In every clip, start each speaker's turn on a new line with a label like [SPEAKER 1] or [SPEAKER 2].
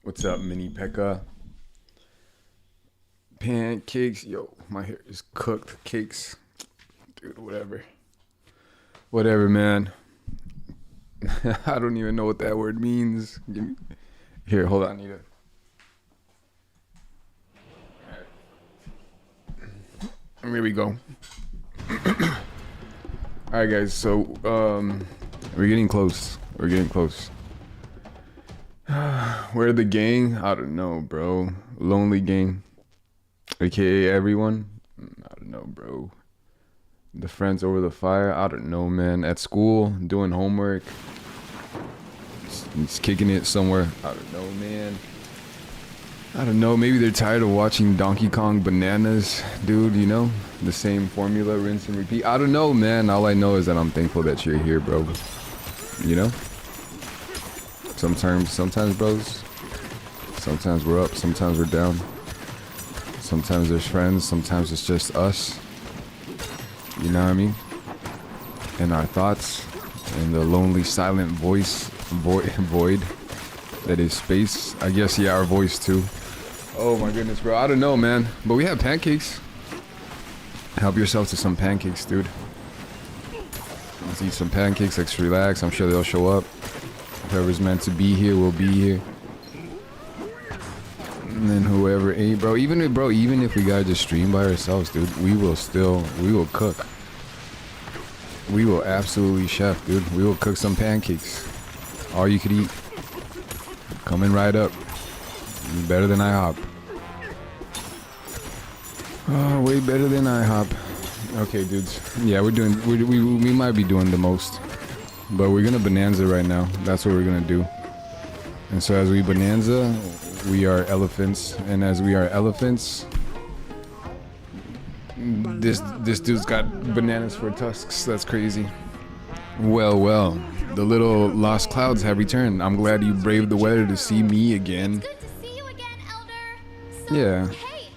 [SPEAKER 1] What's up, Mini Pekka? Pancakes. Yo, my hair is cooked. Cakes. Dude, whatever. Whatever, man. I don't even know what that word means. Here, hold on. Here we go. Alright, guys. So, we're getting close. We're getting close. Where the gang? I don't know, bro. Lonely gang. AKA everyone. I don't know, bro. The friends over the fire. I don't know, man. At school, doing homework. Just kicking it somewhere. I don't know, man. I don't know. Maybe they're tired of watching Donkey Kong Bananas, dude. You know, the same formula, rinse and repeat. I don't know, man. All I know is that I'm thankful that you're here, bro. You know. Sometimes, bros. Sometimes we're up. Sometimes we're down. Sometimes there's friends. Sometimes it's just us. You know what I mean? And our thoughts, and the lonely, silent void that is space. I guess, yeah, our voice too. Oh my goodness, bro. I don't know, man. But we have pancakes. Help yourself to some pancakes, dude. Let's eat some pancakes. Let's relax. I'm sure they'll show up. Whoever's meant to be here will be here. And then whoever ain't, bro. Even if we gotta just stream by ourselves, dude, we will cook. We will absolutely chef, dude. We will cook some pancakes. All you could eat. Coming right up. Better than IHOP. Oh, way better than IHOP. Okay, dudes. Yeah, we might be doing the most. But we're gonna bonanza right now. That's what we're gonna do. And so as we bonanza, we are elephants. And as we are elephants, this dude's got bananas for tusks. That's crazy. Well, the little lost clouds have returned. I'm glad you braved the weather to see me again.
[SPEAKER 2] It's good to see you again, Elder. So,
[SPEAKER 1] Yeah.
[SPEAKER 2] Hey,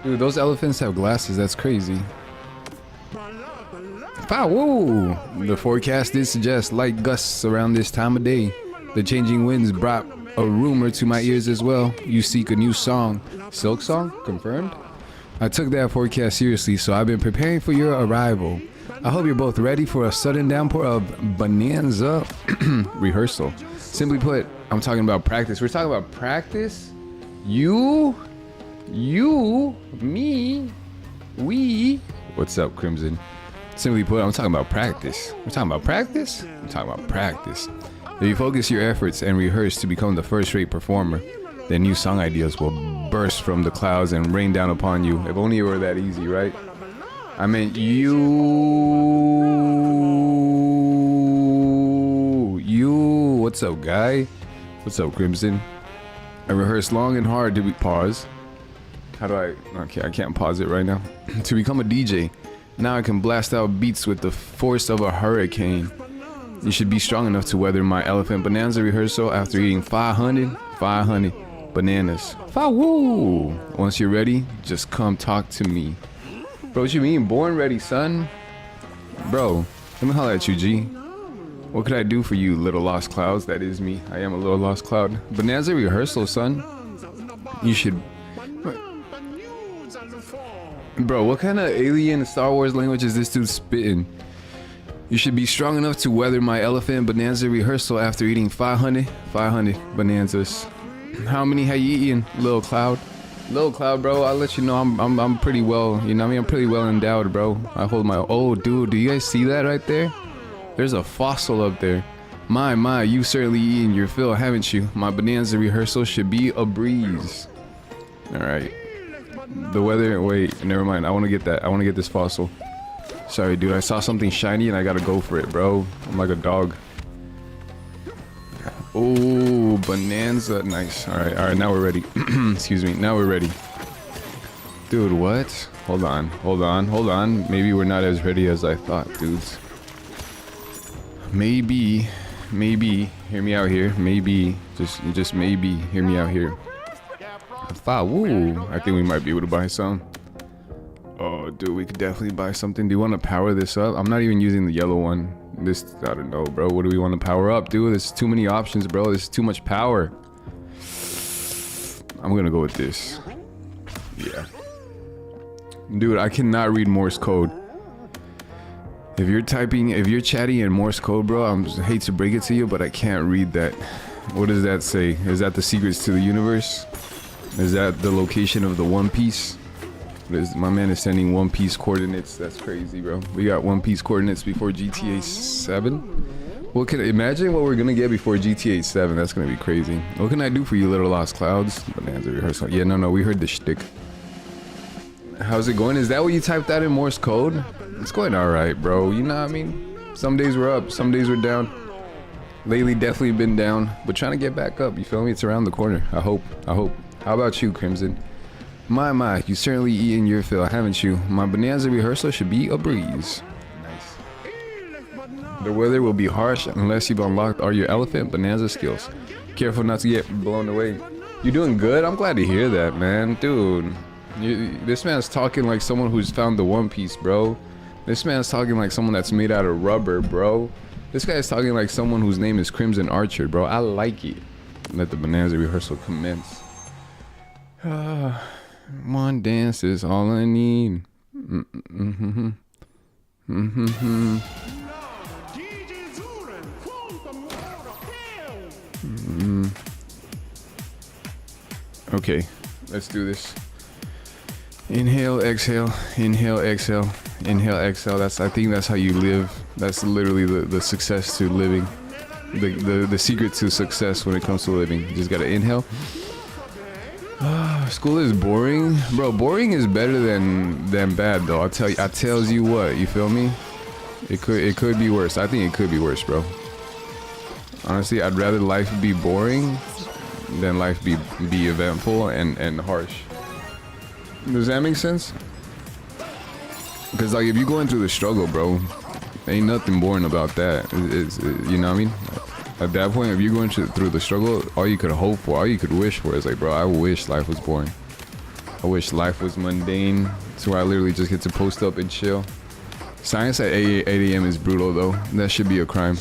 [SPEAKER 1] Dude, those elephants have glasses. That's crazy. Woo! The forecast did suggest light gusts around this time of day. The changing winds brought a rumor to my ears as well. You seek a new song. Silk song? Confirmed? I took that forecast seriously, so I've been preparing for your arrival. I hope you're both ready for a sudden downpour of bonanza rehearsal. Simply put, I'm talking about practice. We're talking about practice? You, me, we. What's up, Crimson? Simply put, I'm talking about practice. We're talking about practice? I'm talking about practice. If you focus your efforts and rehearse to become the first-rate performer, then new song ideas will burst from the clouds and rain down upon you. If only it were that easy, right? I mean, you. What's up, guy? What's up, Crimson? I rehearsed long and hard to pause. How do I? Okay, I can't pause it right now. To become a DJ. Now I can blast out beats with the force of a hurricane. You should be strong enough to weather my elephant bonanza rehearsal after eating 500 bananas. Woo! Once you're ready, just come talk to me. Bro, what you mean? Born ready, son? Bro, let me holler at you, G. What could I do for you, little lost clouds? That is me. I am a little lost cloud. Bonanza rehearsal, son. You should... Bro, what kind of alien Star Wars language is this dude spitting? You should be strong enough to weather my elephant bonanza rehearsal after eating 500 bonanzas. How many have you eaten, little cloud? Little cloud, bro, I'll let you know I'm pretty well, you know what I mean? I'm pretty well endowed, bro. I hold my... Oh, dude, do you guys see that right there? There's a fossil up there. My, you've certainly eaten your fill, haven't you? My bonanza rehearsal should be a breeze. Alright. The weather, wait, never mind. I want to get that. I want to get this fossil. Sorry, dude. I saw something shiny and I gotta go for it, bro. I'm like a dog. Oh, bonanza. Nice. All right. Now we're ready. Excuse me. Now we're ready. Dude, what? Hold on. Maybe we're not as ready as I thought, dudes. Maybe. Hear me out here. Maybe. Just maybe. Hear me out here. Woo! I think we might be able to buy some. Oh, dude, we could definitely buy something. Do you want to power this up? I'm not even using the yellow one. This, I don't know, bro. What do we want to power up, dude? There's too many options, bro. There's too much power. I'm gonna go with this. Yeah. Dude, I cannot read Morse code. If you're chatting in Morse code, bro, I hate to break it to you, but I can't read that. What does that say? Is that the secrets to the universe? Is that the location of the One Piece? My man is sending One Piece coordinates. That's crazy, bro. We got One Piece coordinates before GTA 7. Imagine what we're gonna get before GTA 7. That's gonna be crazy. What can I do for you, little lost clouds? Bonanza rehearsal. Yeah, no, we heard the shtick. How's it going? Is that what you typed out in Morse code? It's going all right, bro. You know what I mean? Some days we're up, some days we're down. Lately, definitely been down, but trying to get back up. You feel me? It's around the corner. I hope. How about you, Crimson? My, you certainly eaten your fill, haven't you? My Bonanza rehearsal should be a breeze. The weather will be harsh unless you've unlocked all your elephant Bonanza skills. Careful not to get blown away. You're doing good? I'm glad to hear that, man. Dude, this man's talking like someone who's found the One Piece, bro. This man's talking like someone that's made out of rubber, bro. This guy's talking like someone whose name is Crimson Archer, bro. I like it. Let the Bonanza rehearsal commence. One dance is all I need. Okay, let's do this. Inhale, exhale, inhale, exhale, inhale, exhale. I think that's how you live. That's literally the success to living. The secret to success when it comes to living. You just gotta inhale. School is boring, bro. Boring is better than bad, though. I tells you what. You feel me? It could be worse. I think it could be worse, bro. Honestly, I'd rather life be boring than life be eventful and harsh. Does that make sense? Because like if you're going through the struggle, bro, ain't nothing boring about that. You know what I mean? At that point, if you're going through the struggle, all you could hope for, all you could wish for is like, bro, I wish life was boring. I wish life was mundane, so I literally just get to post up and chill. Science at 8 a.m. is brutal, though. That should be a crime.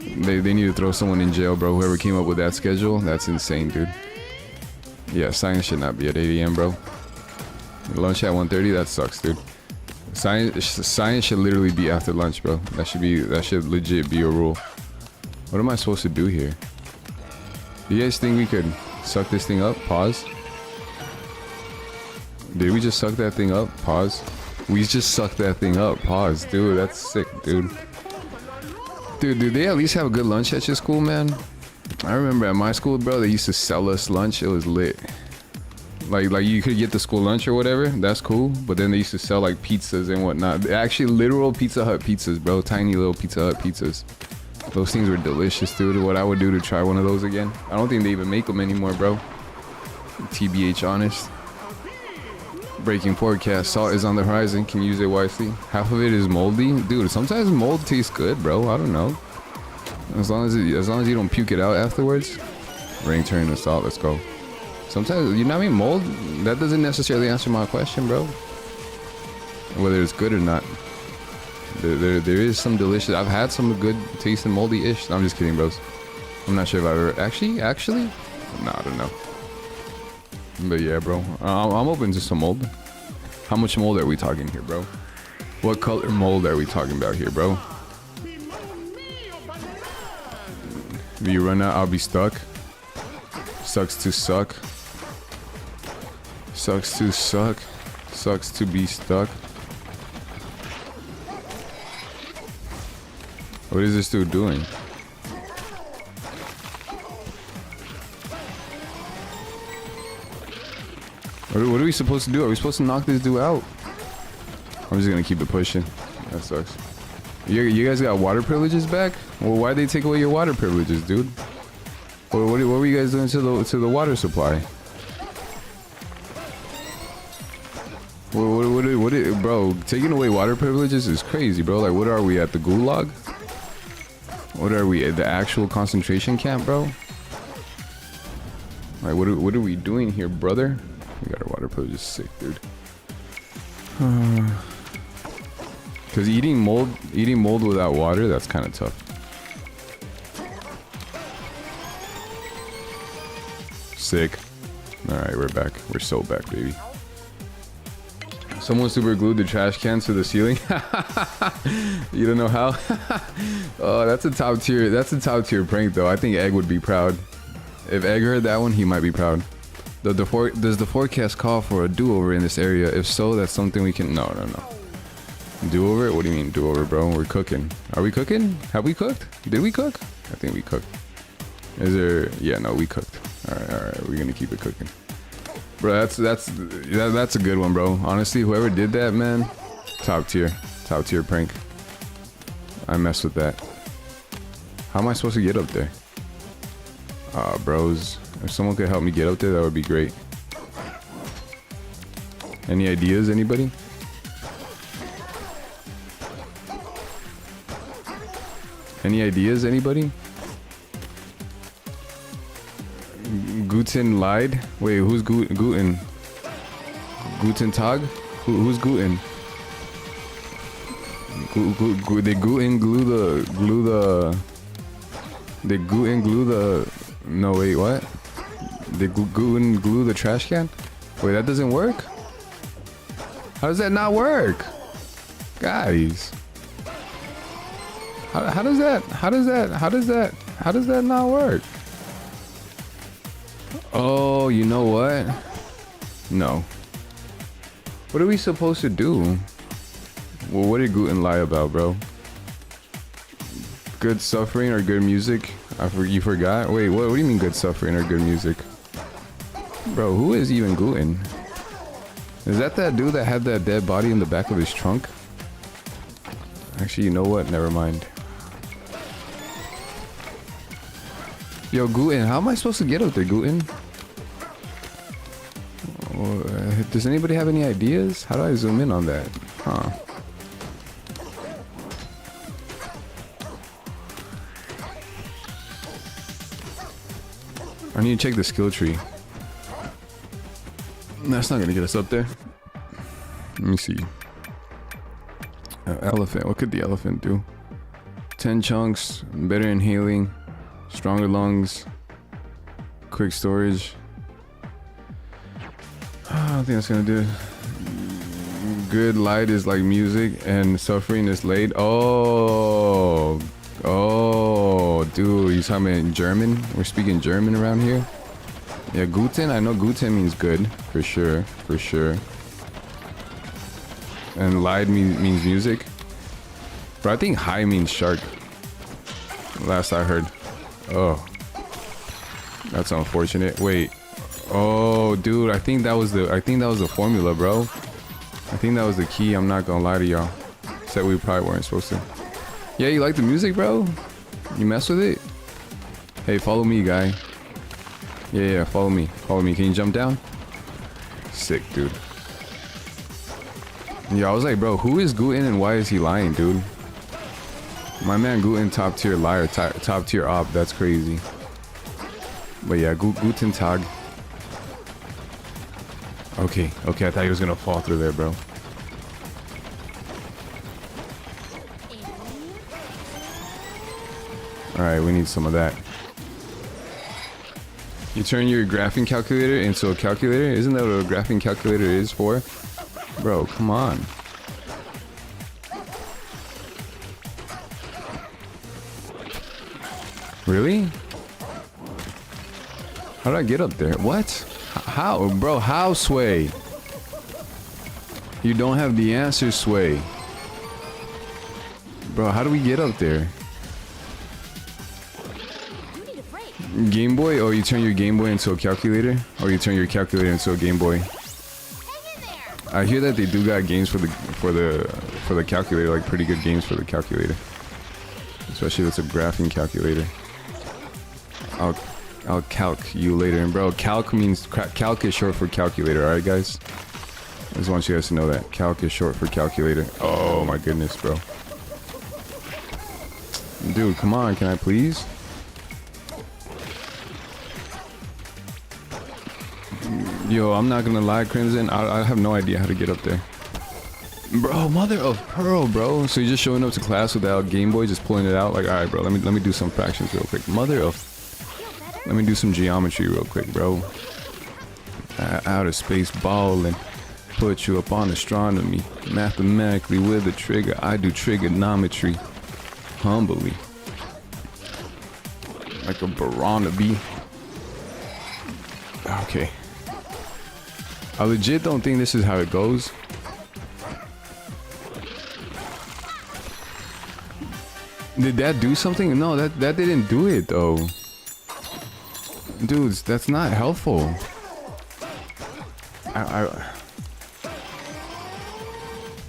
[SPEAKER 1] They need to throw someone in jail, bro. Whoever came up with that schedule, that's insane, dude. Yeah, science should not be at 8 a.m., bro. Lunch at 1:30, that sucks, dude. Science should literally be after lunch, bro. That should legit be a rule. What am I supposed to do here? Do you guys think we could suck this thing up? Pause. Did we just suck that thing up? Pause. We just sucked that thing up. Pause. Dude, that's sick, dude. Dude, do they at least have a good lunch at your school, man? I remember at my school, bro, they used to sell us lunch. It was lit. Like you could get the school lunch or whatever. That's cool. But then they used to sell like pizzas and whatnot. Actually, literal Pizza Hut pizzas, bro. Tiny little Pizza Hut pizzas. Those things were delicious, dude. What I would do to try one of those again. I don't think they even make them anymore, bro. TBH honest. Breaking forecast. Salt is on the horizon. Can use it wisely. Half of it is moldy. Dude, sometimes mold tastes good, bro. I don't know. As long as you don't puke it out afterwards. Rain turning to salt. Let's go. Sometimes, you know what I mean? Mold, that doesn't necessarily answer my question, bro. Whether it's good or not. There is some delicious. I've had some good tasting moldy-ish. I'm just kidding, bros. I'm not sure if I've ever actually. No, I don't know. But yeah, bro. I'm open to some mold. How much mold are we talking here, bro? What color mold are we talking about here, bro? If you run out, I'll be stuck. Sucks to suck. Sucks to suck. Sucks to be stuck. What is this dude doing? What are we supposed to do? Are we supposed to knock this dude out? I'm just gonna keep it pushing. That sucks. You guys got water privileges back? Well, why'd they take away your water privileges, dude? What were you guys doing to the water supply? What, bro? Taking away water privileges is crazy, bro. Like, what are we at the gulag? What are we at the actual concentration camp, bro? Like, what are we doing here, brother? We got our water privileges, sick, dude. Cause eating mold without water, that's kind of tough. Sick. Alright, we're back. We're so back, baby. Someone super glued the trash cans to the ceiling. You don't know how? Oh, that's a top tier. That's a top tier prank, though. I think Egg would be proud. If Egg heard that one, he might be proud. Does the forecast call for a do-over in this area? If so, that's something we can... No. Do-over? What do you mean do-over, bro? We're cooking. Are we cooking? Have we cooked? Did we cook? I think we cooked. Is there... Yeah, no, we cooked. Alright. We're gonna keep it cooking. Bro, that's a good one, bro. Honestly, whoever did that, man, top tier prank. I messed with that. How am I supposed to get up there? Bros, if someone could help me get up there, that would be great. Any ideas, anybody? Any ideas, anybody? Guten lied? Wait, who's Guten? Guten Tag? Who's Guten? They Guten glue the... No, wait, what? They Guten glue the trash can? Wait, that doesn't work? How does that not work? Guys. How does that not work? Oh, you know what? No. What are we supposed to do? Well, what did Guten lie about, bro? Good suffering or good music? You forgot? Wait, what do you mean good suffering or good music? Bro, who is even Guten? Is that dude that had that dead body in the back of his trunk? Actually, you know what? Never mind. Yo, Guten, how am I supposed to get up there, Guten? Does anybody have any ideas? How do I zoom in on that? Huh. I need to check the skill tree. That's not gonna get us up there. Let me see. Elephant. What could the elephant do? 10 chunks, better inhaling, stronger lungs, quick storage. I don't think that's gonna do it. Good light is like music and suffering is laid. Oh, dude, you talking about German? We're speaking German around here. Yeah, Guten. I know Guten means good for sure. And lied means music. But I think high means shark. Last I heard. Oh, that's unfortunate. Wait. Oh, dude, I think that was the formula, bro. I think that was the key. I'm not gonna lie to y'all. Said we probably weren't supposed to. Yeah, you like the music, bro? You mess with it? Hey, follow me, guy. Yeah, follow me. Can you jump down? Sick, dude. Yeah, I was like, bro, who is Guten and why is he lying, dude? My man Guten, top tier liar, top tier op. That's crazy. But yeah, Guten Tag. Okay, I thought he was gonna fall through there, bro. Alright, we need some of that. You turn your graphing calculator into a calculator? Isn't that what a graphing calculator is for? Bro, come on. Really? How did I get up there? What? How? Bro, how, Sway? You don't have the answer, Sway. Bro, how do we get up there? Game Boy? Oh, you turn your Game Boy into a calculator? Or you turn your calculator into a Game Boy? I hear that they do got games for the calculator, like pretty good games for the calculator. Especially if it's a graphing calculator. I'll calc you later. And bro, calc is short for calculator, alright guys? I just want you guys to know that. Calc is short for calculator. Oh my goodness, bro. Dude, come on, can I please? Yo, I'm not gonna lie, Crimson. I have no idea how to get up there. Bro, mother of pearl, bro. So you're just showing up to class without Game Boy, just pulling it out? Like, alright, bro, let me do some fractions real quick. Let me do some geometry real quick, bro. outer space balling. Put you up on astronomy. Mathematically with a trigger, I do trigonometry. Humbly. Like a Barnaby. Okay. I legit don't think this is how it goes. Did that do something? No, that didn't do it though. Dudes, that's not helpful.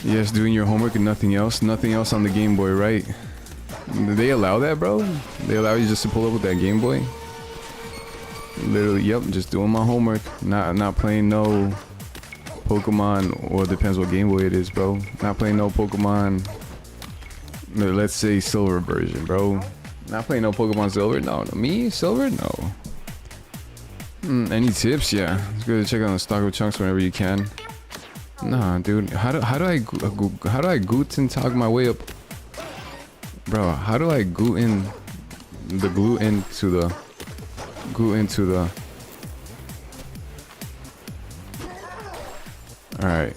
[SPEAKER 1] Yes, doing your homework and nothing else. Nothing else on the Game Boy, right? Do they allow that, bro? They allow you just to pull up with that Game Boy? Literally, yep, just doing my homework. Not playing no Pokemon, or it depends what Game Boy it is, bro. Not playing no Pokemon. Let's say Silver version, bro. Not playing no Pokemon Silver. No, me Silver, no. Any tips? Yeah, it's good to check on the stock of chunks whenever you can. Nah, dude. How do I Guten Tag my way up, bro? How do I glue into the? All right.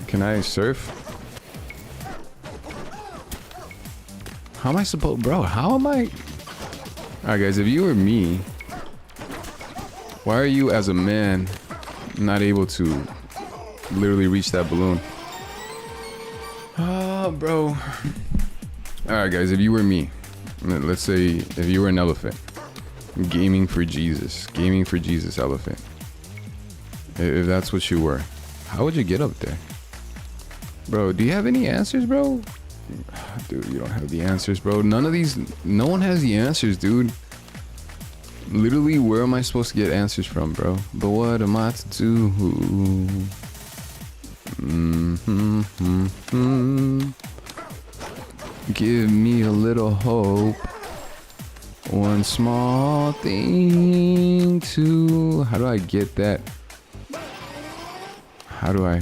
[SPEAKER 1] Can I surf? How am I supposed, bro? How am I? All right, guys. If you were me, why are you, as a man, not able to literally reach that balloon? Oh, bro. All right, guys. If you were me, let's say if you were an elephant, gaming for Jesus elephant. If that's what you were, how would you get up there, bro? Do you have any answers, bro? Dude, you don't have the answers, bro. No one has the answers, dude. Literally, where am I supposed to get answers from, bro? But what am I to do? Give me a little hope. One small thing to... How do I get that? How do I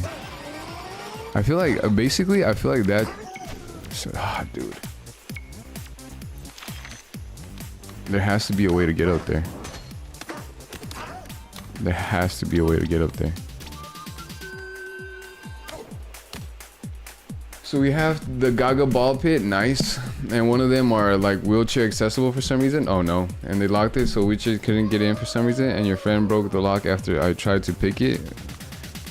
[SPEAKER 1] feel like, basically, I feel like that... dude. There has to be a way to get up there. There has to be a way to get up there. So we have the Gaga ball pit, nice. And one of them are like wheelchair accessible for some reason. Oh no, and they locked it so we just couldn't get in for some reason. And your friend broke the lock after I tried to pick it.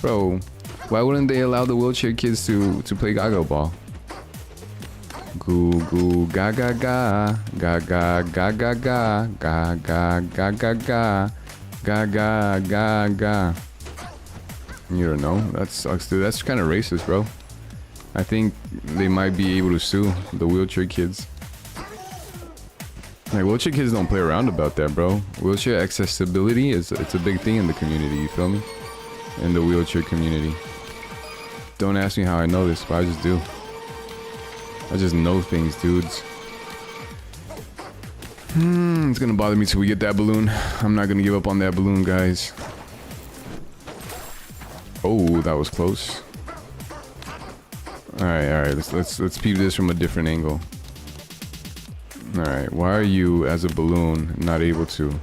[SPEAKER 1] Bro, why wouldn't they allow the wheelchair kids to play Gaga ball? Goo goo ga ga ga ga ga ga ga ga ga ga ga ga ga ga ga ga ga. You don't know? That sucks, dude. That's kind of racist, bro. I think they might be able to sue the wheelchair kids. Like, wheelchair kids don't play around about that, bro. Wheelchair accessibility it's a big thing in the community, you feel me? In the wheelchair community. Don't ask me how I know this, but I just do. I just know things, dudes. It's gonna bother me till we get that balloon. I'm not gonna give up on that balloon, guys. Oh, that was close. All right. Let's peep this from a different angle. All right, why are you, as a balloon, not able to?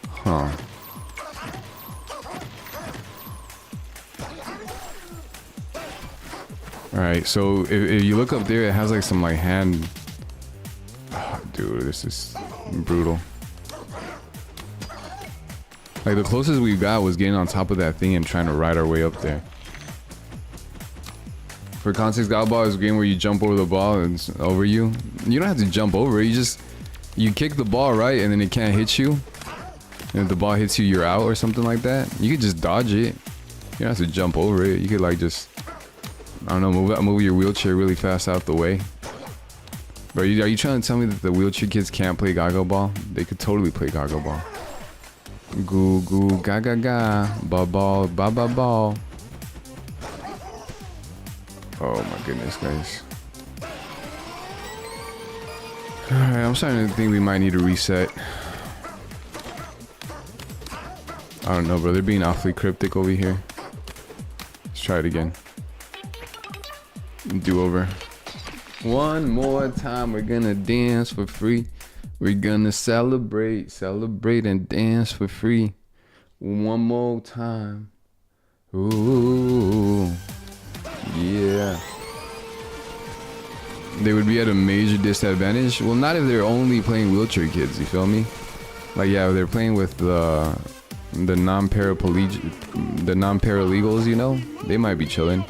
[SPEAKER 1] Huh? All right, so if you look up there, it has like some like hand. Oh, dude, this is brutal. Like, the closest we got was getting on top of that thing and trying to ride our way up there. For context, Gaga ball is a game where you jump over the ball and it's over you. You don't have to jump over it. You kick the ball, right, and then it can't hit you. And if the ball hits you, you're out or something like that. You could just dodge it. You don't have to jump over it. You could like just, I don't know, move your wheelchair really fast out the way. Bro, are you trying to tell me that the wheelchair kids can't play Gaga ball? They could totally play Gaga ball. Goo goo ga ga ga, ba ball ba ba ball. Oh my goodness, guys. Alright, I'm starting to think we might need to reset. I don't know, bro. They're being awfully cryptic over here. Let's try it again. Do over. One more time, we're gonna dance for free. We're gonna celebrate and dance for free. One more time. Ooh. Yeah. They would be at a major disadvantage. Well, not if they're only playing wheelchair kids, you feel me? Like, yeah, if they're playing with the non-paralegals, you know, they might be chilling.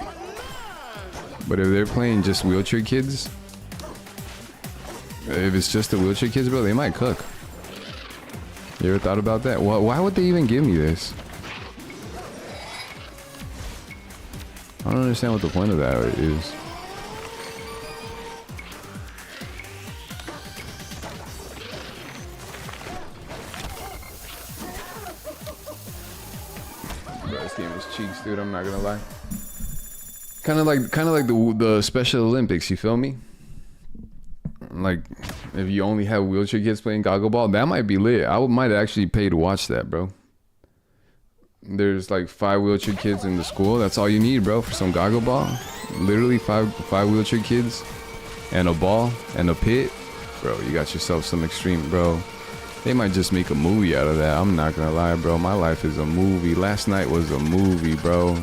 [SPEAKER 1] But if they're playing just wheelchair kids, if it's just the wheelchair kids, bro, they might cook. You ever thought about that? Why would they even give me this? I don't understand what the point of that is. Bro, this game is cheeks, dude. I'm not gonna lie. Kind of like the Special Olympics. You feel me? Like, if you only have wheelchair kids playing goggle ball, that might be lit. Might actually pay to watch that, bro. There's like 5 wheelchair kids in the school. That's all you need, bro, for some goggle ball. Literally five wheelchair kids and a ball and a pit. Bro, you got yourself some extreme, bro. They might just make a movie out of that. I'm not gonna lie, bro. My life is a movie. Last night was a movie, bro.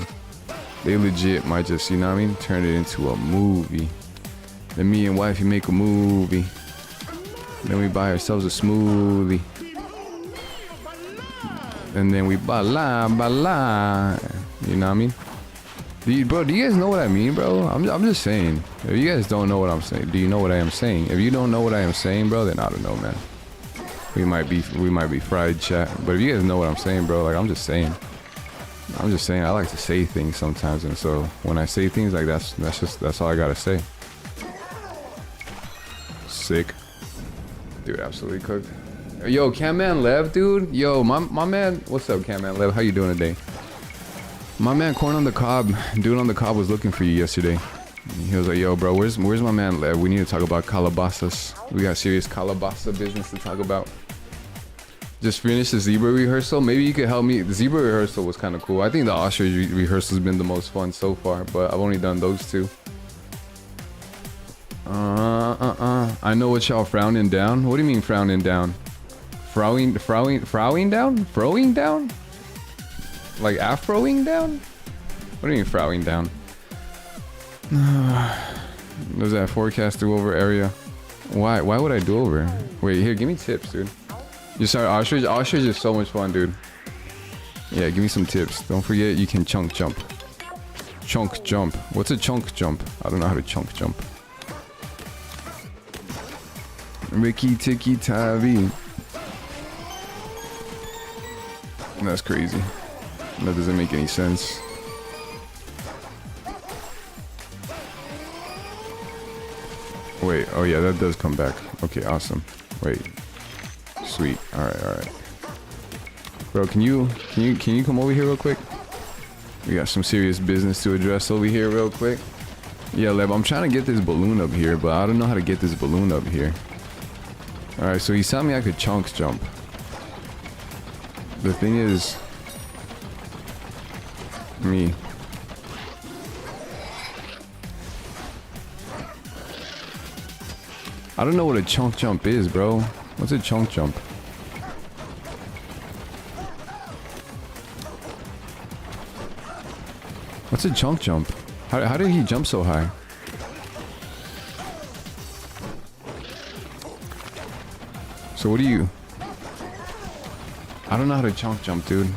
[SPEAKER 1] They legit might just, you know what I mean, turn it into a movie. Then me and wifey make a movie. Then we buy ourselves a smoothie. And then we bala. You know what I mean? Do you guys know what I mean, bro? I'm just saying. If you guys don't know what I'm saying, do you know what I am saying? If you don't know what I am saying, bro, then I don't know, man. We might be fried, chat. But if you guys know what I'm saying, bro, like, I'm just saying. I like to say things sometimes, and so when I say things like that's all I gotta say. Sick. Dude, absolutely cooked. Yo, Camman Lev, dude. Yo, my man, what's up, Camman Lev? How you doing today? My man, Corn on the Cob, dude on the Cob was looking for you yesterday. He was like, yo, bro, where's my man Lev? We need to talk about calabasas. We got serious calabasa business to talk about. Just finished the zebra rehearsal. Maybe you could help me. The zebra rehearsal was kind of cool. I think the ostrich rehearsal has been the most fun so far, but I've only done those 2. I know what y'all frowning down. What do you mean frowning down? Frowning down? Froing down? Like afroing down? What do you mean frowning down? There's that forecast do over area. Why would I do over? Wait, here, give me tips, dude. You start ostrich? Ostrich is so much fun, dude. Yeah, give me some tips. Don't forget you can chunk jump. Chunk jump. What's a chunk jump? I don't know how to chunk jump. Ricky Tiki Tavi. That's crazy. That doesn't make any sense. Wait, oh yeah, that does come back. Okay, awesome. Wait. Sweet. Alright. Bro, can you come over here real quick? We got some serious business to address over here real quick. Yeah, Lev, I'm trying to get this balloon up here, but I don't know how to get this balloon up here. Alright, so he's telling me I could chunks jump. The thing is... me. I don't know what a chunk jump is, bro. What's a chunk jump? What's a chunk jump? How did he jump so high? So what do you... I don't know how to chunk jump, dude.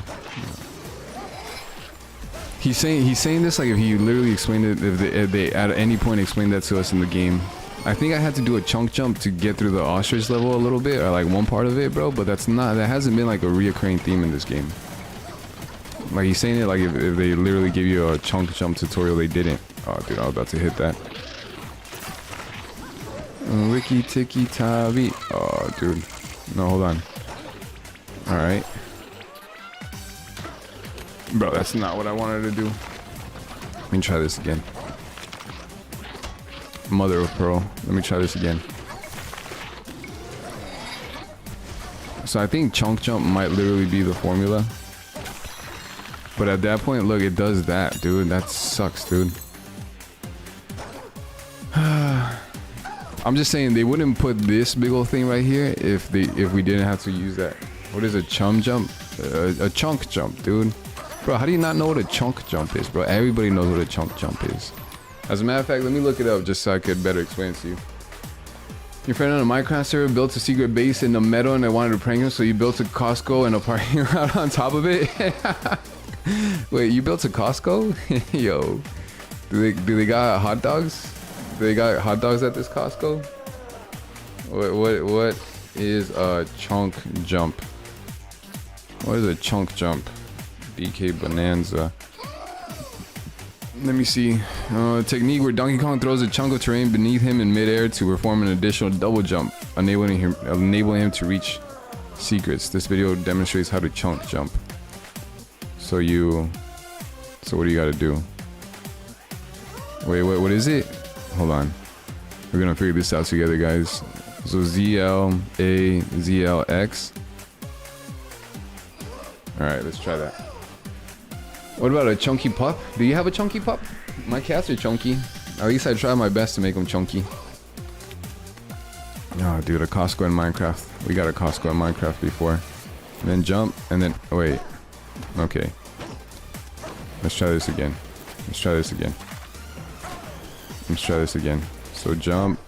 [SPEAKER 1] He's saying this like if he literally explained it, if they at any point explained that to us in the game. I think I had to do a chunk jump to get through the ostrich level a little bit, or like one part of it, bro. But that hasn't been like a reoccurring theme in this game. Like he's saying it like if they literally give you a chunk jump tutorial, they didn't. Oh, dude, I was about to hit that. Ricky Tiki Tavi. Oh, dude. No, hold on. All right. Bro, that's not what I wanted to do. Let me try this again. Mother of pearl. Let me try this again. So I think chunk jump might literally be the formula. But at that point, look, it does that, dude. That sucks, dude. I'm just saying they wouldn't put this big old thing right here if we didn't have to use that. What is a chum jump? A chunk jump, dude. Bro, how do you not know what a chunk jump is, bro? Everybody knows what a chunk jump is. As a matter of fact, let me look it up just so I could better explain it to you. Your friend on a Minecraft server built a secret base in the meadow and they wanted to prank him, so you built a Costco and a parking lot on top of it. Wait, you built a Costco? Yo, do they got hot dogs? Do they got hot dogs at this Costco? What is a chunk jump? What is a chunk jump? BK Bonanza. Let me see. Technique where Donkey Kong throws a chunk of terrain beneath him in midair to perform an additional double jump, enabling him to reach secrets. This video demonstrates how to chunk jump. So what do you gotta do? Wait, what is it? Hold on. We're gonna figure this out together, guys. So ZLAZLX. Alright, let's try that. What about a chunky pup? Do you have a chunky pup? My cats are chunky. At least I try my best to make them chunky. Oh, dude, a Costco in Minecraft. We got a Costco in Minecraft before. And then jump, and then... Oh, wait. Okay. Let's try this again. Let's try this again. Let's try this again. So jump.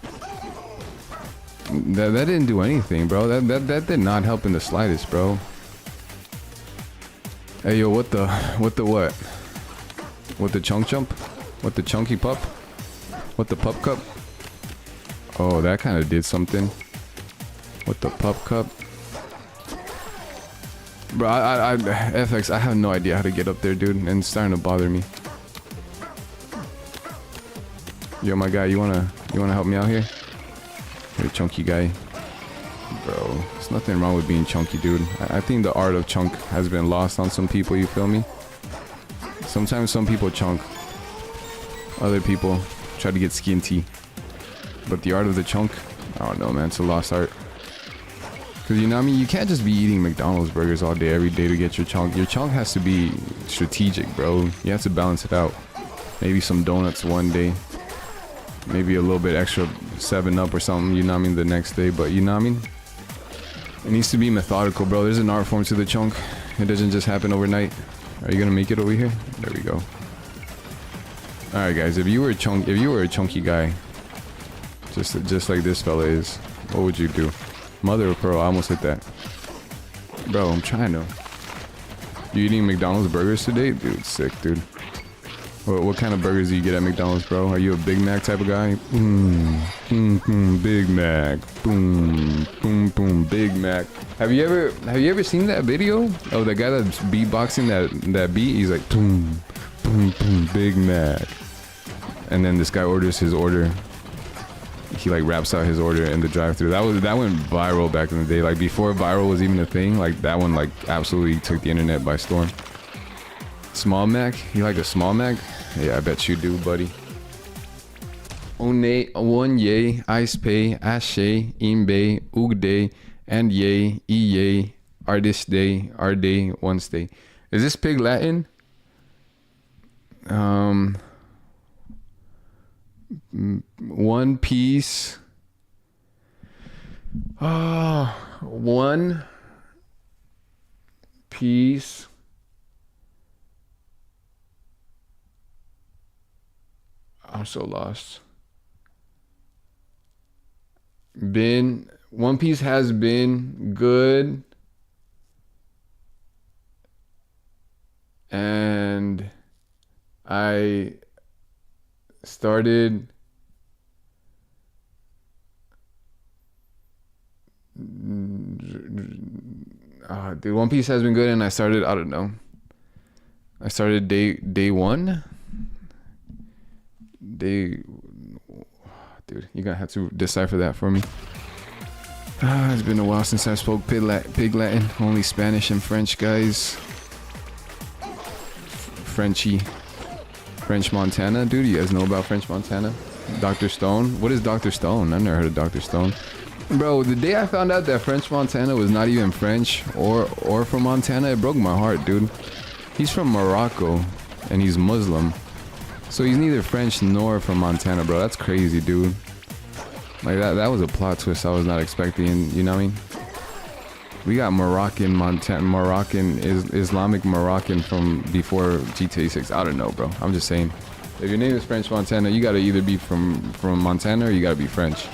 [SPEAKER 1] That didn't do anything, bro. That did not help in the slightest, bro. Hey, yo, what the what? What the chunk jump? What the chunky pup? What the pup cup? Oh, that kind of did something. What the pup cup? Bro, FX, I have no idea how to get up there, dude, and it's starting to bother me. Yo, my guy, you wanna help me out here? You're a chunky guy. Bro, there's nothing wrong with being chunky, dude. I think the art of chunk has been lost on some people, you feel me? Sometimes some people chunk. Other people try to get skinty. But the art of the chunk, I don't know, man, it's a lost art. Cause you know what I mean? You can't just be eating McDonald's burgers all day, every day to get your chunk. Your chunk has to be strategic, bro. You have to balance it out. Maybe some donuts one day. Maybe a little bit extra 7-Up or something, you know what I mean, the next day. But you know what I mean? It needs to be methodical, bro. There's an art form to the chunk. It doesn't just happen overnight. Are you gonna make it over here? There we go. Alright guys, if you were a chunky guy, just like this fella is, what would you do? Mother of pearl, I almost hit that. Bro, I'm trying to. You eating McDonald's burgers today? Dude, sick, dude. What kind of burgers do you get at McDonald's, bro? Are you a Big Mac type of guy? Big Mac. Boom, Big Mac. Have you ever seen that video of the guy that's beatboxing that beat? He's like, boom, Big Mac. And then this guy orders his order. He like raps out his order in the drive-thru. That went viral back in the day. Like before viral was even a thing. Like that one like absolutely took the internet by storm. Small Mac? You like a small Mac? Yeah, I bet you do, buddy. One ye, ice pay, ashe, imbe, ugde, and ye, ye, artist day, arde, one stay. Is this Pig Latin? One Piece. One Piece. I'm so lost. One Piece has been good, and I started dude, One Piece has been good, and I started, I don't know. I started day one. Dude, you're gonna have to decipher that for me. It's been a while since I spoke Pig Latin. Only Spanish and French, guys. French Montana, dude. You guys know about French Montana? Dr. Stone. What is Dr. Stone? I've never heard of Dr. Stone. Bro, the day I found out that French Montana was not even French or from Montana, it broke my heart, dude. He's from Morocco and he's Muslim. So he's neither French nor from Montana, bro. That's crazy, dude. Like that was a plot twist I was not expecting, you know what I mean? We got Islamic Moroccan from before GTA 6. I don't know, bro. I'm just saying. If your name is French Montana, you gotta either be from Montana or you gotta be French.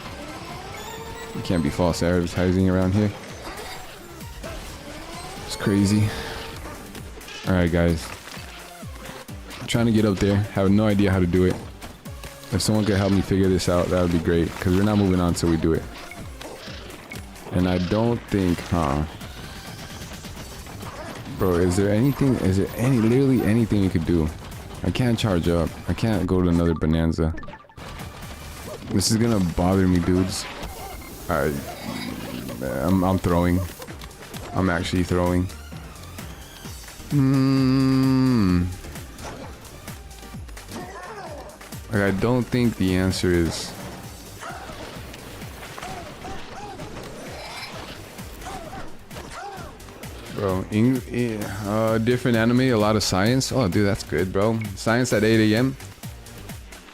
[SPEAKER 1] You can't be false advertising around here. It's crazy. Alright, guys. I'm trying to get up there. Have no idea how to do it. If someone could help me figure this out, that would be great. Because we're not moving on until we do it. And I don't think, Bro, is there literally anything you could do? I can't charge up. I can't go to another Bonanza. This is gonna bother me, dudes. I'm throwing. I'm actually throwing. Like, I don't think the answer is... Bro, different anime, a lot of science. Oh, dude, that's good, bro. Science at 8 a.m.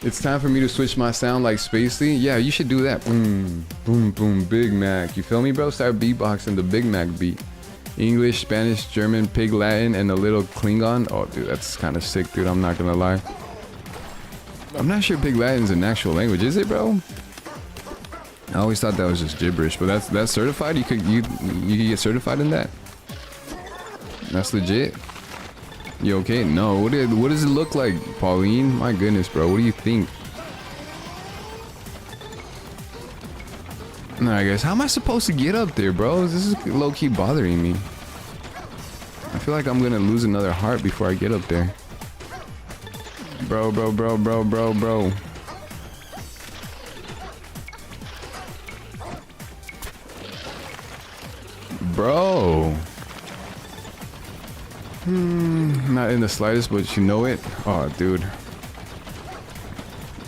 [SPEAKER 1] It's time for me to switch my sound like Spacely. Yeah, you should do that. Boom, boom, boom, Big Mac. You feel me, bro? Start beatboxing the Big Mac beat. English, Spanish, German, Pig Latin, and a little Klingon. Oh, dude, that's kind of sick, dude. I'm not gonna lie. I'm not sure Pig Latin's an actual language, is it, bro? I always thought that was just gibberish, but that's certified. You could get certified in that. That's legit. You okay? No. What does it look like, Pauline? My goodness, bro. What do you think? Alright, guys. How am I supposed to get up there, bro? This is low-key bothering me. I feel like I'm gonna lose another heart before I get up there. Bro. Bro. Not in the slightest, but you know it. Oh, dude.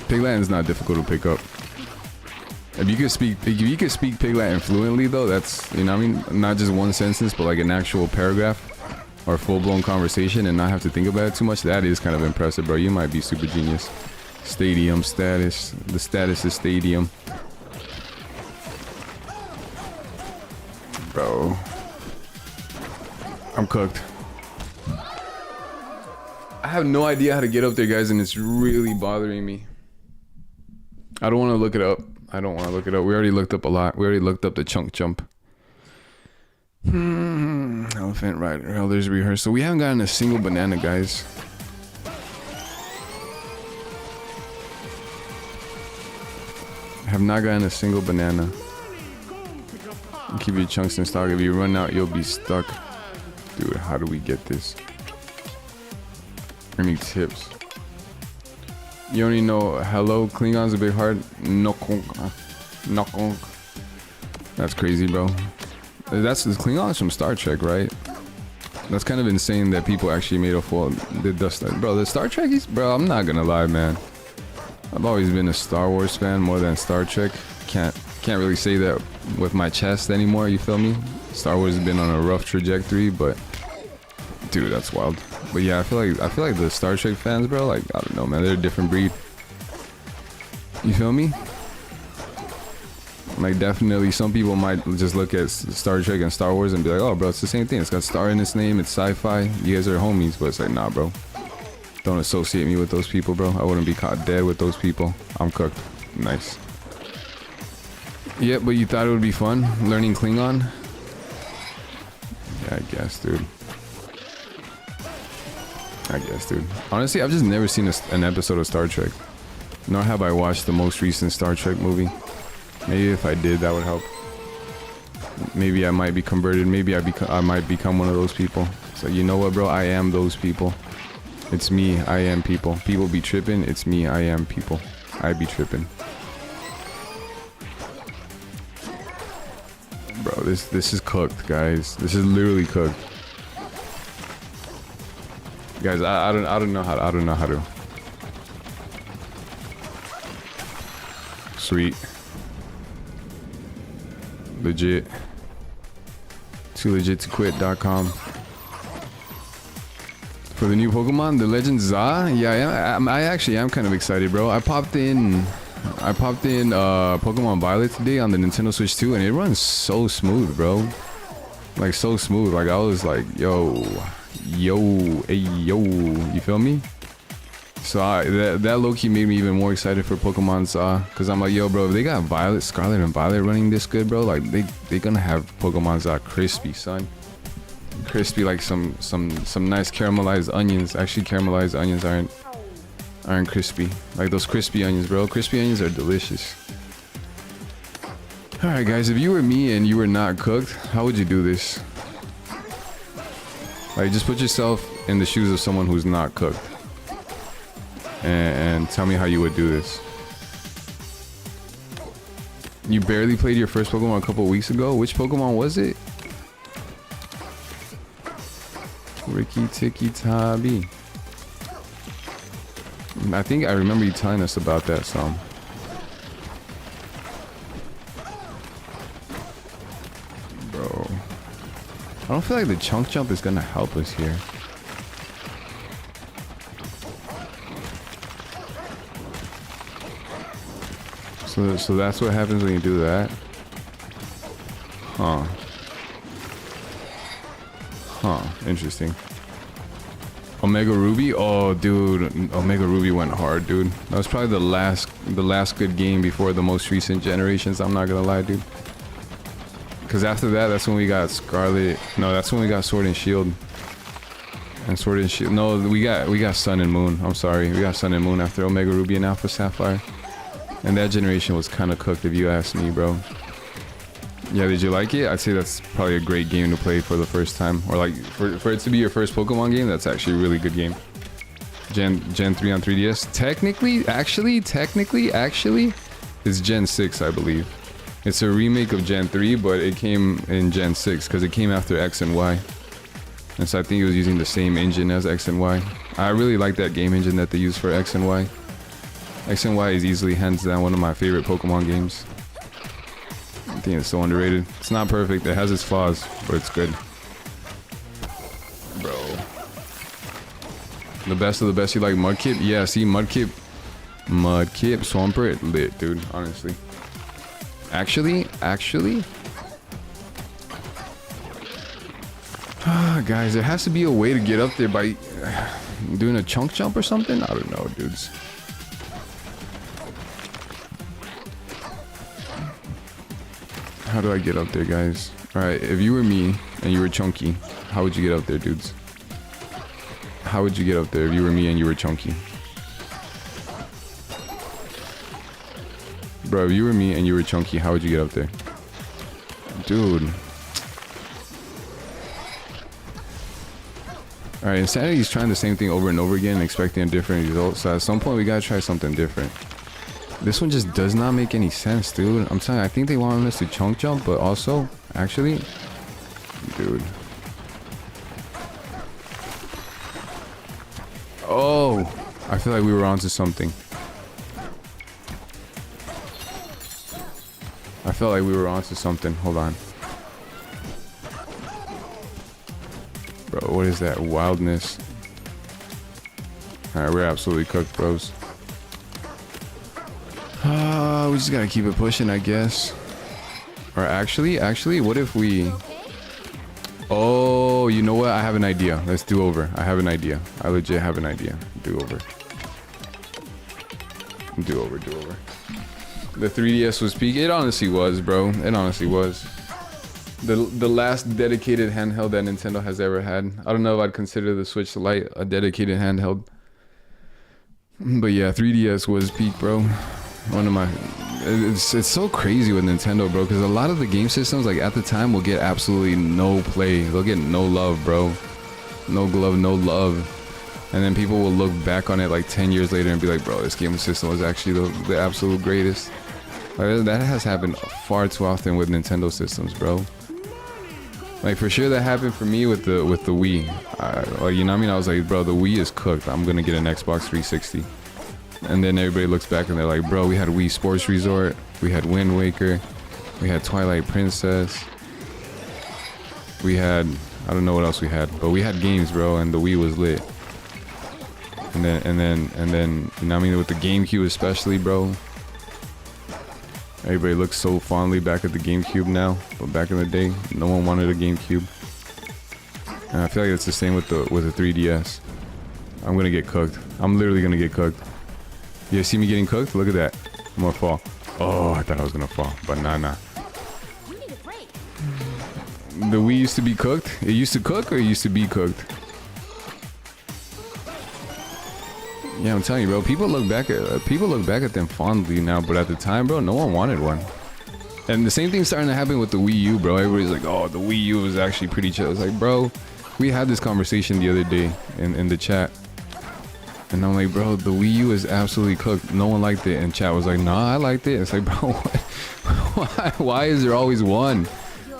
[SPEAKER 1] Pig Latin's not difficult to pick up. If you could speak Pig Latin fluently, though, that's, you know what I mean? Not just one sentence, but like an actual paragraph or full-blown conversation and not have to think about it too much. That is kind of impressive, bro. You might be super genius. Stadium status. The status is stadium. Bro. I'm cooked. I have no idea how to get up there, guys, and it's really bothering me. I don't want to look it up. We already looked up a lot. We already looked up the chunk jump. Elephant rider, elders rehearsal. We haven't gotten a single banana, guys. Have not gotten a single banana. Keep your chunks in stock. If you run out, you'll be stuck. Dude, how do we get this? Any tips? You only know hello, Klingon's a bit hard. Nokong. That's crazy, bro. That's the Klingons from Star Trek, right? That's kind of insane that people actually made a full bro. The Star Trekkies, bro. I'm not gonna lie, man. I've always been a Star Wars fan more than Star Trek. Can't really say that with my chest anymore. You feel me? Star Wars has been on a rough trajectory, but dude, that's wild. But yeah, I feel like the Star Trek fans, bro, like, I don't know, man, they're a different breed. You feel me? Like, definitely some people might just look at Star Trek and Star Wars and be like, oh, bro, it's the same thing. It's got Star in its name. It's sci-fi. You guys are homies. But it's like, nah, bro. Don't associate me with those people, bro. I wouldn't be caught dead with those people. I'm cooked. Nice. Yeah, but you thought it would be fun learning Klingon? Yeah, I guess, dude. Honestly, I've just never seen an episode of Star Trek. Nor have I watched the most recent Star Trek movie. Maybe if I did, that would help. Maybe I might be converted. Maybe I might become one of those people. So you know what, bro? I am those people. It's me. I am people. People be tripping. It's me. I am people. I be tripping. Bro, this is cooked, guys. This is literally cooked. Guys, I don't know how to. Sweet. Legit. Too legit to quit.com. For the new Pokemon, the Legend Za? Yeah, I actually am kind of excited, bro. I popped in Pokemon Violet today on the Nintendo Switch 2, and it runs so smooth, bro. Like so smooth. Like I was like, yo, hey, yo, you feel me? So that low-key made me even more excited for Pokemon Za, because I'm like, yo, bro, if they got Violet, Scarlet, and Violet running this good, bro, like they gonna have Pokemon Za crispy, son. Crispy like some nice caramelized onions. Actually, caramelized onions aren't crispy. Like those crispy onions, bro. Crispy onions are delicious. All right, guys, if you were me and you were not cooked, how would you do this? Like, just put yourself in the shoes of someone who's not cooked. And tell me how you would do this. You barely played your first Pokemon a couple weeks ago. Which Pokemon was it? Ricky Tiki Tabi. I think I remember you telling us about that song. Bro, I don't feel like the chunk jump is gonna help us here. So that's what happens when you do that? Huh. Huh, interesting. Omega Ruby? Oh, dude, Omega Ruby went hard, dude. That was probably the last good game before the most recent generations, I'm not gonna lie, dude. Because after that, that's when we got Scarlet. No, that's when we got Sword and Shield. And Sword and Shield. No, we got Sun and Moon. I'm sorry. We got Sun and Moon after Omega Ruby and Alpha Sapphire. And that generation was kind of cooked if you ask me, bro. Yeah, did you like it? I'd say that's probably a great game to play for the first time. Or like, for it to be your first Pokemon game, that's actually a really good game. Gen 3 on 3DS. Technically, it's Gen 6, I believe. It's a remake of Gen 3, but it came in Gen 6 because it came after X and Y. And so I think it was using the same engine as X and Y. I really like that game engine that they use for X and Y. X and Y is easily, hands down, one of my favorite Pokemon games. I think it's so underrated. It's not perfect, it has its flaws, but it's good. Bro. The best of the best, you like Mudkip? Yeah, see, Mudkip, Swampert, lit, dude, honestly. Actually, guys, there has to be a way to get up there by doing a chunk jump or something? I don't know, dudes. How do I get up there, guys? Alright, if you were me and you were Chunky, how would you get up there, dudes? How would you get up there if you were me and you were Chunky? Bro, if you were me and you were Chunky, how would you get up there? Dude. Alright, Insanity is trying the same thing over and over again, expecting a different result. So at some point, we gotta try something different. This one just does not make any sense, dude. I'm telling you, I think they wanted us to chunk jump, but also, actually, dude. Oh, I feel like we were onto something. I felt like we were onto something. Hold on. Bro, what is that? Wildness. Alright, we're absolutely cooked, bros. We just gotta keep it pushing, I guess. Or actually, what if we... Oh, you know what? I have an idea. Let's do over. I have an idea. I legit have an idea. Do over. Do over. The 3DS was peak. It honestly was, bro. It honestly was. The last dedicated handheld that Nintendo has ever had. I don't know if I'd consider the Switch Lite a dedicated handheld. But yeah, 3DS was peak, bro. One of my... It's so crazy with Nintendo, bro, because a lot of the game systems, like, at the time, will get absolutely no play. They'll get no love, bro. No glove, no love. And then people will look back on it, like, 10 years later and be like, bro, this game system was actually the absolute greatest. Like, that has happened far too often with Nintendo systems, bro. Like, for sure that happened for me with the Wii. Like, you know what I mean? I was like, bro, the Wii is cooked. I'm gonna get an Xbox 360. And then everybody looks back and they're like, bro, we had Wii Sports Resort, we had Wind Waker, we had Twilight Princess, we had, I don't know what else we had, but we had games, bro, and the Wii was lit. And then, you know what I mean, with the GameCube especially, bro. Everybody looks so fondly back at the GameCube now, but back in the day, no one wanted a GameCube. And I feel like it's the same with the 3DS. I'm gonna get cooked. I'm literally gonna get cooked. You guys see me getting cooked? Look at that. I'm gonna fall. Oh, I thought I was gonna fall, but nah.
[SPEAKER 2] You need a break.
[SPEAKER 1] The Wii used to be cooked? It used to cook or it used to be cooked? Yeah, I'm telling you, bro. People look back at them fondly now, but at the time, bro, no one wanted one. And the same thing's starting to happen with the Wii U, bro. Everybody's like, oh, the Wii U was actually pretty chill. It's like, bro, we had this conversation the other day in the chat. And I'm like, bro, the Wii U is absolutely cooked. No one liked it. And chat was like, nah, I liked it. It's like, bro, why is there always one?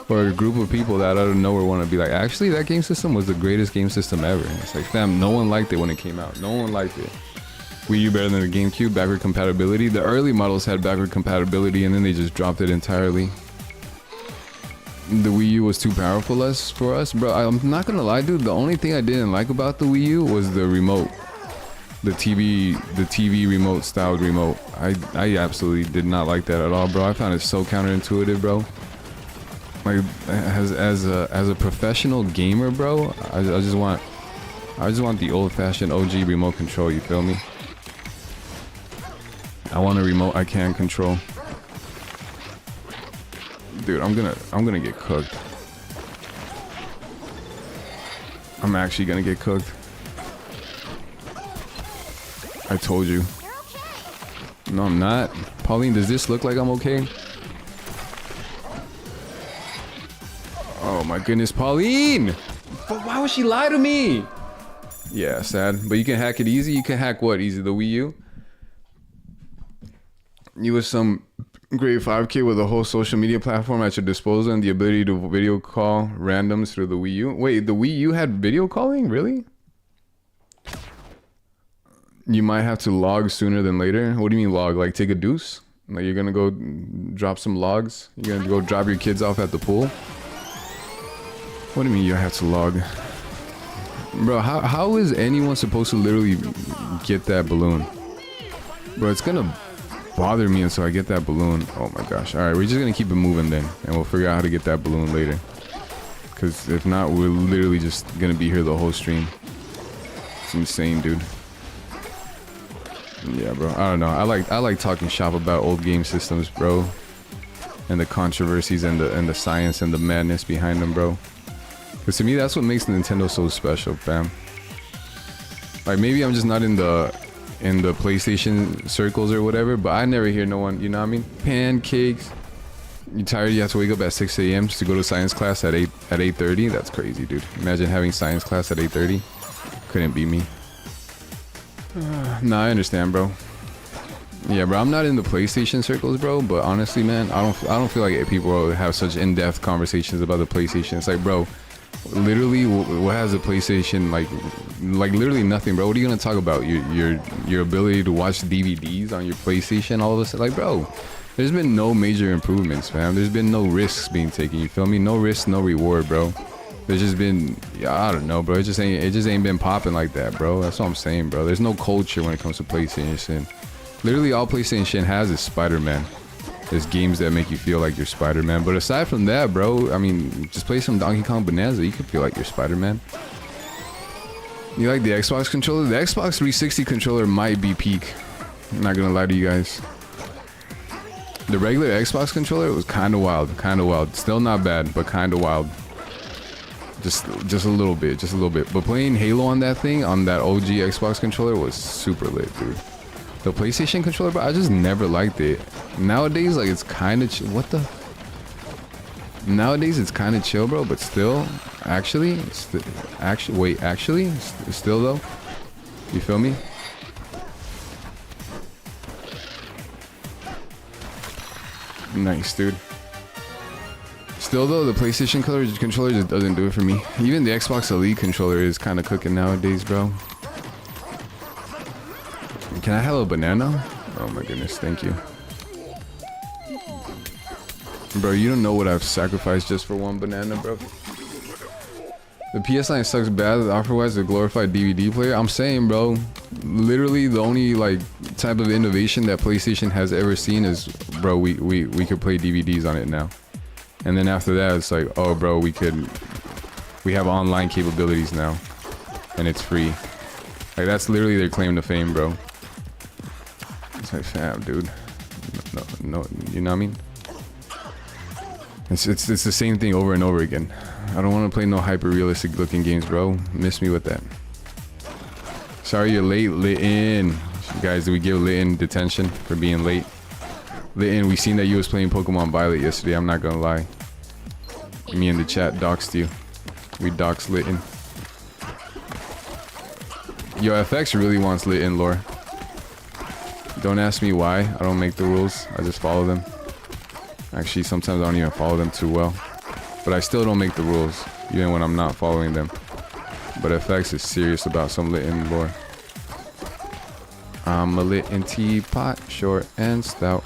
[SPEAKER 1] Or a group of people that out of nowhere want to be like, actually, that game system was the greatest game system ever. It's like, fam, no one liked it when it came out. No one liked it. Wii U better than the GameCube, backward compatibility. The early models had backward compatibility and then they just dropped it entirely. The Wii U was too powerful for us. Bro, I'm not gonna lie, dude. The only thing I didn't like about the Wii U was the remote. The TV remote styled remote. I absolutely did not like that at all, bro. I found it so counterintuitive, bro. Like as a professional gamer, bro, I just want the old-fashioned OG remote control, you feel me? I want a remote I can control. Dude, I'm gonna get cooked. I'm actually gonna get cooked. I told you. No, I'm not. Pauline, does this look like I'm okay? Oh my goodness, Pauline! But why would she lie to me? Yeah, sad. But you can hack it easy. You can hack what easy? The Wii U? You was some grade 5 kid with a whole social media platform at your disposal and the ability to video call randoms through the Wii U. Wait, the Wii U had video calling? Really? You might have to log sooner than later. What do you mean log? Like take a deuce? Like you're gonna go drop some logs? You're gonna go drop your kids off at the pool? What do you mean you have to log? Bro, how is anyone supposed to literally get that balloon? Bro, it's gonna bother me until I get that balloon. Oh my gosh. Alright, we're just gonna keep it moving then. And we'll figure out how to get that balloon later. Because if not, we're literally just gonna be here the whole stream. It's insane, dude. Yeah, bro. I don't know. I like talking shop about old game systems, bro. And the controversies and the science and the madness behind them, bro. Because to me, that's what makes Nintendo so special, fam. Like, maybe I'm just not in the PlayStation circles or whatever, but I never hear no one, you know what I mean? Pancakes. You tired? You have to wake up at 6 a.m. to go to science class at 8:30? That's crazy, dude. Imagine having science class at 8:30. Couldn't be me. Nah, I understand, bro. Yeah, bro, I'm not in the PlayStation circles, bro, but honestly, man, I don't feel like people have such in-depth conversations about the PlayStation. It's like, bro, literally, what has a PlayStation like literally nothing, bro. What are you gonna talk about? Your ability to watch DVDs on your PlayStation? All of a sudden, like, bro, there's been no major improvements, fam. There's been no risks being taken. You feel me? No risk, no reward, bro. There's just been, yeah, I don't know, bro. It just ain't been popping like that, bro. That's what I'm saying, bro. There's no culture when it comes to PlayStation. Literally, all PlayStation has is Spider-Man. There's games that make you feel like you're Spider-Man. But aside from that, bro, I mean, just play some Donkey Kong Bonanza. You could feel like you're Spider-Man. You like the Xbox controller? The Xbox 360 controller might be peak. I'm not gonna lie to you guys. The regular Xbox controller was kind of wild. Kind of wild. Still not bad, but kind of wild. Just a little bit. But playing Halo on that thing, on that OG Xbox controller, was super lit, dude. The PlayStation controller, bro, I just never liked it. Nowadays, like, it's kind of nowadays it's kind of chill, bro, but still, still though, you feel me? Nice, dude. Still though, the PlayStation controller just doesn't do it for me. Even the Xbox Elite controller is kind of cooking nowadays, bro. Can I have a banana? Oh my goodness, thank you. Bro, you don't know what I've sacrificed just for one banana, bro. The PS9 sucks bad. Offer-wise, the glorified DVD player. I'm saying, bro, literally the only like type of innovation that PlayStation has ever seen is bro, we could play DVDs on it now. And then after that, it's like, oh, bro, we have online capabilities now, and it's free. Like, that's literally their claim to fame, bro. It's like, fam, dude. No, you know what I mean? It's the same thing over and over again. I don't want to play no hyper realistic looking games, bro. Miss me with that. Sorry you're late, Litton. Guys, did we give Litton detention for being late? Litton, we seen that you was playing Pokemon Violet yesterday. I'm not gonna lie. Me in the chat doxed you. We doxed Litton. Yo, FX really wants Litton lore. Don't ask me why. I don't make the rules. I just follow them. Actually, sometimes I don't even follow them too well. But I still don't make the rules, even when I'm not following them. But FX is serious about some Litton lore. I'm a Litton teapot, short and stout.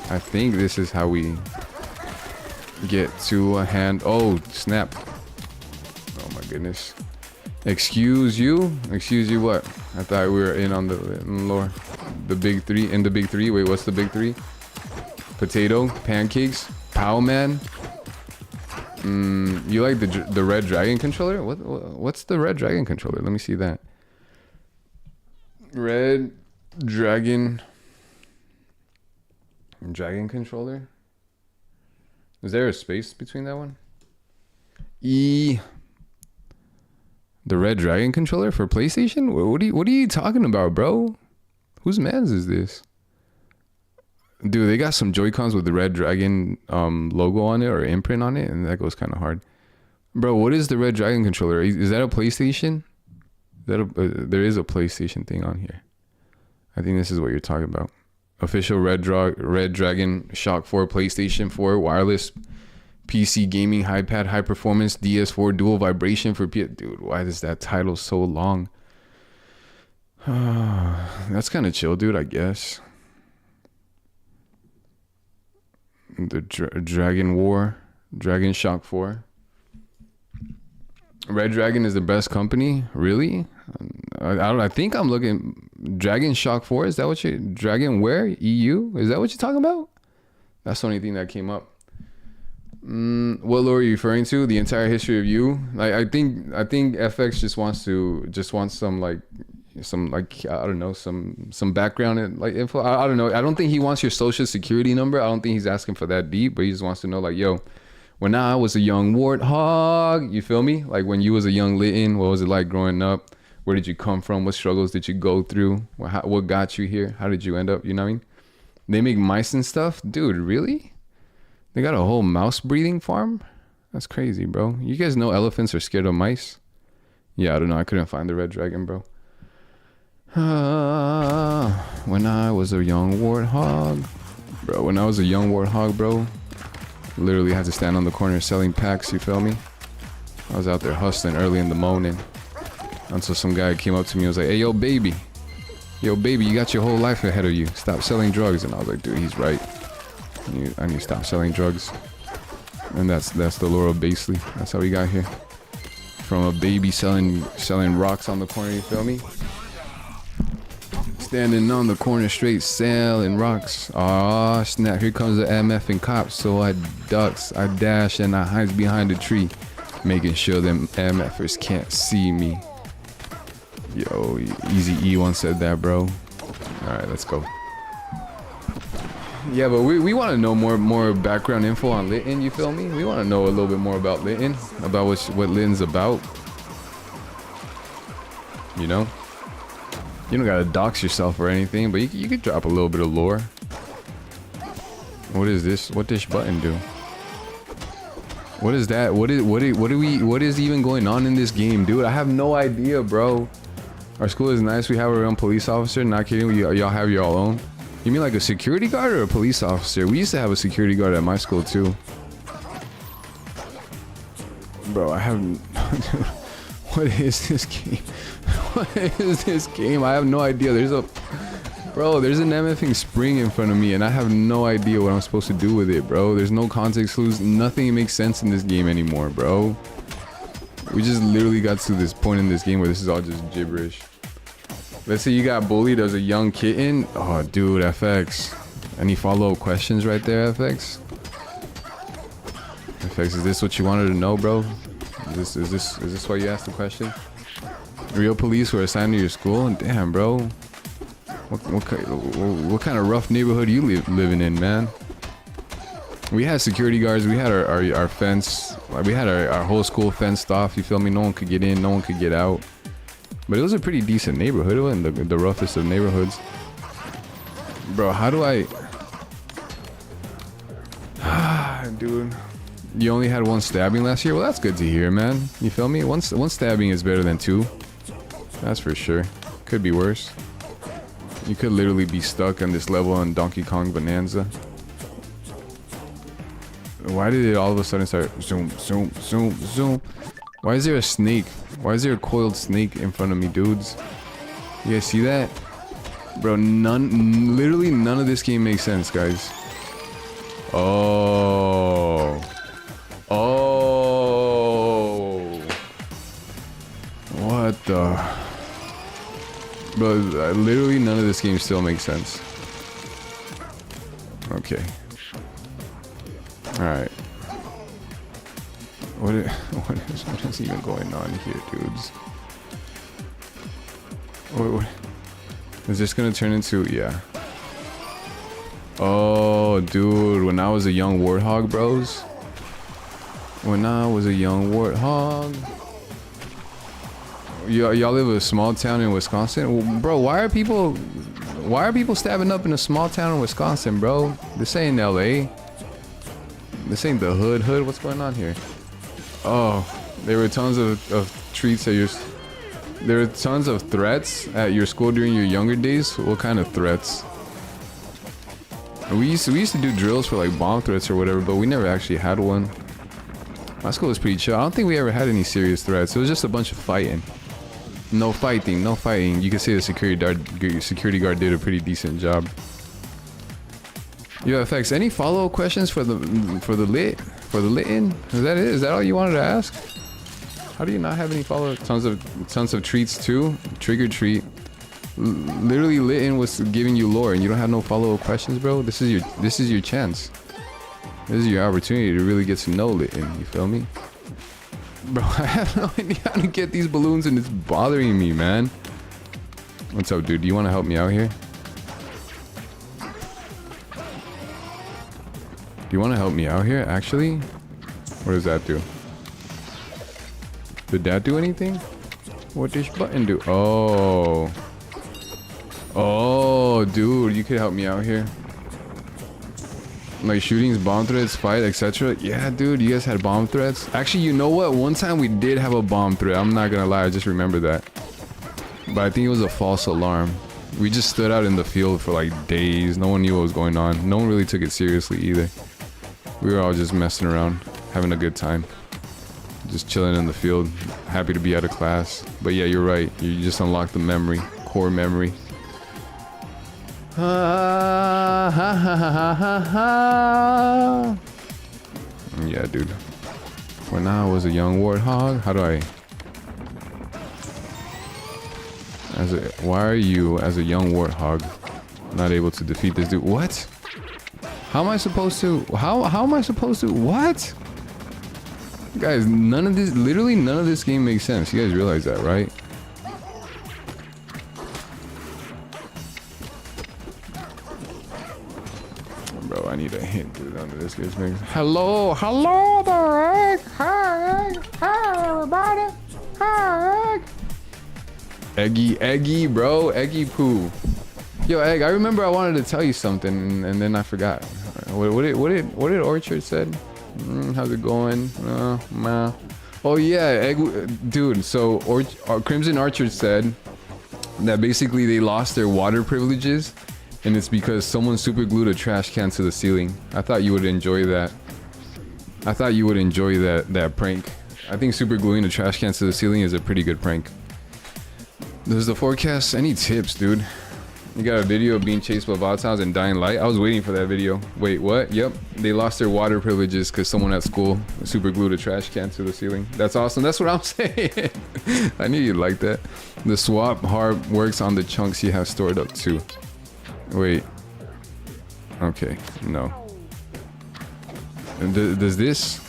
[SPEAKER 1] I think this is how we get to a hand. Oh, snap. Oh my goodness. Excuse you? Excuse you what? I thought we were in on the Litton lore. The big three. In the big three? Wait, what's the big three? Potato, pancakes, Powman. You like the Red Dragon controller? What's the Red Dragon controller? Let me see that. Red Dragon controller. Is there a space between that one? The Red Dragon controller for PlayStation? What are you talking about, bro? Whose man's is this? Dude, they got some Joy-Cons with the Red Dragon logo on it or imprint on it, and that goes kind of hard. Bro, what is the Red Dragon controller? Is that a PlayStation? There is a PlayStation thing on here. I think this is what you're talking about. Official Red Dragon Shock 4 PlayStation 4 wireless PC gaming high-pad high performance DS4 dual vibration for Dude, why is that title so long? That's kind of chill, dude, I guess. The Dragon Shock 4. Red Dragon is the best company, really? I think I'm looking. Dragon Shock 4, is that what you Dragon where EU, is that what you're talking about? That's the only thing that came up. What lore are you referring to? The entire history of you? Like, I think FX just wants some I don't know, some background and like info. I don't know. I don't think he wants your social security number. I don't think he's asking for that deep, but he just wants to know, like, yo, when I was a young warthog, you feel me? Like, when you was a young Litton, what was it like growing up? Where did you come from? What struggles did you go through? What got you here? How did you end up? You know what I mean? They make mice and stuff, dude. Really? They got a whole mouse breeding farm? That's crazy, bro. You guys know elephants are scared of mice? Yeah, I don't know. I couldn't find the Red Dragon, bro. When I was a young warthog, bro, literally had to stand on the corner selling packs, you feel me? I was out there hustling early in the morning until some guy came up to me and was like, hey, yo baby, you got your whole life ahead of you, stop selling drugs. And I was like, dude, he's right. I need to stop selling drugs. And that's the lore of Basely. That's how we got here. From a baby selling rocks on the corner, you feel me? Standing on the corner straight selling rocks. Aw, snap, here comes the MF and cops. So I ducks, I dash, and I hides behind a tree, making sure them MFers can't see me. Yo, Easy E once said that, bro. Alright, let's go. Yeah, but we want to know more background info on Litton, you feel me? We want to know a little bit more about Litton, about what Litton's about. You know? You don't gotta dox yourself or anything, but you could drop a little bit of lore. What is this? What this button do? What is that? What is even going on in this game, dude? I have no idea, bro. Our school is nice. We have our own police officer. Not kidding. Y'all have your own. You mean like a security guard or a police officer? We used to have a security guard at my school too. Bro, I haven't. What is this game? What is this game? I have no idea. There's an MFing spring in front of me and I have no idea what I'm supposed to do with it, bro. There's no context clues. Nothing makes sense in this game anymore, bro. We just literally got to this point in this game where this is all just gibberish. Let's say you got bullied as a young kitten. Oh, dude, FX. Any follow-up questions right there, FX? FX, is this what you wanted to know, bro? Is this why you asked the question? Real police were assigned to your school? Damn, bro. What kind of rough neighborhood you living in, man? We had security guards. We had our fence. We had our whole school fenced off. You feel me? No one could get in. No one could get out. But it was a pretty decent neighborhood. It wasn't the roughest of neighborhoods. Bro, how do I... Dude. You only had one stabbing last year? Well, that's good to hear, man. You feel me? One stabbing is better than two. That's for sure. Could be worse. You could literally be stuck on this level on Donkey Kong Bonanza. Why did it all of a sudden start zoom, zoom, zoom, zoom? Why is there a snake? Why is there a coiled snake in front of me, dudes? You guys see that? Bro, literally none of this game makes sense, guys. Oh. Oh. What the... Bro, literally none of this game still makes sense. Okay. Alright. What is even going on here, dudes? What is this gonna turn into? Yeah. Oh, dude, when I was a young warthog, bros. When I was a young warthog. Y'all live in a small town in Wisconsin? Well, bro, why are people stabbing up in a small town in Wisconsin, bro? This ain't LA. This ain't the hood. What's going on here? Oh, there were tons of treats at your... There were tons of threats at your school during your younger days? What kind of threats? We used to do drills for like bomb threats or whatever, but we never actually had one. My school was pretty chill. I don't think we ever had any serious threats. It was just a bunch of fighting. No fighting. You can say the security guard did a pretty decent job. Yo, FX, any follow-up questions for the lit-in? Is that it? Is that all you wanted to ask? How do you not have any follow-up? Tons of treats too. Trigger treat. Literally lit-in was giving you lore, and you don't have no follow-up questions, bro. This is your chance. This is your opportunity to really get to know lit-in. You feel me? Bro, I have no idea how to get these balloons, and it's bothering me, man. What's up, dude? Do you want to help me out here? Do you want to help me out here, actually? What does that do? Did that do anything? What does button do? Oh. Oh, dude, you could help me out here. Like shootings, bomb threats, fight, etc. Yeah, dude, you guys had bomb threats. Actually, you know what? One time we did have a bomb threat. I'm not gonna lie, I just remember that. But I think it was a false alarm. We just stood out in the field for like days. No one knew what was going on. No one really took it seriously either. We were all just messing around, having a good time. Just chilling in the field, happy to be out of class. But yeah, you're right. You just unlocked the memory, core memory. Yeah, dude. When I was a young warthog, how do I... Why are you, as a young warthog, not able to defeat this dude? What? How am I supposed to... How am I supposed to... What? Guys, literally none of this game makes sense. You guys realize that, right? Bro, I need a hint, dude, under this guy's mix. Hello there, Egg. Hi, everybody. Hi, Egg. Eggy, bro. Eggy poo. Yo, Egg, I remember I wanted to tell you something, and then I forgot. What did Orchard said? How's it going? Oh yeah, Egg, dude. So Crimson Orchard said that basically they lost their water privileges, and it's because someone super glued a trash can to the ceiling. I thought you would enjoy that. I thought you would enjoy that prank. I think super gluing a trash can to the ceiling is a pretty good prank. There's the forecast. Any tips, dude? You got a video of being chased by volatiles and dying light? I was waiting for that video. Wait, what? Yep. They lost their water privileges because someone at school super glued a trash can to the ceiling. That's awesome. That's what I'm saying. I knew you'd like that. The swap harp works on the chunks you have stored up too. Wait. Okay, no. And does this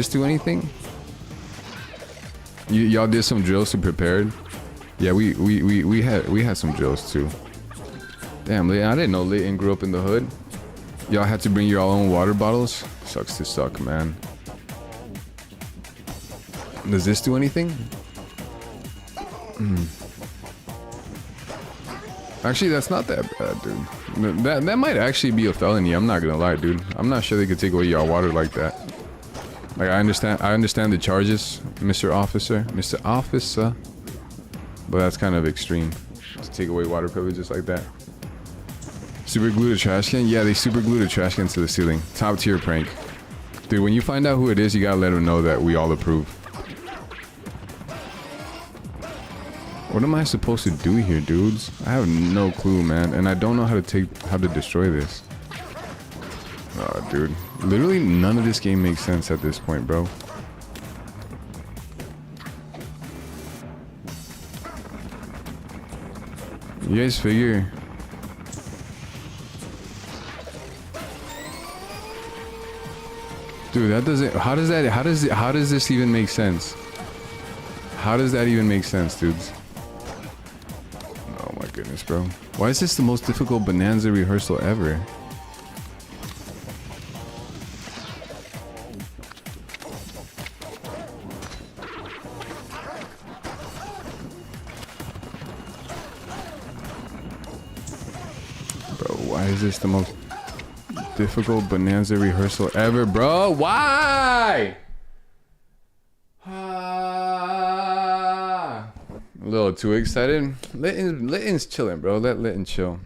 [SPEAKER 1] do anything? Y'all did some drills to prepared? Yeah, we had some drills too. Damn, Layton, I didn't know Layton grew up in the hood. Y'all had to bring your own water bottles? Sucks to suck, man. Does this do anything? Actually, that's not that bad, dude. That might actually be a felony. I'm not gonna lie, dude. I'm not sure they could take away your water like that. Like, I understand the charges, Mr. Officer. But that's kind of extreme to take away water privileges like that. Super glue the trash can? Yeah, they super glue the trash can to the ceiling. Top tier prank. Dude, when you find out who it is, you gotta let them know that we all approve. What am I supposed to do here, dudes? I have no clue, man, and I don't know how to destroy this. Oh, dude. Literally none of this game makes sense at this point, bro. You guys figure... Dude, that doesn't... How does this even make sense? How does that even make sense, dudes? Oh my goodness, bro. Why is this the most difficult Bonanza rehearsal ever? Bro, why is this the most difficult Bonanza rehearsal ever, bro? Why? A little too excited. Litton's chilling, bro. Let Litton chill.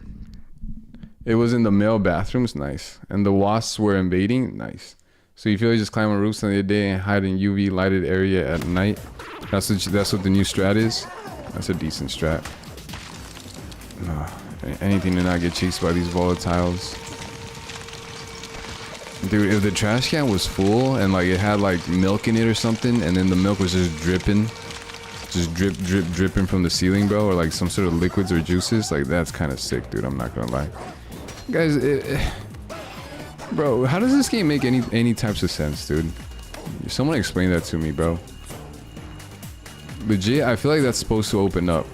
[SPEAKER 1] It was in the male bathrooms, nice. And the wasps were invading, nice. So you feel like just climb on roofs on the day and hide in UV lighted area at night. That's what the new strat is. That's a decent strat. Anything to not get chased by these volatiles. Dude, if the trash can was full and like it had like milk in it or something, and then the milk was just dripping, dripping from the ceiling, bro, or like some sort of liquids or juices, like that's kind of sick, dude. I'm not gonna lie, guys. Bro, how does this game make any types of sense, dude? Someone explain that to me, bro. Legit, I feel like that's supposed to open up.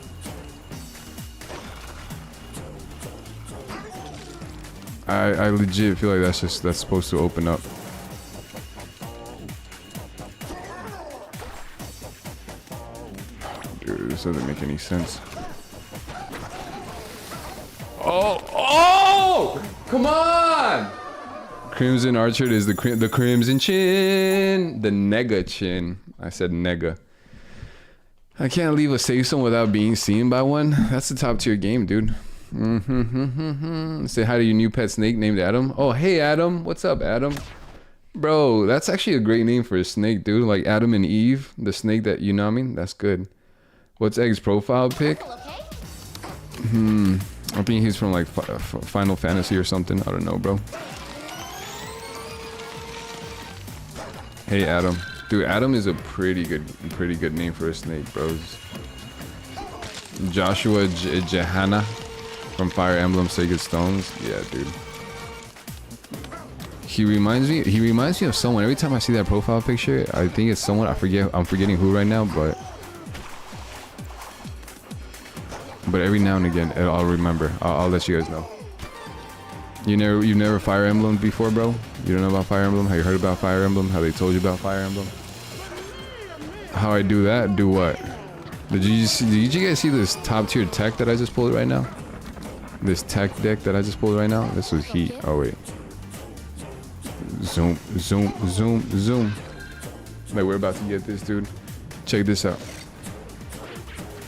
[SPEAKER 1] I legit feel like that's supposed to open up. Dude, this doesn't make any sense. Oh! Come on! Crimson Orchard is the Crimson Chin, the Nega Chin. I said Nega. I can't leave a safe zone without being seen by one. That's the top tier game, dude. Say hi to your new pet snake named Adam. Oh, hey Adam. What's up, Adam? Bro, that's actually a great name for a snake, dude. Like Adam and Eve, the snake that, you know what I mean? That's good. What's Egg's profile pic? I think he's from like Final Fantasy or something. I don't know, bro. Hey Adam. Dude, Adam is a pretty good name for a snake, bros. Joshua Jehana from Fire Emblem Sacred Stones. Yeah, dude. He reminds me of someone. Every time I see that profile picture, I think it's someone. I'm forgetting who right now, but every now and again I'll remember. I'll let you guys know. You've never Fire Emblem before, bro? You don't know about Fire Emblem? Have you heard about Fire Emblem? How they told you about Fire Emblem? How I do that? Do what? Did you guys see this top tier tech that I just pulled right now? This tech deck that I just pulled right now? This was heat. Oh wait. Zoom. Like, we're about to get this, dude. Check this out.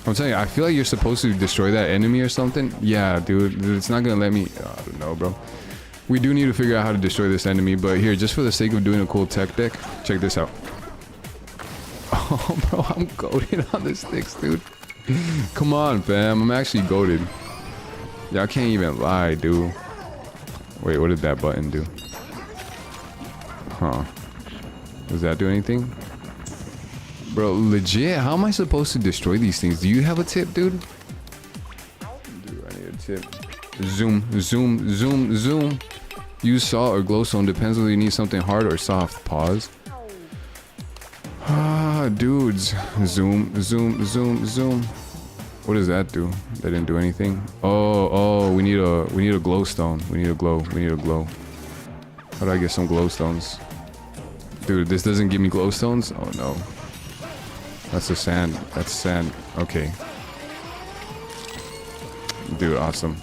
[SPEAKER 1] I'm telling you, I feel like you're supposed to destroy that enemy or something. Yeah, dude. It's not gonna let me. I don't know, bro. We do need to figure out how to destroy this enemy, but here, just for the sake of doing a cool tech deck, check this out. Oh, bro, I'm goated on the sticks, dude. Come on, fam. I'm actually goated. Y'all can't even lie, dude. Wait, what did that button do? Huh. Does that do anything? Bro, legit, how am I supposed to destroy these things? Do you have a tip, dude? Dude, I need a tip. Zoom, zoom, zoom, zoom. Use salt or glowstone. Depends whether you need something hard or soft. Pause. Ah, dudes. Zoom, zoom, zoom, zoom. What does that do? That didn't do anything. Oh, we need a glowstone. We need a glow. How do I get some glowstones? Dude, this doesn't give me glowstones? Oh no. That's the sand. That's sand. Okay. Dude, awesome.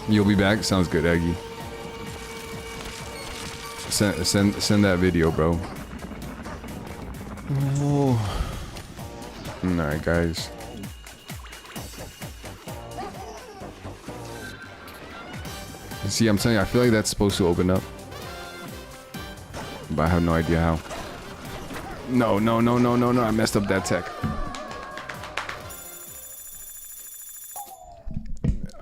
[SPEAKER 1] You'll be back? Sounds good, Aggie. Send that video, bro. Oh. Alright, guys. See, I'm telling you, I feel like that's supposed to open up. But I have no idea how. No, I messed up that tech.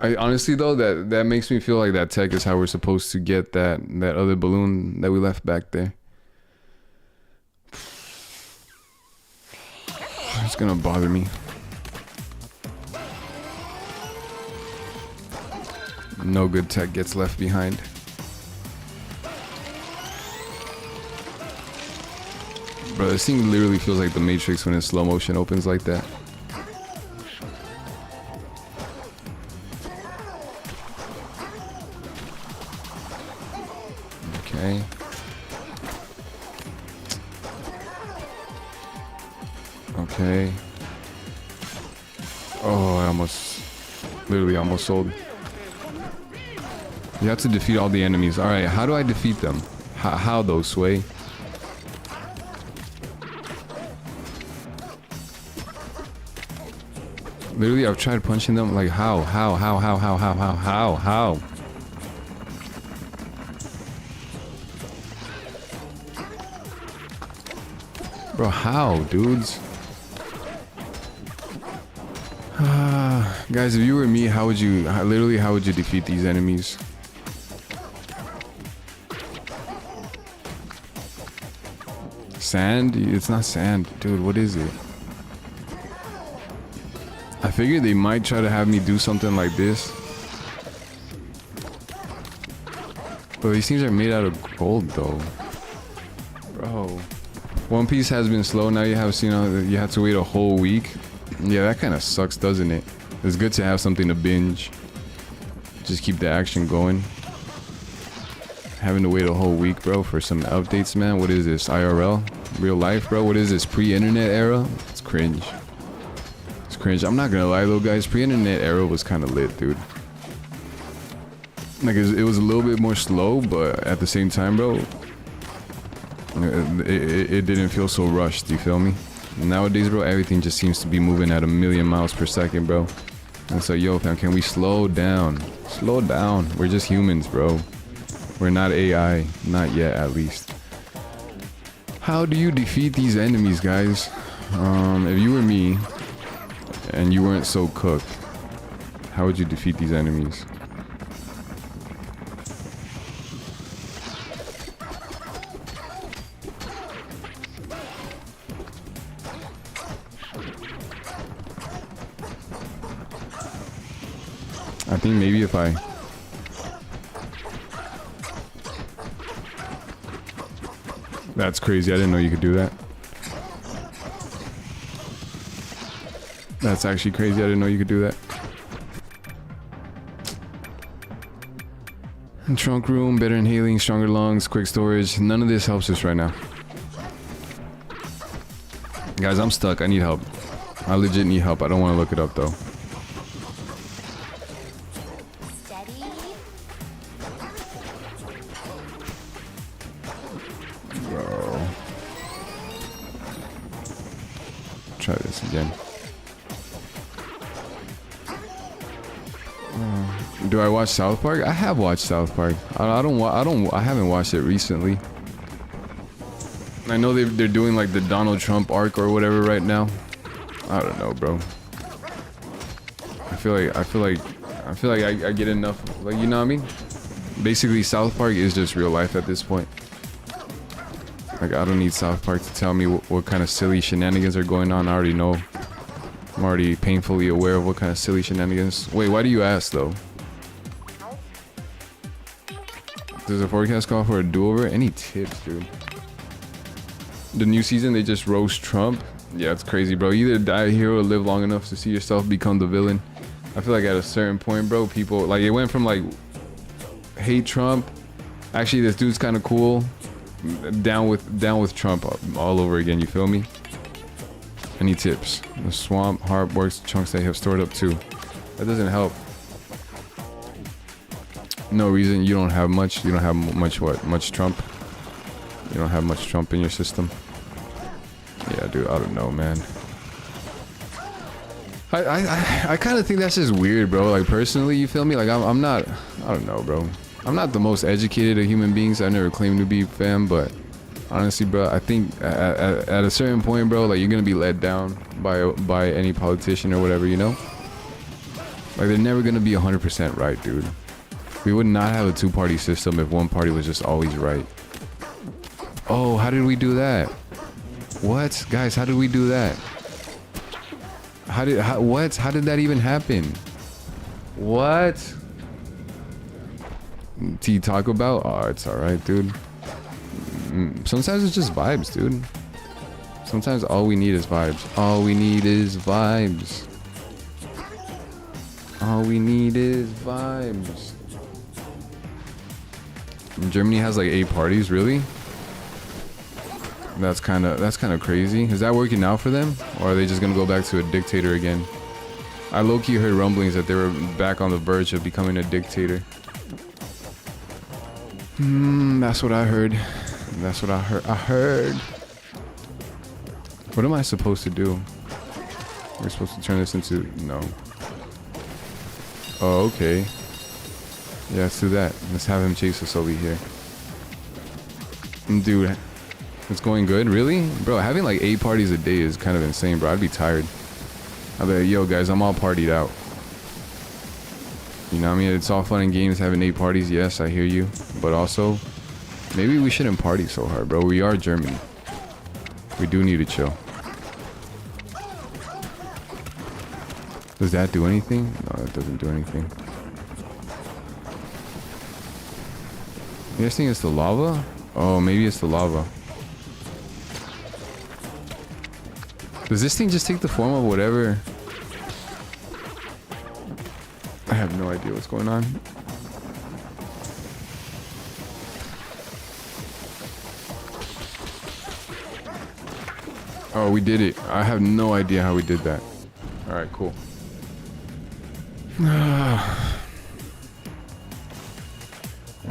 [SPEAKER 1] I honestly though, that makes me feel like that tech is how we're supposed to get that other balloon that we left back there. It's gonna bother me. No good tech gets left behind. Bro, this thing literally feels like the Matrix when in slow motion opens like that. Okay. Okay. Oh, I literally almost sold. You have to defeat all the enemies. Alright, how do I defeat them? How though, Sway? Literally, I've tried punching them. Like, how? Bro, how, dudes? Guys, if you were me, how would you defeat these enemies? Sand? It's not sand. Dude, what is it? I figured they might try to have me do something like this. But these things are made out of gold, though. Bro. One Piece has been slow. Now you have you have to wait a whole week. Yeah, that kind of sucks, doesn't it? It's good to have something to binge. Just keep the action going. Having to wait a whole week, bro, for some updates, man. What is this? IRL? Real life, bro? What is this? Pre-internet era? It's cringe. It's cringe. I'm not gonna lie, though, guys. Pre-internet era was kind of lit, dude. Like, it was a little bit more slow, but at the same time, bro, it didn't feel so rushed. You feel me? Nowadays, bro, everything just seems to be moving at 1,000,000 miles per second, bro. And so, yo, fam, can we slow down? Slow down. We're just humans, bro. We're not AI. Not yet, at least. How do you defeat these enemies, guys? If you were me and you weren't so cooked, how would you defeat these enemies? I think maybe if I... That's crazy. I didn't know you could do that. That's actually crazy. I didn't know you could do that. Trunk room, better inhaling, stronger lungs, quick storage. None of this helps us right now. Guys, I'm stuck. I need help. I legit need help. I don't want to look it up though. Bro. Try this again. Do I watch South Park? I have watched South Park. I haven't watched it recently. I know they're doing like the Donald Trump arc or whatever right now. I don't know, bro. I feel like I get enough, like, you know what I mean? Basically, South Park is just real life at this point. Like, I don't need South Park to tell me what kind of silly shenanigans are going on. I already know I'm already painfully aware of what kind of silly shenanigans. Wait, why do you ask though? Does the forecast call for a do-over? Any tips, dude? The new season, they just roast Trump. Yeah, it's crazy, bro. You either die a hero or live long enough to see yourself become the villain. I feel like at a certain point, bro, people like it went from like hate Trump. Actually, this dude's kind of cool. Down with Trump all over again. You feel me? Any tips? The swamp harp works chunks they have stored up too. That doesn't help. No reason. You don't have much. You don't have much what? Much Trump. You don't have much Trump in your system. Yeah, dude. I don't know, man. I kind of think that's just weird, bro. Like personally, you feel me? Like I'm not. I don't know, bro. I'm not the most educated of human beings. I never claimed to be, fam. But honestly, bro, I think at a certain point, bro, like you're gonna be let down by any politician or whatever, you know? Like they're never gonna be 100% right, dude. We would not have a two-party system if one party was just always right. Oh, how did we do that? What, guys? How did we do that? How did that even happen? What? Tea talk about? Oh, it's all right, dude. Sometimes it's just vibes, dude. Sometimes all we need is vibes. All we need is vibes. All we need is vibes. Germany has like 8 parties, really? That's kind of crazy. Is that working out for them, or are they just gonna go back to a dictator again? I low-key heard rumblings that they were back on the verge of becoming a dictator. That's what I heard. That's what I heard. What am I supposed to do? We're supposed to turn this into... No. Oh, okay. Yeah, let's do that. Let's have him chase us over here. Dude, it's going good? Really? Bro, having like 8 parties a day is kind of insane, bro. I'd be tired. I'd be like, yo, guys, I'm all partied out. You know what I mean? It's all fun and games having 8 parties. Yes, I hear you. But also, maybe we shouldn't party so hard, bro. We are Germany. We do need to chill. Does that do anything? No, that doesn't do anything. You guys think it's the lava? Oh, maybe it's the lava. Does this thing just take the form of whatever? I have no idea what's going on. Oh, we did it. I have no idea how we did that. Alright, cool.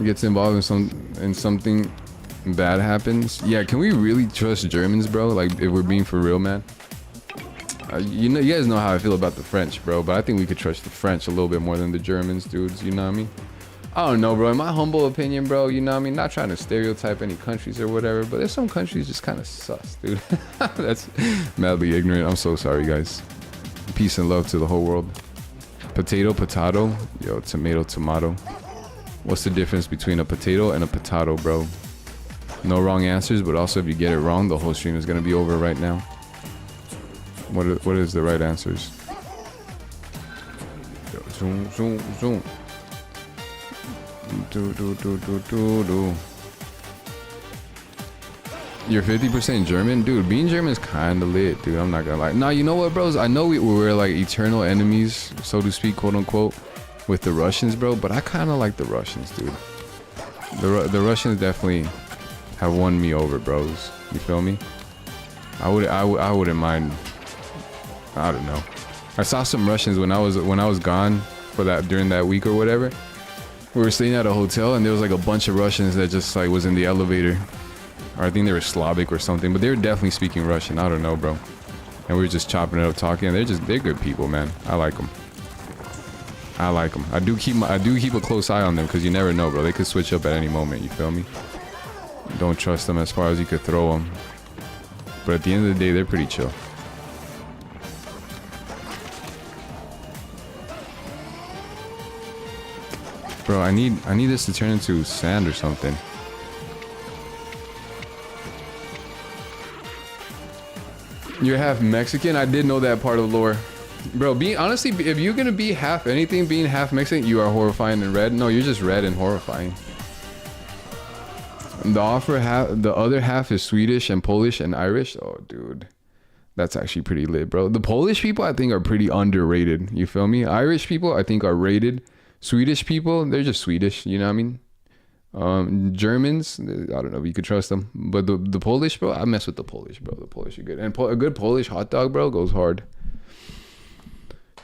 [SPEAKER 1] Gets involved in something bad happens. Yeah, can we really trust Germans, bro? Like, if we're being for real, man. You know, you guys know how I feel about the French, bro, but I think we could trust the French a little bit more than the Germans, dudes. You know what I mean? I don't know, bro. In my humble opinion, bro, you know what I mean? Not trying to stereotype any countries or whatever, but there's some countries just kind of sus, dude. That's madly ignorant. I'm so sorry, guys. Peace and love to the whole world. Potato, potato. Yo, tomato, tomato. What's the difference between a potato and a potato, bro? No wrong answers, but also if you get it wrong, the whole stream is going to be over right now. What is the right answers? Yo, zoom, zoom, zoom. Do. You're 50% German? Dude, being German is kind of lit, dude. I'm not gonna lie. Nah, you know what, bros? I know we're like eternal enemies, so to speak, quote unquote, with the Russians, bro. But I kind of like the Russians, dude. The Russians definitely have won me over, bros. You feel me? I wouldn't mind. I don't know. I saw some Russians when I was gone for that during that week or whatever. We were staying at a hotel and there was like a bunch of Russians that just like was in the elevator. Or I think they were Slavic or something, but they were definitely speaking Russian. I don't know, bro. And we were just chopping it up, talking. And they're good people, man. I like them. I do keep a close eye on them because you never know, bro. They could switch up at any moment. You feel me? Don't trust them as far as you could throw them. But at the end of the day, they're pretty chill. Bro, I need this to turn into sand or something. You're half Mexican? I did know that part of lore. Bro, being honestly, if you're gonna be half anything, being half Mexican, you are horrifying and red. No, you're just red and horrifying. The other half is Swedish and Polish and Irish. Oh, dude, that's actually pretty lit, bro. The Polish people, I think, are pretty underrated. You feel me? Irish people, I think, are rated. Swedish people, they're just Swedish. You know what I mean? Germans, I don't know if you could trust them, but the Polish, bro, I mess with the Polish, bro. The Polish are good, and a good Polish hot dog, bro, goes hard.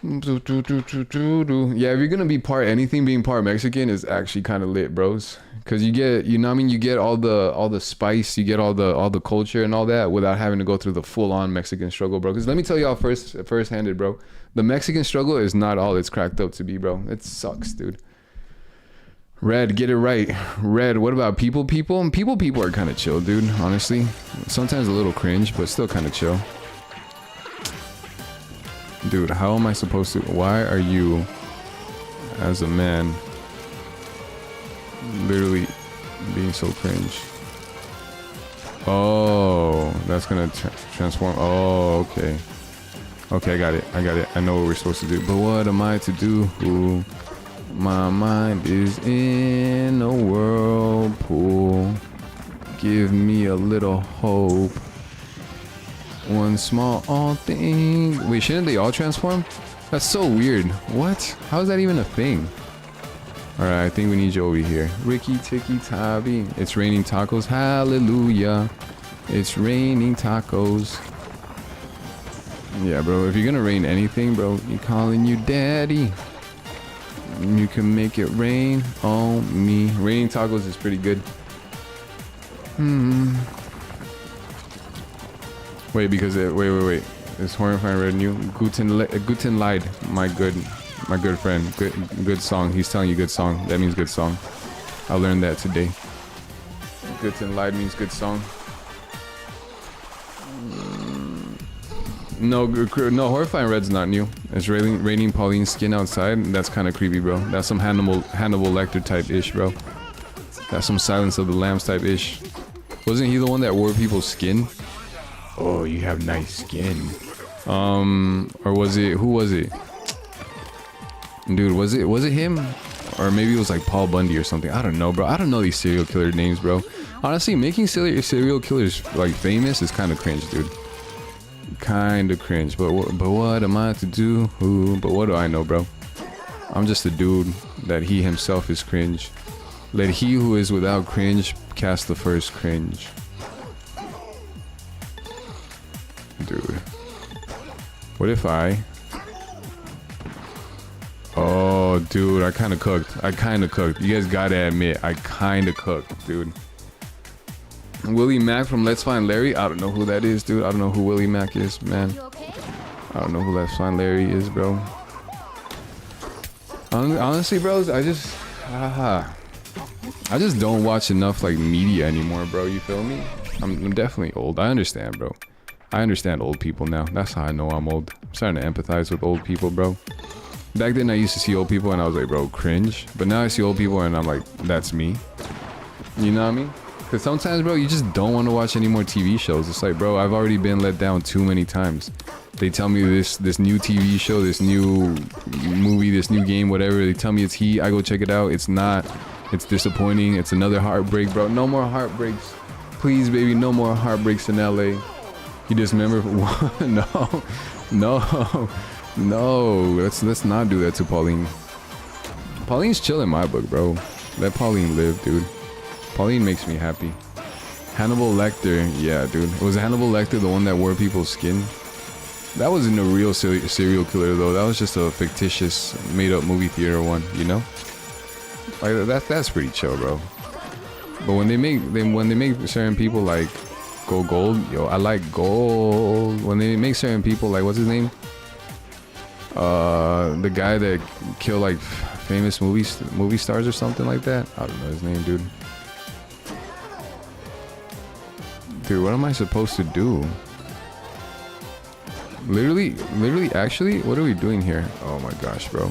[SPEAKER 1] Yeah, if you're gonna be part anything, being part Mexican is actually kind of lit, bros. Cause you get, you know what I mean, you get all the spice, you get all the culture and all that without having to go through the full-on Mexican struggle, bro. Cause let me tell y'all first-handed, bro, the Mexican struggle is not all it's cracked up to be, bro. It sucks, dude. Red, get it right. Red, what about people? People are kind of chill, dude, honestly. Sometimes a little cringe, but still kind of chill. Dude, how am I supposed to... Why are you, as a man, literally being so cringe? Oh, that's gonna transform. Oh, okay. Okay, I got it. I know what we're supposed to do. But what am I to do? Ooh. My mind is in a whirlpool. Give me a little hope. One small thing. Wait, shouldn't they all transform? That's so weird. What? How is that even a thing? Alright, I think we need you over here. Ricky Ticky Tavi. It's raining tacos. Hallelujah. It's raining tacos. Yeah, bro. If you're gonna rain anything, bro, you calling you daddy. You can make it rain on me. Raining tacos is pretty good. Wait, because wait. It's horrifying red new. Guten Leid, my good friend. Good song. He's telling you good song. That means good song. I learned that today. Guten Leid means good song. No, horrifying red's not new. It's raining Pauline's skin outside. That's kind of creepy, bro. That's some Hannibal Lecter type ish, bro. That's some Silence of the Lambs type ish. Wasn't he the one that wore people's skin? Oh, you have nice skin. Or was it, who was it? Dude, was it him? Or maybe it was like Paul Bundy or something. I don't know, bro. I don't know these serial killer names, bro. Honestly, making serial killers like famous is kind of cringe, dude. Kind of cringe. But what am I to do? But what do I know, bro? I'm just a dude that he himself is cringe. Let he who is without cringe cast the first cringe. Dude. What if I... Oh, dude, I kind of cooked. You guys gotta admit, I kind of cooked, dude. Willie Mack from Let's Find Larry. I don't know who that is, dude. I don't know who Willie Mack is, man.
[SPEAKER 2] You okay?
[SPEAKER 1] I don't know who Let's Find Larry is, bro. Honestly, bros, I just don't watch enough like media anymore, bro. You feel me? I'm definitely old. I understand, bro. I understand old people now. That's how I know I'm old. I'm starting to empathize with old people, bro. Back then I used to see old people and I was like, bro, cringe. But now I see old people and I'm like, that's me. You know what I mean? Because sometimes, bro, you just don't want to watch any more TV shows. It's like, bro, I've already been let down too many times. They tell me this new TV show, this new movie, this new game, whatever. They tell me it's heat. I go check it out. It's not. It's disappointing. It's another heartbreak, bro. No more heartbreaks. Please, baby, no more heartbreaks in LA. You just remember, no. Let's not do that to Pauline. Pauline's chill in my book, bro. Let Pauline live, dude. Pauline makes me happy. Hannibal Lecter, yeah, dude. Was Hannibal Lecter the one that wore people's skin? That wasn't a real serial killer, though. That was just a fictitious, made-up movie theater one, you know? Like that's pretty chill, bro. But when they make certain people like go gold, yo, I like gold. When they make certain people like, what's his name? The guy that killed like famous movie stars or something like that. I don't know his name, dude. Dude, what am I supposed to do? Literally, actually, what are we doing here? Oh my gosh, bro.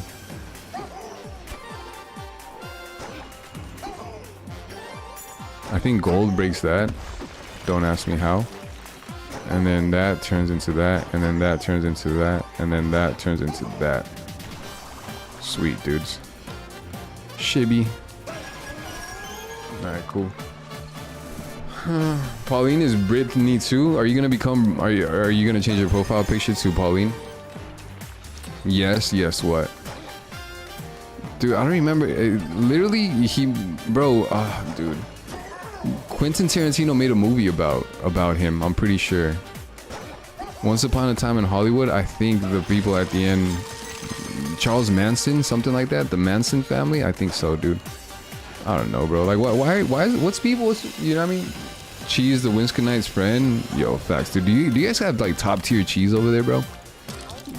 [SPEAKER 1] I think gold breaks that. Don't ask me how. And then that turns into that. And then that turns into that. And then that turns into that. Sweet, dudes. Shibby. Alright, cool. Pauline is Brittany too. Are you gonna become? Are you gonna change your profile picture to Pauline? Yes. Yes. What? Dude, I don't remember. Literally, dude. Quentin Tarantino made a movie about him. I'm pretty sure. Once Upon a Time in Hollywood. I think the people at the end, Charles Manson, something like that. The Manson family. I think so, dude. I don't know, bro. Like, what's people? You know what I mean? Cheese, the Winston Knight's friend. Yo, facts, dude. Do you guys have like top tier cheese over there, bro?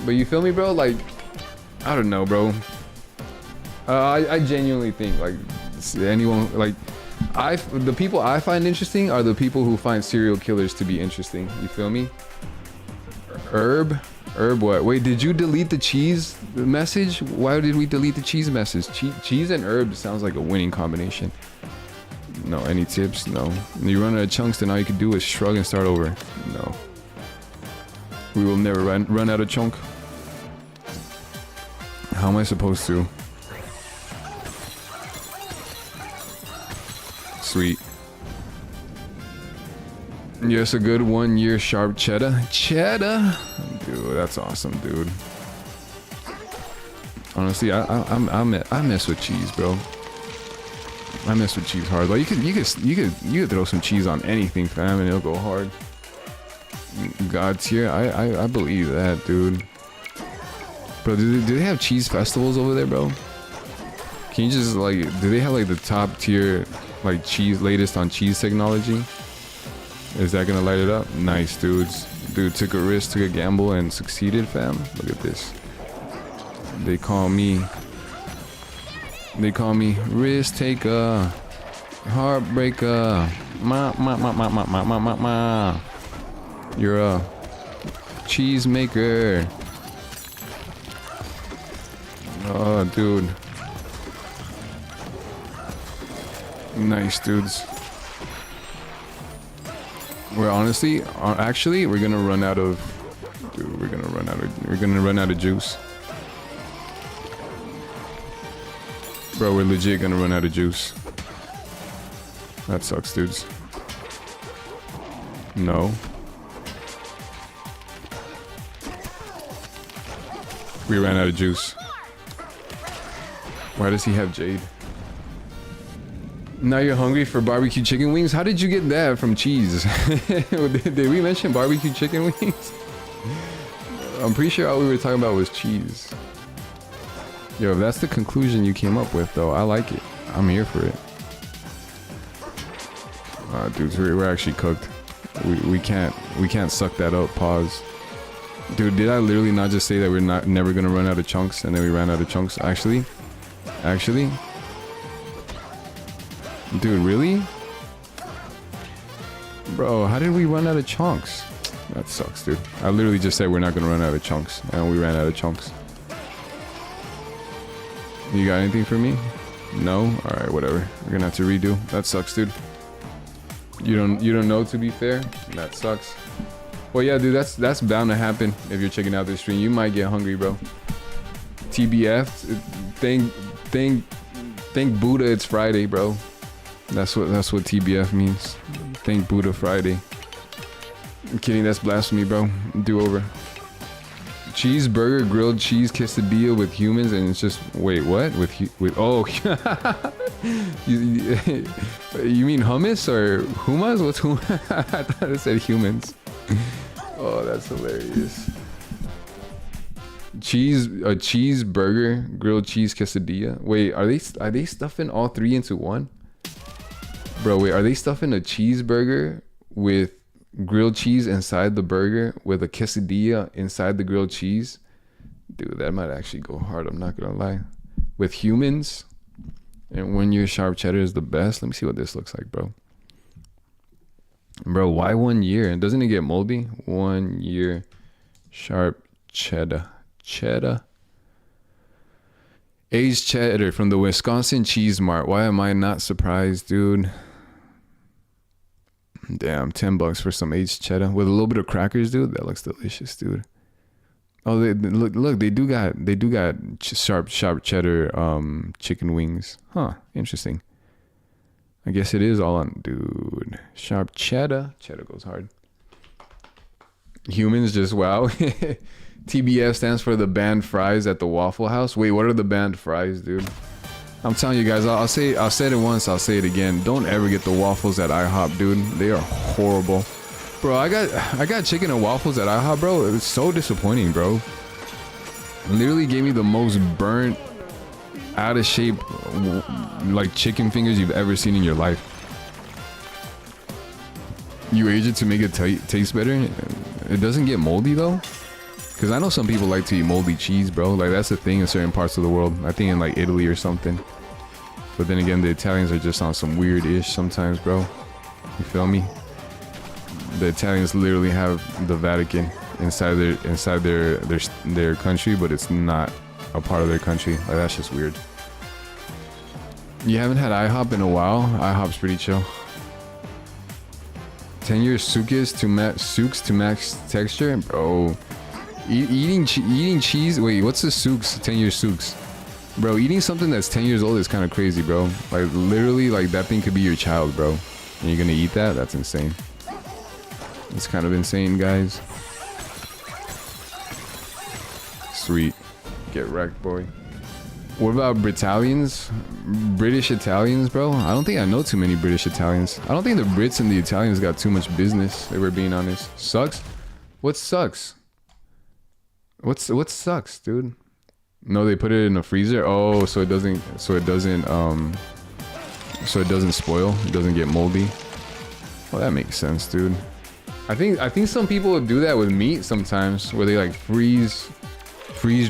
[SPEAKER 1] But you feel me, bro? Like, I don't know, bro. I genuinely think like anyone like the people I find interesting are the people who find serial killers to be interesting. You feel me? Herb what? Wait, did you delete the cheese message? Why did we delete the cheese message? Cheese and herb sounds like a winning combination. No, any tips? No. You run out of chunks, then all you can do is shrug and start over. No. We will never run out of chunk. How am I supposed to? Sweet. Yes, a good 1 year sharp cheddar. Cheddar? Dude, that's awesome, dude. Honestly, I mess with cheese, bro. I mess with cheese hard. Like you could throw some cheese on anything, fam, and it'll go hard. God tier, I believe that, dude. Bro, do they have cheese festivals over there, bro? Can you just like, do they have like the top tier like cheese, latest on cheese technology? Is that gonna light it up? Nice, dudes. Dude took a risk, took a gamble, and succeeded, fam. Look at this. They call me risk taker, heartbreaker. You're a cheese maker. Oh, dude. Nice, dudes. We're actually, we're gonna run out of, dude. We're gonna run out of juice. Bro, we're legit gonna run out of juice. That sucks, dudes. No. We ran out of juice. Why does he have Jade? Now you're hungry for barbecue chicken wings? How did you get that from cheese? Did we mention barbecue chicken wings? I'm pretty sure all we were talking about was cheese. Yo, if that's the conclusion you came up with, though, I like it. I'm here for it. Dudes, we're actually cooked. We can't suck that up. Pause. Dude, did I literally not just say that we're never gonna run out of chunks, and then we ran out of chunks? Actually, dude, really? Bro, how did we run out of chunks? That sucks, dude. I literally just said we're not gonna run out of chunks, and we ran out of chunks. You got anything for me? No? Alright, whatever. We're gonna have to redo. That sucks, dude. You don't know, to be fair? That sucks. Well, yeah, dude, that's bound to happen if you're checking out this stream. You might get hungry, bro. TBF, thank Buddha it's Friday, bro. That's what TBF means. Thank Buddha Friday. I'm kidding, that's blasphemy, bro. Do over. Cheeseburger, grilled cheese quesadilla with humans, and it's just, wait, what? With oh, you mean hummus or humas? What's humas? I thought it said humans. Oh, that's hilarious. A cheeseburger, grilled cheese quesadilla. Wait, are they stuffing all three into one? Bro, wait, are they stuffing a cheeseburger with grilled cheese inside the burger with a quesadilla inside the grilled cheese? Dude, that might actually go hard, I'm not gonna lie. With humans, and 1 year sharp cheddar is the best. Let me see what this looks like, bro. Bro, why 1 year? And doesn't it get moldy? 1 year sharp cheddar. Aged cheddar from the Wisconsin Cheese Mart. Why am I not surprised, dude? Damn, $10 for some aged cheddar with a little bit of crackers, dude. That looks delicious, dude. Oh, they look. They do got sharp cheddar chicken wings. Huh? Interesting. I guess it is all on, dude. Sharp cheddar. Cheddar goes hard. Humans just wow. TBF stands for the banned fries at the Waffle House. Wait, what are the banned fries, dude? I'm telling you guys, I'll say it once, I'll say it again. Don't ever get the waffles at IHOP, dude. They are horrible. Bro, I got chicken and waffles at IHOP, bro. It was so disappointing, bro. Literally gave me the most burnt, out of shape, like chicken fingers you've ever seen in your life. You age it to make it taste better. It doesn't get moldy though. Cause I know some people like to eat moldy cheese, bro. Like that's a thing in certain parts of the world. I think in like Italy or something. But then again, the Italians are just on some weird ish sometimes, bro. You feel me? The Italians literally have the Vatican inside their country, but it's not a part of their country. Like that's just weird. You haven't had IHOP in a while? IHOP's pretty chill. 10 years souks to max texture, bro. Eating cheese. Wait, what's the souks? 10 year souks, bro. Eating something that's 10 years old is kind of crazy, bro. Like literally, like that thing could be your child, bro. And you're gonna eat that? That's insane. It's kind of insane, guys. Sweet. Get wrecked, boy. What about Britalians? British Italians, bro? I don't think I know too many British Italians. I don't think the Brits and the Italians got too much business, if we're being honest. Sucks? What sucks? What sucks, dude? No, they put it in a freezer. Oh, so it doesn't spoil. It doesn't get moldy. Oh, that makes sense, dude. I think some people do that with meat sometimes, where they like freeze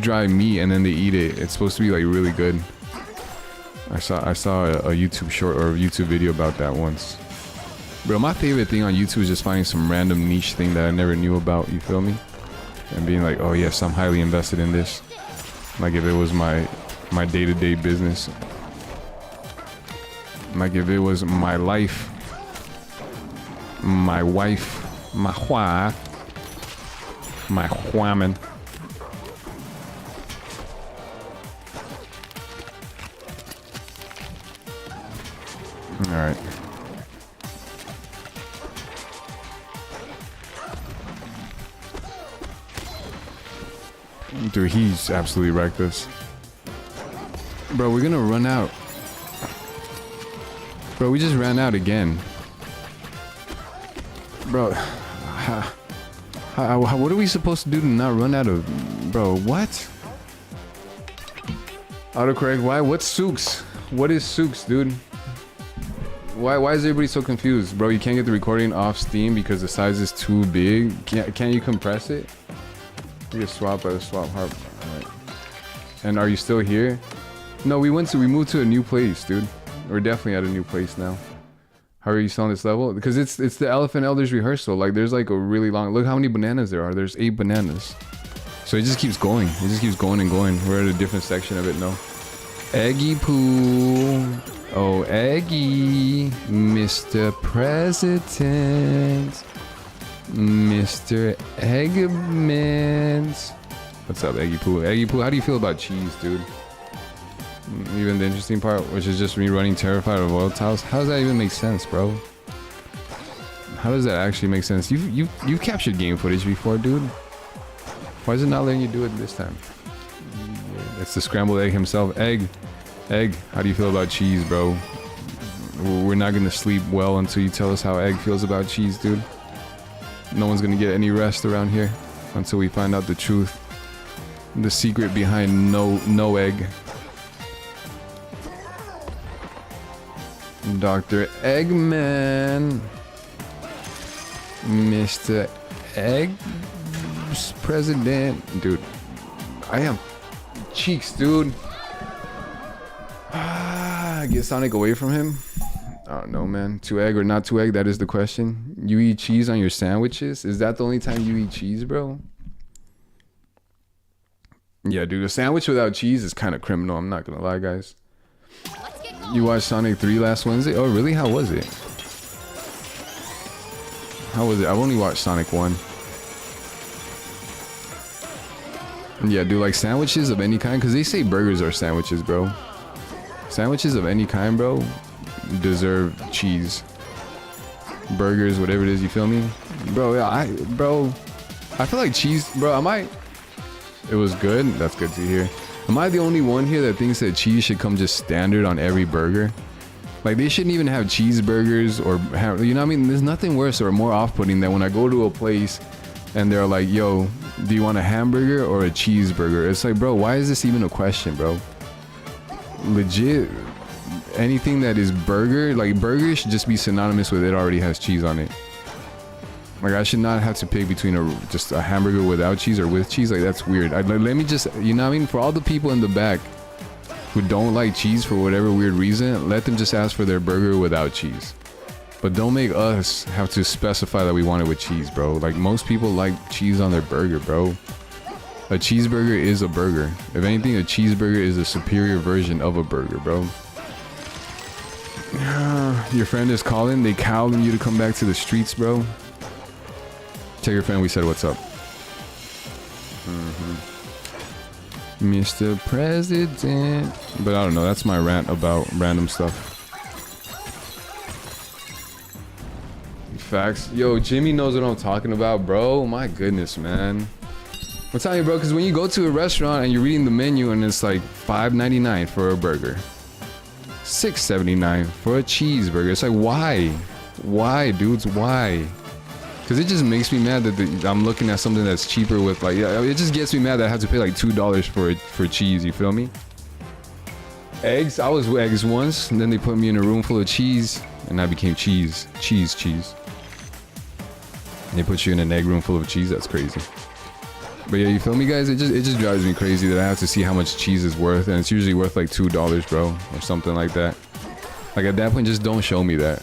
[SPEAKER 1] dry meat and then they eat it. It's supposed to be like really good. I saw a YouTube short or a YouTube video about that once. Bro, my favorite thing on YouTube is just finding some random niche thing that I never knew about. You feel me? And being like, oh yes, I'm highly invested in this. Like if it was my day-to-day business. Like if it was my life, my wife, my woman. All right. Dude, he's absolutely wrecked us. Bro, we're gonna run out. Bro, we just ran out again. Bro, what are we supposed to do to not run out of... Bro, what? Autocorrect, why? What's souks? What is souks, dude? Why is everybody so confused? Bro, you can't get the recording off Steam because the size is too big. Can't you compress it? You can swap harp. Alright. And are you still here? No, we moved to a new place, dude. We're definitely at a new place now. How are you still on this level? Because it's the Elephant Elders rehearsal. Like there's like a really long... Look how many bananas there are. There's 8 bananas. So it just keeps going. It just keeps going and going. We're at a different section of it now. Eggy poo. Oh, Eggy. Mr. President. Mr. Eggman. What's up, Eggy poo? Eggy poo, how do you feel about cheese, dude? Even the interesting part, which is just me running terrified of oil tiles. How does that even make sense, bro? How does that actually make sense? You've captured game footage before, dude. Why is it not letting you do it this time? It's the scrambled egg himself. Egg, how do you feel about cheese, bro? We're not gonna sleep well until you tell us how Egg feels about cheese, dude. No one's gonna get any rest around here until we find out the truth. The secret behind no egg. Dr. Eggman. Mr. Egg President. Dude, I have cheeks, dude. Get Sonic away from him. I don't know, man. 2 egg or not 2 egg? That is the question. You eat cheese on your sandwiches? Is that the only time you eat cheese, bro? Yeah, dude. A sandwich without cheese is kind of criminal. I'm not gonna lie, guys. You watched Sonic 3 last Wednesday? Oh, really? How was it? how was it? I've only watched Sonic 1. Yeah, do like sandwiches of any kind, because they say burgers are sandwiches, bro. Sandwiches of any kind, bro, deserve cheese. Burgers, whatever it is, you feel me? Bro, yeah, I feel like cheese, bro, it was good. That's good to hear. Am I the only one here that thinks that cheese should come just standard on every burger? Like, they shouldn't even have cheeseburgers or, you know what I mean? There's nothing worse or more off-putting than when I go to a place and they're like, yo, do you want a hamburger or a cheeseburger? It's like, bro, why is this even a question, bro? Legit, anything that is burger, like burger should just be synonymous with it already has cheese on it. Like, I should not have to pick between just a hamburger without cheese or with cheese. Like, that's weird. Let me just, you know what I mean? For all the people in the back who don't like cheese for whatever weird reason, let them just ask for their burger without cheese. But don't make us have to specify that we want it with cheese, bro. Like, most people like cheese on their burger, bro. A cheeseburger is a burger. If anything, a cheeseburger is a superior version of a burger, bro. Your friend is calling. They calling you to come back to the streets, bro. Tell your friend we said what's up. Mr. President. But I don't know. That's my rant about random stuff. Facts. Yo, Jimmy knows what I'm talking about, bro. My goodness, man. I'm telling you, bro, because when you go to a restaurant and you're reading the menu and it's like $5.99 for a burger, $6.79 for a cheeseburger. It's like, why? Why, dudes? Why? Because it just makes me mad that I'm looking at something that's cheaper with, like, yeah, it just gets me mad that I have to pay like $2 for cheese, you feel me? Eggs, I was with eggs once, and then they put me in a room full of cheese, and I became cheese. They put you in an egg room full of cheese, that's crazy. But yeah, you feel me, guys? It just drives me crazy that I have to see how much cheese is worth, and it's usually worth like $2, bro, or something like that. Like, at that point, just don't show me that.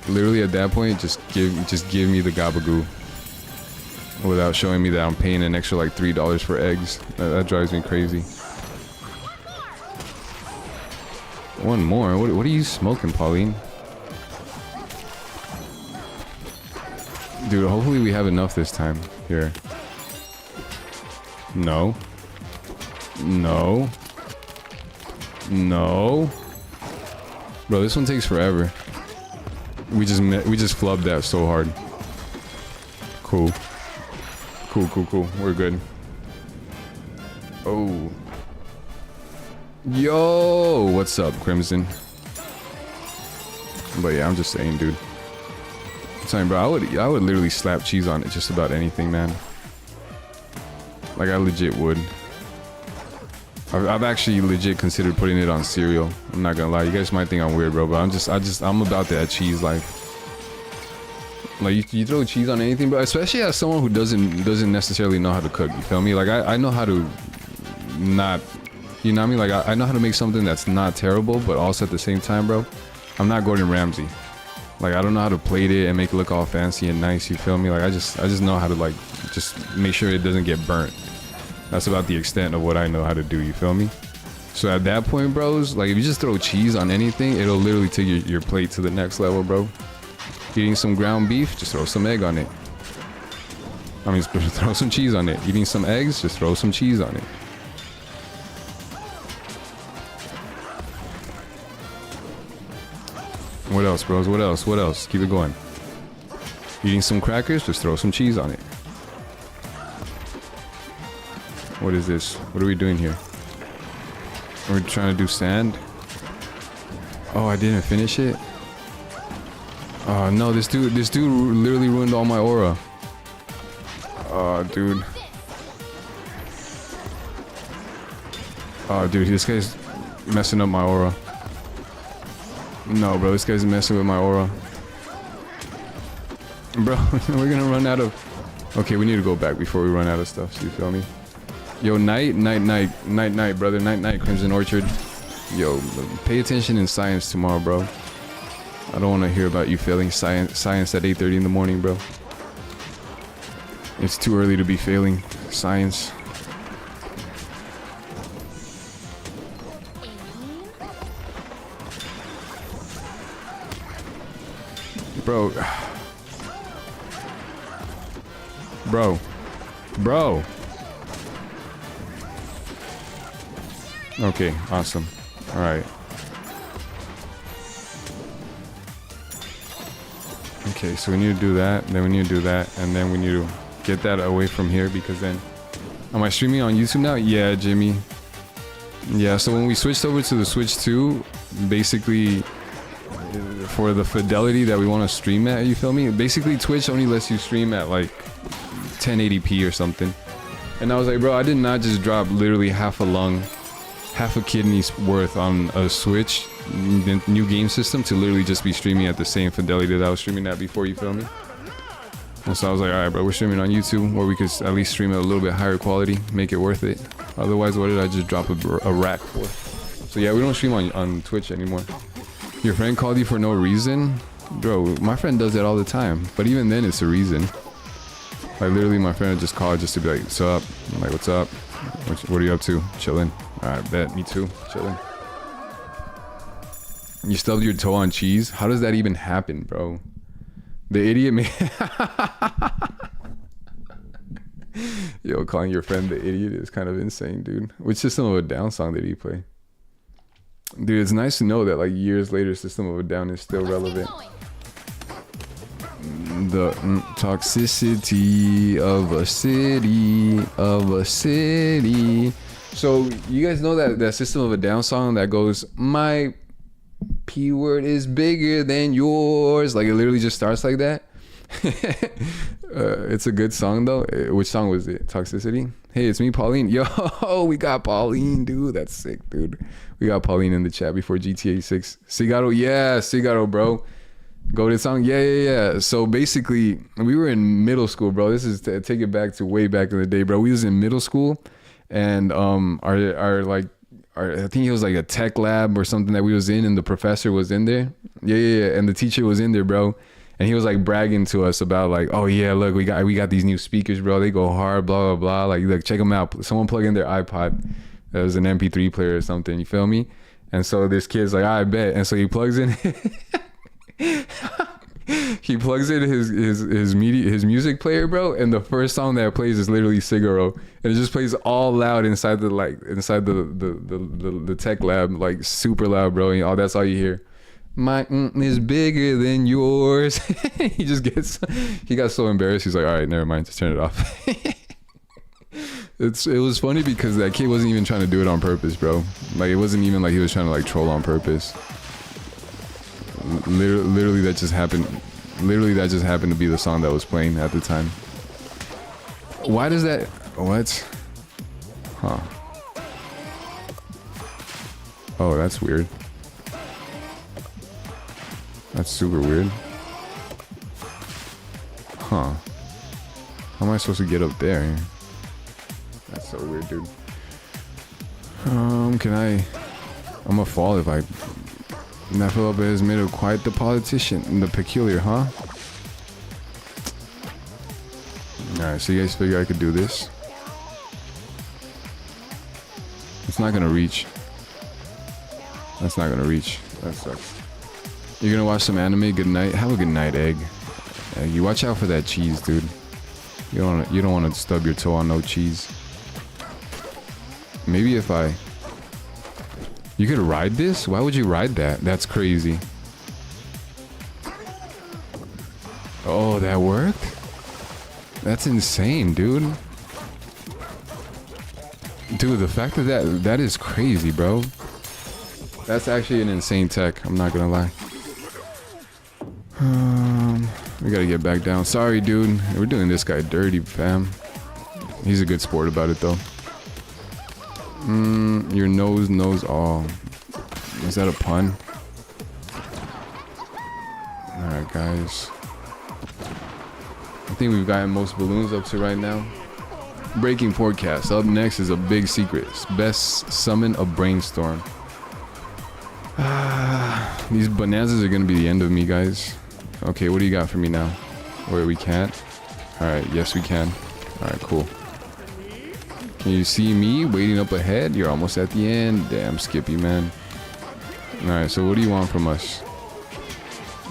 [SPEAKER 1] Literally, at that point, just give me the gabagoo without showing me that I'm paying an extra like $3 for eggs. That drives me crazy. One more. What are you smoking, Pauline? Dude, hopefully we have enough this time. Here. No. Bro, this one takes forever. We just flubbed that so hard. Cool. We're good. Oh. Yo, what's up, Crimson? But yeah, I'm just saying, dude. I'm saying, bro, I would literally slap cheese on it, just about anything, man. Like, I legit would. I've actually legit considered putting it on cereal. I'm not gonna lie, you guys might think I'm weird, bro, but I'm about that cheese life. Like, you throw cheese on anything, but especially as someone who doesn't necessarily know how to cook. You feel me? Like, I know how to not, you know what I mean? Like, I know how to make something that's not terrible, but also at the same time, bro, I'm not Gordon Ramsay. Like, I don't know how to plate it and make it look all fancy and nice. You feel me? Like, I just know how to, like, just make sure it doesn't get burnt. That's about the extent of what I know how to do, you feel me? So at that point, bros, like, if you just throw cheese on anything, it'll literally take your plate to the next level, bro. Eating some ground beef, just throw some egg on it. I mean, throw some cheese on it. Eating some eggs, just throw some cheese on it. What else, bros? What else? Keep it going. Eating some crackers, just throw some cheese on it. What is this? What are we doing here? Are we trying to do sand? Oh, I didn't finish it? Oh no, this dude literally ruined all my aura. Oh, dude. Oh, dude, this guy's messing up my aura. No, bro, this guy's messing with my aura. Bro, we're gonna run out of... Okay, we need to go back before we run out of stuff, so you feel me? Yo, night, brother. Night, Crimson Orchard. Yo, pay attention in science tomorrow, bro. I don't want to hear about you failing science at 8:30 in the morning, bro. It's too early to be failing science. Bro. Bro. Okay, awesome. All right. Okay, so we need to do that, then we need to do that, and then we need to get that away from here because then... Am I streaming on YouTube now? Yeah, Jimmy. Yeah, so when we switched over to the Switch 2, basically, for the fidelity that we want to stream at, you feel me? Basically, Twitch only lets you stream at like 1080p or something. And I was like, bro, I did not just drop literally half a lung, half a kidney's worth on a Switch, the new game system, to literally just be streaming at the same fidelity that I was streaming at before, you feel me? And so I was like, alright, bro, we're streaming on YouTube where we could at least stream at a little bit higher quality, make it worth it. Otherwise, what did I just drop a rack for? So yeah, we don't stream on Twitch anymore. Your friend called you for no reason? Bro, my friend does that all the time. But even then, it's a reason. Like, literally, my friend would just call just to be like, what's up? I'm like, what's up? What are you up to? Chilling. Alright, bet. Me too. Chilling. You stubbed your toe on cheese? How does that even happen, bro? The idiot man. Yo, calling your friend the idiot is kind of insane, dude. Which System of a Down song did he play? Dude, it's nice to know that like years later, System of a Down is still relevant. The toxicity of a city. So you guys know that System of a Down song that goes, my P word is bigger than yours. Like it literally just starts like that. It's a good song though. Which song was it? Toxicity? Hey, it's me, Pauline. Yo, we got Pauline, dude. That's sick, dude. We got Pauline in the chat before GTA 6. Cigaro, yeah, Cigaro, bro. Go to song, yeah. So basically, we were in middle school, bro. This is to take it back to way back in the day, bro. We was in middle school, and I think it was like a tech lab or something that we was in, and the professor was in there. Yeah. And the teacher was in there, bro. And he was like bragging to us about like, oh yeah, look, we got these new speakers, bro. They go hard, blah, blah, blah. Like, look, check them out. Someone plug in their iPod. It was an MP3 player or something. You feel me? And so this kid's like, I bet. And so he plugs in. He plugs in his music player, bro, and the first song that plays is literally Cigaro, and it just plays all loud inside the tech lab, like super loud, bro. And that's all you hear. My is bigger than yours. He got so embarrassed. He's like, all right, never mind, just turn it off. It was funny because that kid wasn't even trying to do it on purpose, bro. Like it wasn't even like he was trying to like troll on purpose. Literally that just happened to be the song that was playing at the time. Why does that... What? Huh. Oh, that's weird. That's super weird. Huh. How am I supposed to get up there? That's so weird, dude. I'm gonna fall if I... Neffa Lopez made it quite the politician. The peculiar, huh? Alright, so you guys figure I could do this? It's not gonna reach. That's not gonna reach. That sucks. You're gonna watch some anime? Good night. Have a good night, Egg. You watch out for that cheese, dude. You don't want to stub your toe on no cheese. Maybe if I... You could ride this? Why would you ride that? That's crazy. Oh, that worked? That's insane, dude. Dude, the fact that is crazy, bro. That's actually an insane tech. I'm not gonna lie. We gotta get back down. Sorry, dude. We're doing this guy dirty, fam. He's a good sport about it, though. Your nose knows all. Is that a pun? Alright, guys. I think we've gotten most balloons up to right now. Breaking forecast. Up next is a big secret. Best summon a brainstorm. These bonanzas are gonna be the end of me, guys. Okay, what do you got for me now? Wait, we can't? Alright, yes we can. Alright, cool. Can you see me waiting up ahead? You're almost at the end. Damn, Skippy, man. Alright, so what do you want from us?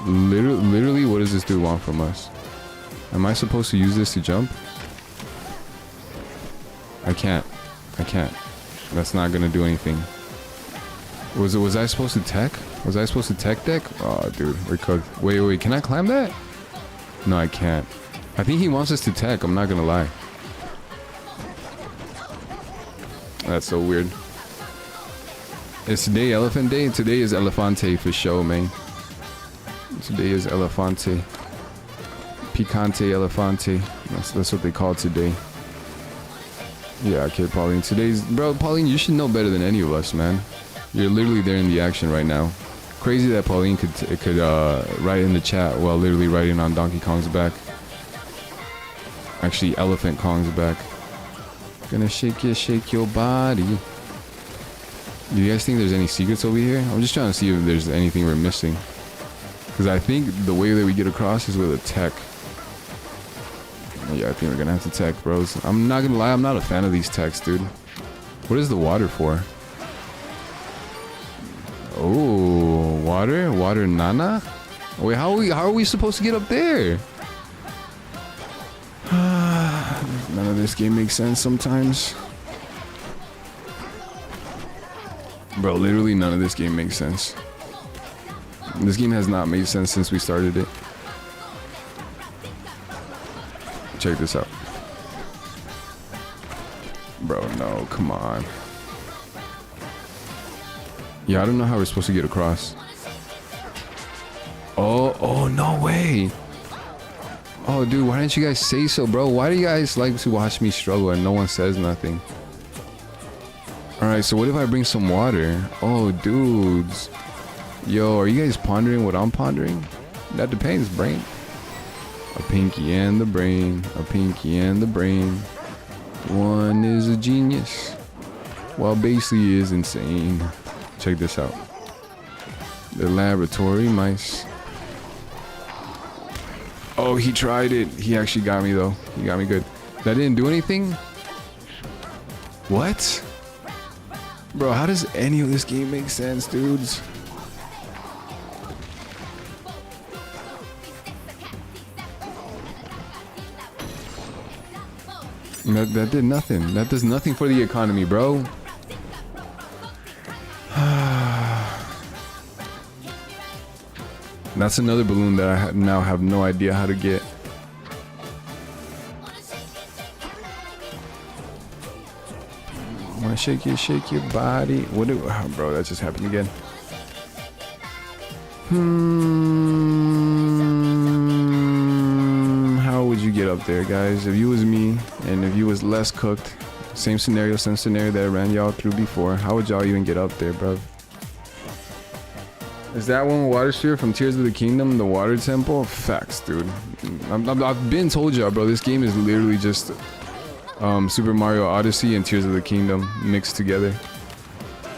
[SPEAKER 1] Literally, what does this dude want from us? Am I supposed to use this to jump? can't. I can't. That's not gonna do anything. Was I supposed to tech? Was I supposed to tech deck? Oh, dude, we're cooked. Wait, can I climb that? No, I can't. I think he wants us to tech, I'm not gonna lie. That's so weird. Is today Elephant Day? Today is Elefante for sure, man. Today is Elefante. Picante Elefante. That's what they call it today. Yeah, okay, Pauline. Today's... Bro, Pauline, you should know better than any of us, man. You're literally there in the action right now. Crazy that Pauline could write in the chat while literally writing on Donkey Kong's back. Actually, Elephant Kong's back. Gonna shake your body. Do you guys think there's any secrets over here? I'm just trying to see if there's anything we're missing. Because I think the way that we get across is with a tech. Yeah, I think we're gonna have to tech, bros. I'm not gonna lie, I'm not a fan of these techs, dude. What is the water for? Oh, water? Water nana? Wait, how are we supposed to get up there? None of this game makes sense sometimes. Bro, literally none of this game makes sense. This game has not made sense since we started it. Check this out. Bro, no, come on. Yeah, I don't know how we're supposed to get across. Oh, no way. Oh, dude, why didn't you guys say so, bro? Why do you guys like to watch me struggle and no one says nothing? Alright, so what if I bring some water? Oh, dudes. Yo, are you guys pondering what I'm pondering? That depends, brain. A pinky and the brain. A pinky and the brain. One is a genius, while Basically is insane. Check this out. The laboratory mice. Oh, he tried it. He actually got me, though. He got me good. That didn't do anything? What? Bro, how does any of this game make sense, dudes? That did nothing. That does nothing for the economy, bro. That's another balloon that I now have no idea how to get. Wanna shake your body. Oh, bro, that just happened again. How would you get up there, guys? If you was me, and if you was less cooked, same scenario that I ran y'all through before, how would y'all even get up there, bro? Is that one water sphere from Tears of the Kingdom, the water temple? Facts, dude. I've been told y'all, bro, this game is literally just Super Mario Odyssey and Tears of the Kingdom mixed together.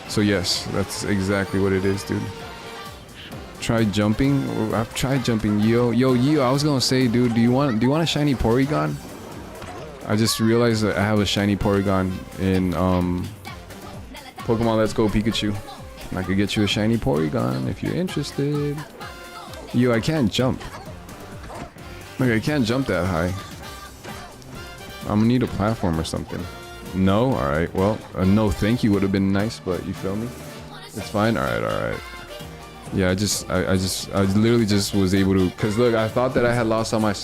[SPEAKER 1] So yes, that's exactly what it is, dude. Try jumping. I've tried jumping. Yo, I was gonna say, dude, do you want a shiny Porygon? I just realized that I have a shiny Porygon in Pokemon Let's Go Pikachu. I could get you a shiny Porygon if you're interested. Yo, I can't jump. Like, I can't jump that high. I'm gonna need a platform or something. No? Alright, well, a no thank you would have been nice, but you feel me? It's fine? Alright. Yeah, I literally just was able to, cause look, I thought that I had lost all my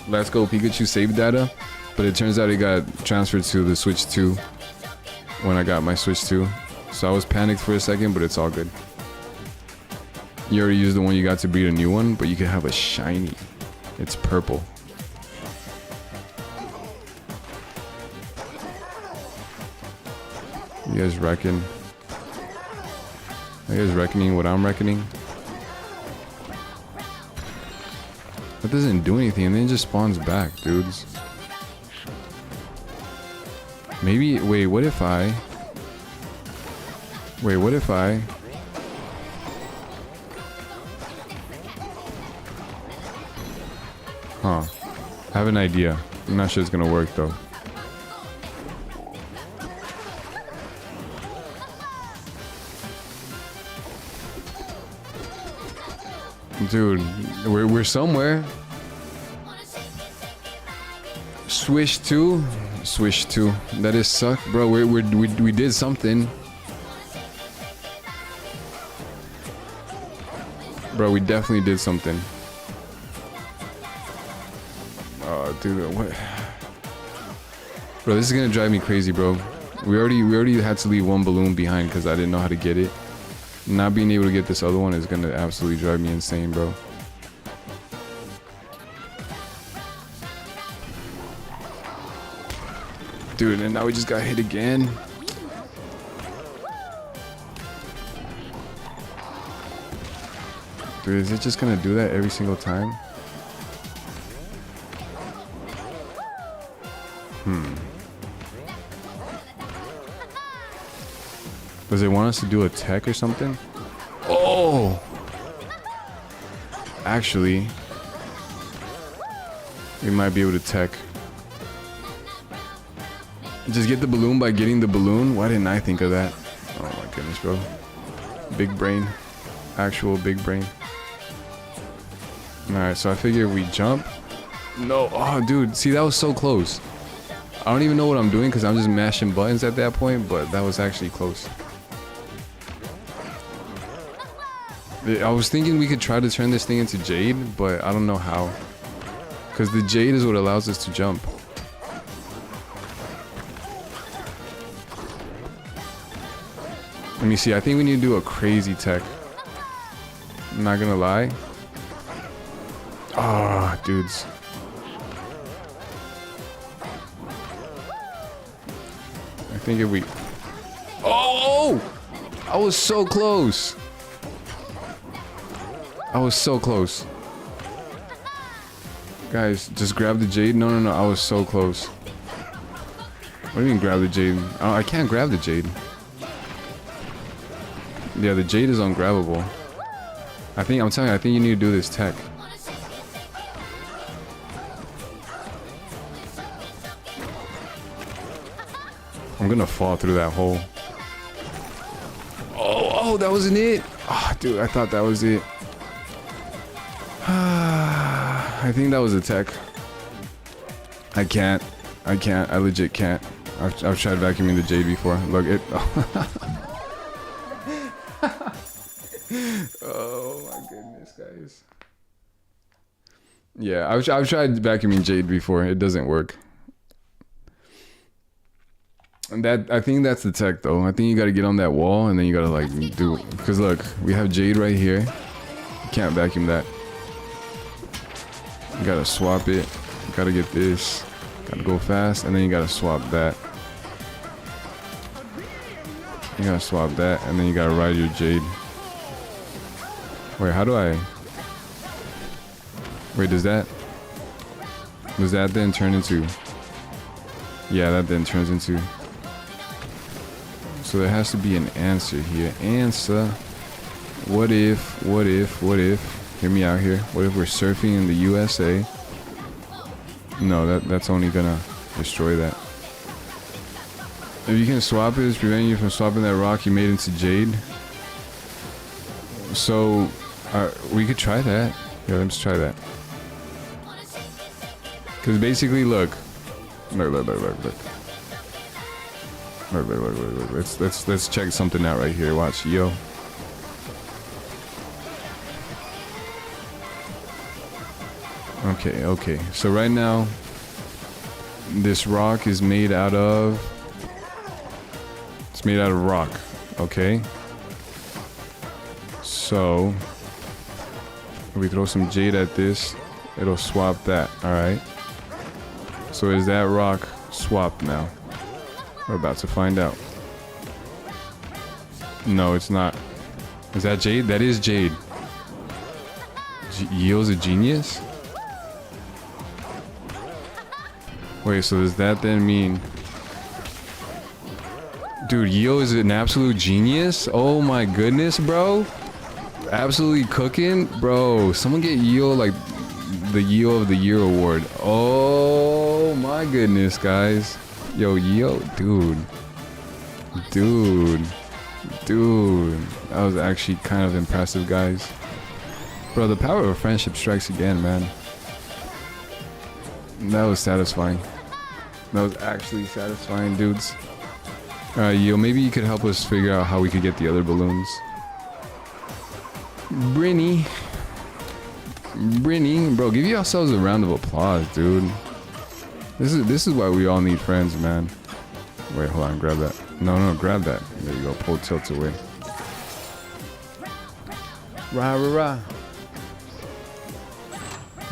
[SPEAKER 1] Let's Go Pikachu save data, but it turns out it got transferred to the Switch 2 when I got my Switch 2. So I was panicked for a second, but it's all good. You already used the one you got to breed a new one, but you can have a shiny. It's purple. You guys reckon? Are you guys reckoning what I'm reckoning? That doesn't do anything, and then it just spawns back, dudes. Maybe, wait, what if I... Huh. I have an idea. I'm not sure it's gonna work, though. Dude, we're somewhere. Swish 2? Swish too. That is suck, bro. We did something. Bro, we definitely did something. Oh, dude, what? Bro, this is gonna drive me crazy, bro. We already had to leave one balloon behind because I didn't know how to get it. Not being able to get this other one is gonna absolutely drive me insane, bro. Dude, and now we just got hit again. Dude, is it just gonna do that every single time? Does it want us to do a tech or something? Oh! Actually, we might be able to tech. Just get the balloon by getting the balloon? Why didn't I think of that? Oh my goodness, bro. Big brain. Actual big brain. Alright, so I figure we jump. No, oh dude, see that was so close. I don't even know what I'm doing because I'm just mashing buttons at that point, but that was actually close. I was thinking we could try to turn this thing into Jade, but I don't know how. Because the Jade is what allows us to jump. Let me see, I think we need to do a crazy tech. I'm not gonna lie. Ah, dudes. I think if we... Oh! I was so close. I was so close. Guys, just grab the Jade. No, I was so close. What do you mean grab the Jade? Oh, I can't grab the Jade. Yeah, the Jade is ungrabbable. I'm telling you, I think you need to do this tech. I'm gonna fall through that hole. Oh, that wasn't it. Oh, dude, I thought that was it. I think that was a tech. I can't. I legit can't. I've tried vacuuming the Jade before. Look, it. Oh my goodness, guys. Yeah, I've tried vacuuming Jade before. It doesn't work. And I think that's the tech though. I think you gotta get on that wall and then you gotta like do, because look, we have Jade right here. You can't vacuum that. You gotta swap it. You gotta get this. Gotta go fast, and then you gotta swap that. You gotta swap that, and then you gotta ride your Jade. Wait, how do I? Wait, does that then turn into? Yeah, that then turns into. So there has to be an answer here. Answer. What if? Hear me out here. What if we're surfing in the USA? No, that's only gonna destroy that. If you can swap it, it's preventing you from swapping that rock you made into Jade. So, we could try that. Yeah, let's try that. Because basically, look. Let's check something out right here. Watch, yo. Okay. So right now, this rock is made out of... It's made out of rock, okay? So, if we throw some Jade at this, it'll swap that, alright? So is that rock swapped now? We're about to find out. No, it's not. Is that Jade? That is Jade. Yo's a genius? Wait, so does that then mean... Dude, Yo is an absolute genius? Oh my goodness, bro. Absolutely cooking? Bro, someone get Yo like the Yo of the Year award. Oh my goodness, guys. Yo, dude. That was actually kind of impressive, guys. Bro, the power of friendship strikes again, man. That was satisfying. That was actually satisfying, dudes. Alright, yo, maybe you could help us figure out how we could get the other balloons. Brinny, bro, give yourselves a round of applause, dude. This is why we all need friends, man. Wait, hold on, grab that. No, grab that. There you go, pull tilt away. Rah, rah, rah.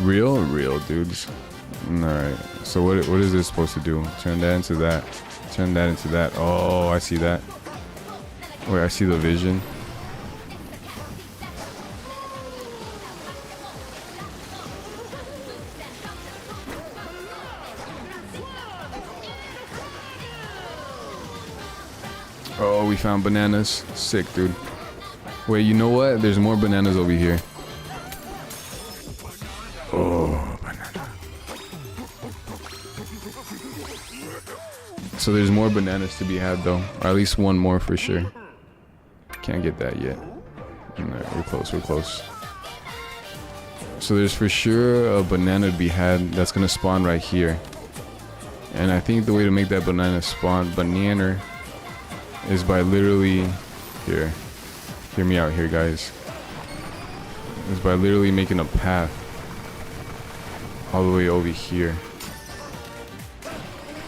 [SPEAKER 1] Real, dudes. Alright, so what is this supposed to do? Turn that into that. Turn that into that. Oh, I see that. Wait, I see the vision. Oh, we found bananas. Sick, dude. Wait, you know what? There's more bananas over here. Oh, banana. So there's more bananas to be had, though. Or at least one more for sure. Can't get that yet. Alright, we're close. So there's for sure a banana to be had that's gonna spawn right here. And I think the way to make that banana spawn, banana, is by literally, here, hear me out here, guys, is by literally making a path all the way over here.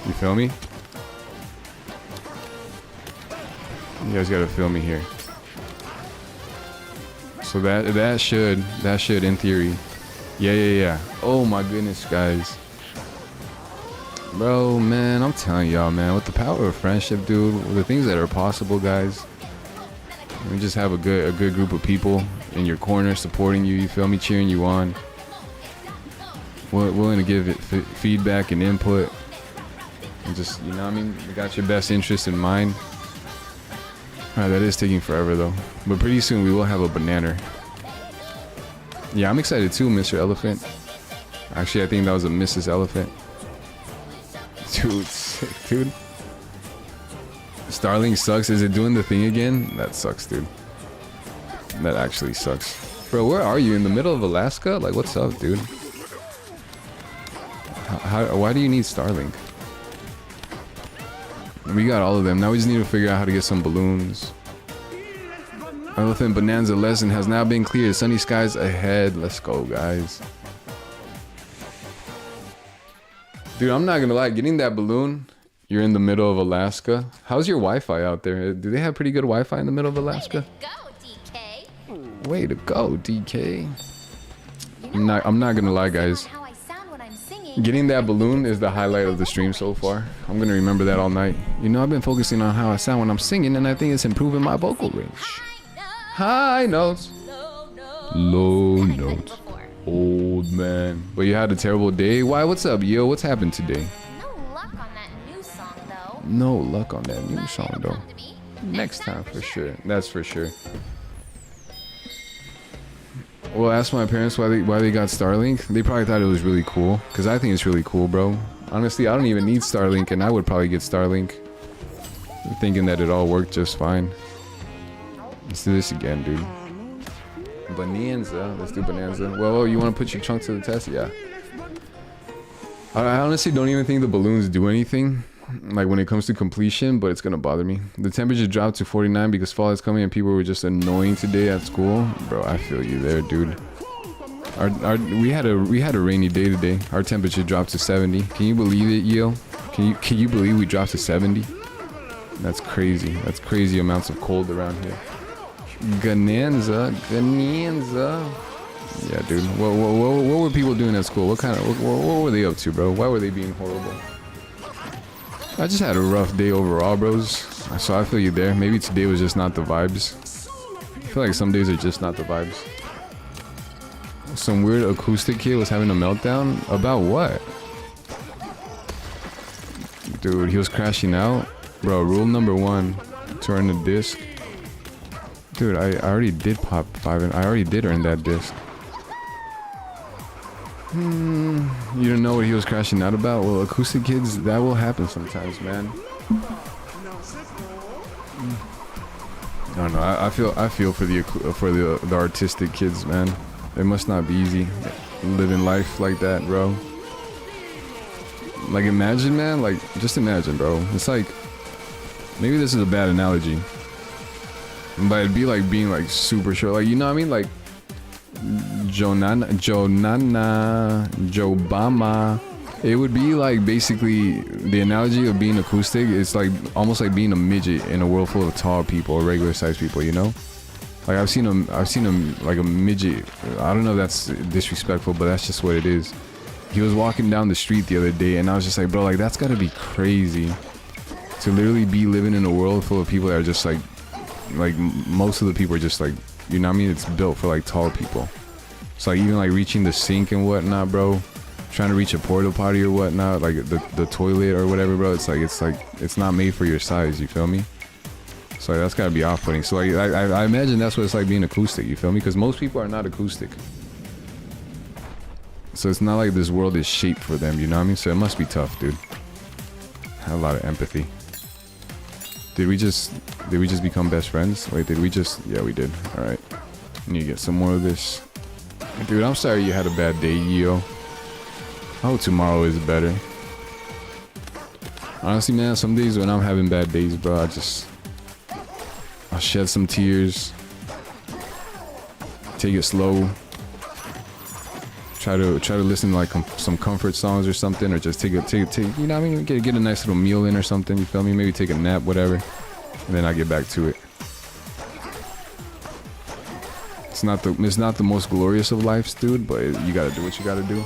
[SPEAKER 1] You feel me? You guys gotta feel me here. So that should in theory, yeah. Oh my goodness, guys. Bro, man, I'm telling y'all, man, with the power of friendship, dude, with the things that are possible, guys, we just have a good group of people in your corner supporting you, you feel me, cheering you on, willing to give it feedback and input, and just, you know what I mean, we got your best interest in mind. Alright, that is taking forever, though, but pretty soon we will have a banana. Yeah, I'm excited too, Mr. Elephant. Actually, I think that was a Mrs. Elephant. Dude, sick, dude. Starlink sucks. Is it doing the thing again? That sucks, dude. That actually sucks. Bro, where are you? In the middle of Alaska? Like, what's up, dude? Why do you need Starlink? We got all of them. Now we just need to figure out how to get some balloons. Elephant Bonanza lesson has now been cleared. Sunny skies ahead. Let's go, guys. Dude, I'm not gonna lie, getting that balloon, you're in the middle of Alaska. How's your Wi-Fi out there? Do they have pretty good Wi-Fi in the middle of Alaska? Way to go, DK. I'm not gonna lie, guys. Getting that balloon is the highlight of the stream so far. I'm gonna remember that all night. You know, I've been focusing on how I sound when I'm singing, and I think it's improving my vocal range. High notes. Low notes. Old man. But you had a terrible day? Why, what's up, yo? What's happened today?
[SPEAKER 2] No luck on that new song, though.
[SPEAKER 1] No luck on that new song, though. Next time, for sure. That's for sure. Well, ask my parents why they got Starlink. They probably thought it was really cool. Because I think it's really cool, bro. Honestly, I don't even need Starlink, and I would probably get Starlink. Thinking that it all worked just fine. Let's do this again, dude. Bonanza. Let's do Bonanza. Well, you want to put your chunk to the test? Yeah. I honestly don't even think the balloons do anything, like when it comes to completion, but it's gonna bother me. The temperature dropped to 49 because fall is coming and people were just annoying today at school. Bro, I feel you there, dude. We had a rainy day today. Our temperature dropped to 70. Can you believe it, yo? Can you believe we dropped to 70? That's crazy. That's crazy amounts of cold around here. Gananza. Yeah, dude. What were people doing at school? What were they up to, bro? Why were they being horrible? I just had a rough day overall, bros. So I feel you there. Maybe today was just not the vibes. I feel like some days are just not the vibes. Some weird acoustic kid was having a meltdown. About what? Dude, he was crashing out. Bro, rule number 1. Turn the disc. Dude, I already did pop 5 and I already did earn that disc. You didn't know what he was crashing out about? Well, acoustic kids, that will happen sometimes, man. I don't know. I feel for the artistic kids, man. It must not be easy living life like that, bro. Like imagine, man, like just imagine, bro. It's like, maybe this is a bad analogy, but it'd be like being like super short, like, you know what I mean? Like Jonana, Jobama. It would be like basically the analogy of being acoustic. It's like almost like being a midget in a world full of tall people or regular sized people, you know? Like I've seen him like a midget. I don't know if that's disrespectful, but that's just what it is. He was walking down the street the other day and I was just like, bro, like that's gotta be crazy to literally be living in a world full of people that are just like most of the people are just like, you know what I mean? It's built for like tall people. So like even like reaching the sink and whatnot, bro. Trying to reach a porta potty or whatnot, like the toilet or whatever, bro. It's not made for your size. You feel me? So like, that's gotta be off-putting. So like I imagine that's what it's like being acoustic. You feel me? Because most people are not acoustic. So it's not like this world is shaped for them. You know what I mean? So it must be tough, dude. I have a lot of empathy. Did we just become best friends? Wait, did we just? Yeah, we did. All right. I need to get some more of this. Dude, I'm sorry you had a bad day, yo. I hope tomorrow is better. Honestly, man, some days when I'm having bad days, bro, I'll shed some tears. Take it slow. Try to listen to like some comfort songs or something, or just take you know what I mean? Get a nice little meal in or something, you feel me? Maybe take a nap, whatever. And then I get back to it. It's not the most glorious of lives, dude, but you gotta do what you gotta do.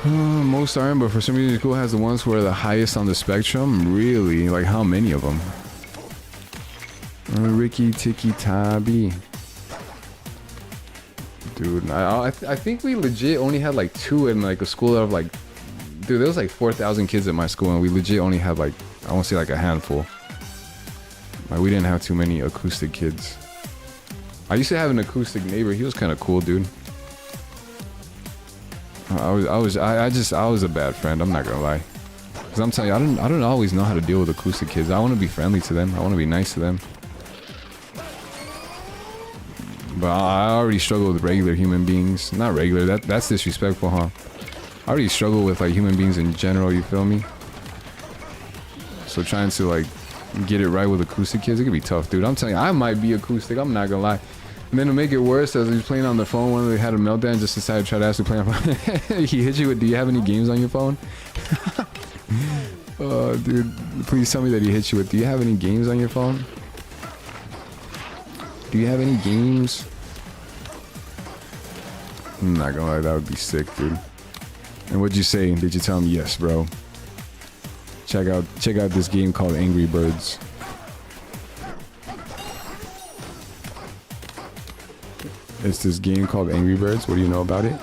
[SPEAKER 1] Most aren't, but for some reason Cool has the ones who are the highest on the spectrum. Really? Like how many of them? Ricky Tiki Tabi. Dude, I think we legit only had like 2 in like a school out of like, dude, there was like 4,000 kids at my school and we legit only had like, I want to say like a handful. Like we didn't have too many acoustic kids. I used to have an acoustic neighbor. He was kind of cool, dude. I was a bad friend. I'm not gonna lie, because I'm telling you, I don't always know how to deal with acoustic kids. I want to be friendly to them. I want to be nice to them. But I already struggle with regular human beings. Not regular. That's disrespectful, huh? I already struggle with like human beings in general. You feel me? So trying to like get it right with acoustic kids, it could be tough, dude. I'm telling you, I might be acoustic. I'm not gonna lie. And then to make it worse, as he was playing on the phone, one of them had a meltdown, just decided to try to ask me to play on phone. He hit you with, do you have any games on your phone? Oh, dude, please tell me that he hit you with, do you have any games on your phone? Do you have any games? I'm not gonna lie, that would be sick, dude. And what'd you say? Did you tell him, yes, bro? Check out this game called Angry Birds. It's this game called Angry Birds. What do you know about it?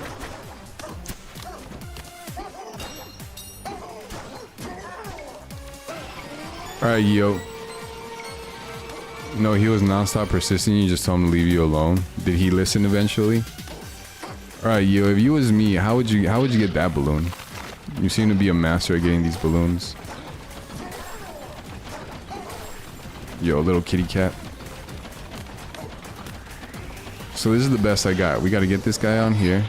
[SPEAKER 1] Alright, yo. No, he was non-stop persistent. You just told him to leave you alone. Did he listen eventually? Alright, yo. If you was me, how would you get that balloon? You seem to be a master at getting these balloons. Yo, little kitty cat. So this is the best I got. We got to get this guy on here.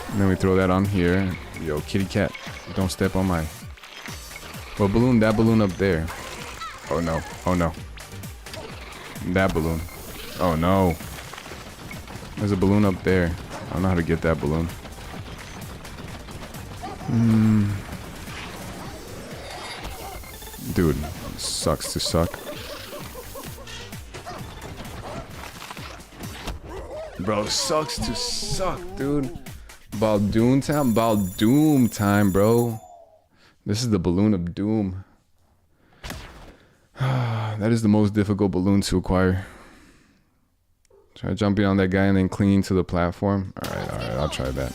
[SPEAKER 1] And then we throw that on here. Yo, kitty cat, don't step on my... Well, balloon, that balloon up there. Oh no, oh no. That balloon. Oh no. There's a balloon up there. I don't know how to get that balloon. Dude, sucks to suck. Bro, sucks to suck, dude. Baldoon time, bro. This is the balloon of doom. That is the most difficult balloon to acquire. Try jumping on that guy and then clinging to the platform. Alright, I'll try that.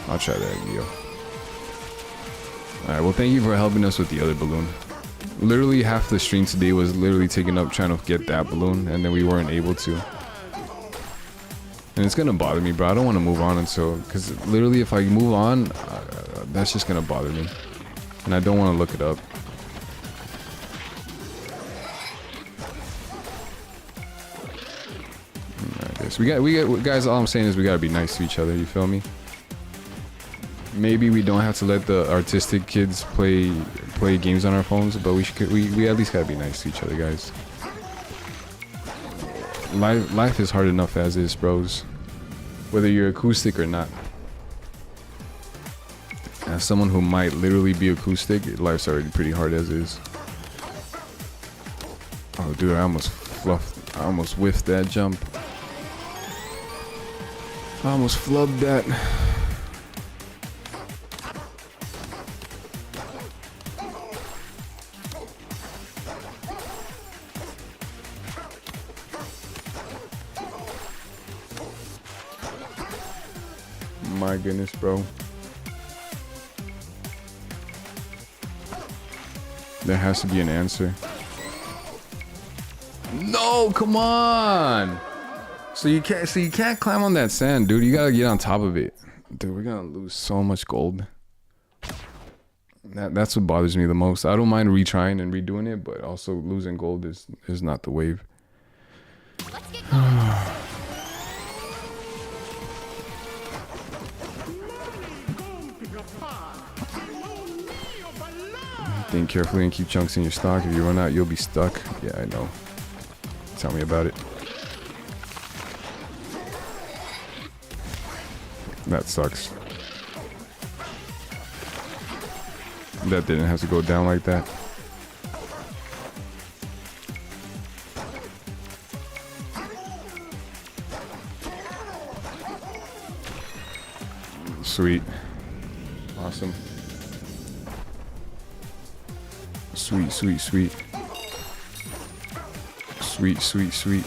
[SPEAKER 1] Yo. Alright, well, thank you for helping us with the other balloon. Literally half the stream today was literally taken up trying to get that balloon, and then we weren't able to. And it's gonna bother me, bro. I don't want to move on until, because literally if I move on, that's just gonna bother me, and I don't want to look it up. Alright, guys, we got guys. All I'm saying is we gotta be nice to each other. You feel me? maybe we don't have to let the artistic kids play games on our phones, but we at least gotta be nice to each other, guys. Life is hard enough as is, bros. Whether you're acoustic or not. As someone who might literally be acoustic, life's already pretty hard as is. Oh, dude, I almost whiffed that jump. I almost flubbed that. My goodness, bro. There has to be an answer. No, come on. So you can't climb on that sand, dude. You gotta get on top of it. Dude, we're gonna lose so much gold. That's what bothers me the most. I don't mind retrying and redoing it, but also losing gold is not the wave.
[SPEAKER 2] Let's get going.
[SPEAKER 1] Think carefully and keep chunks in your stock. If you run out, you'll be stuck. Yeah, I know. Tell me about it. That sucks. That didn't have to go down like that. Sweet. Awesome. Sweet, sweet, sweet. Sweet, sweet, sweet.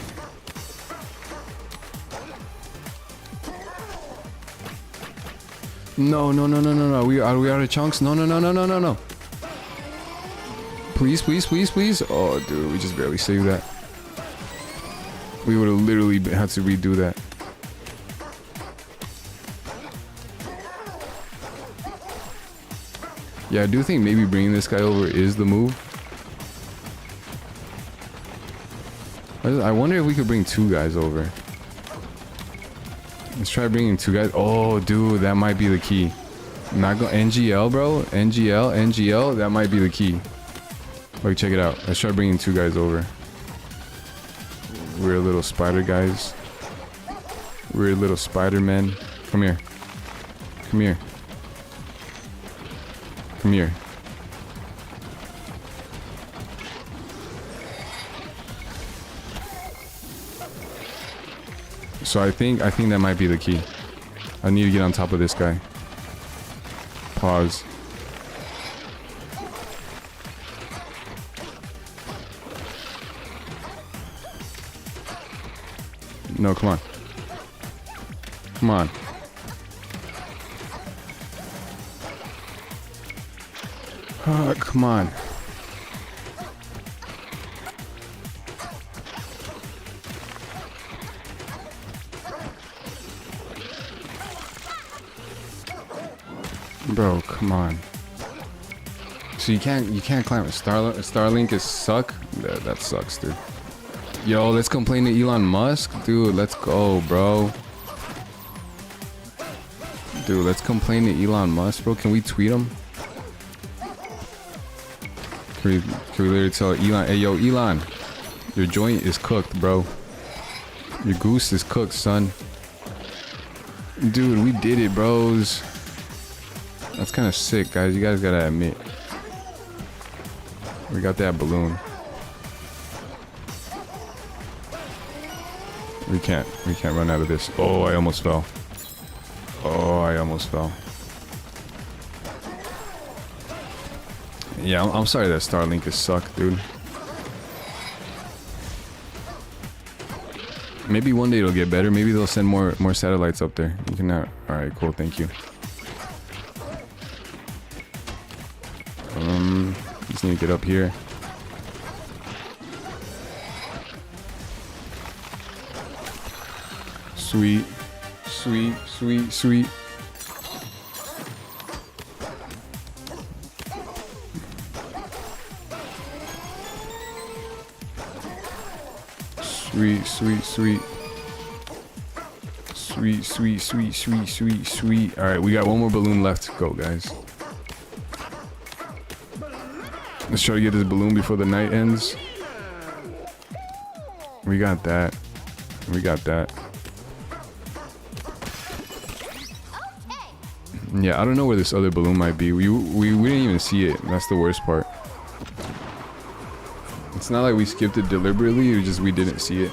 [SPEAKER 1] No, no, no, no, no, no. We out of chunks? No, no, no, no, no, no, no. Please, please, please, please. Oh, dude, we just barely saved that. We would have literally had to redo that. Yeah, I do think maybe bringing this guy over is the move. I wonder if we could bring two guys over. Let's try bringing two guys. Oh, dude, that might be the key. Not go NGL, bro. NGL. That might be the key. Like, check it out. Let's try bringing two guys over. We're little spider guys. We're little spider men. Come here. Come here. Come here. So I think that might be the key. I need to get on top of this guy. Pause. No, come on. Come on. Come on. Bro, come on. So you can't climb it. Starlink is suck. That sucks, dude. Yo, let's complain to Elon Musk, dude. Let's go, bro. Dude, let's complain to Elon Musk, bro. Can we tweet him? Can we literally tell Elon, hey, yo, Elon, your joint is cooked, bro. Your goose is cooked, son. Dude, we did it, bros. That's kind of sick, guys. You guys gotta admit. We got that balloon. We can't run out of this. Oh, I almost fell. Oh, I almost fell. Yeah, I'm sorry that Starlink is suck, dude. Maybe one day it'll get better. Maybe they'll send more satellites up there. You can all right, cool, thank you. Just need to get up here. Sweet, sweet, sweet, sweet. Sweet, sweet, sweet. Sweet, sweet, sweet, sweet, sweet, sweet. All right, we got one more balloon left to go, guys. Let's try to get this balloon before the night ends. We got that. We got that. Yeah, I don't know where this other balloon might be. We didn't even see it. That's the worst part. It's not like we skipped it deliberately. It was just we didn't see it.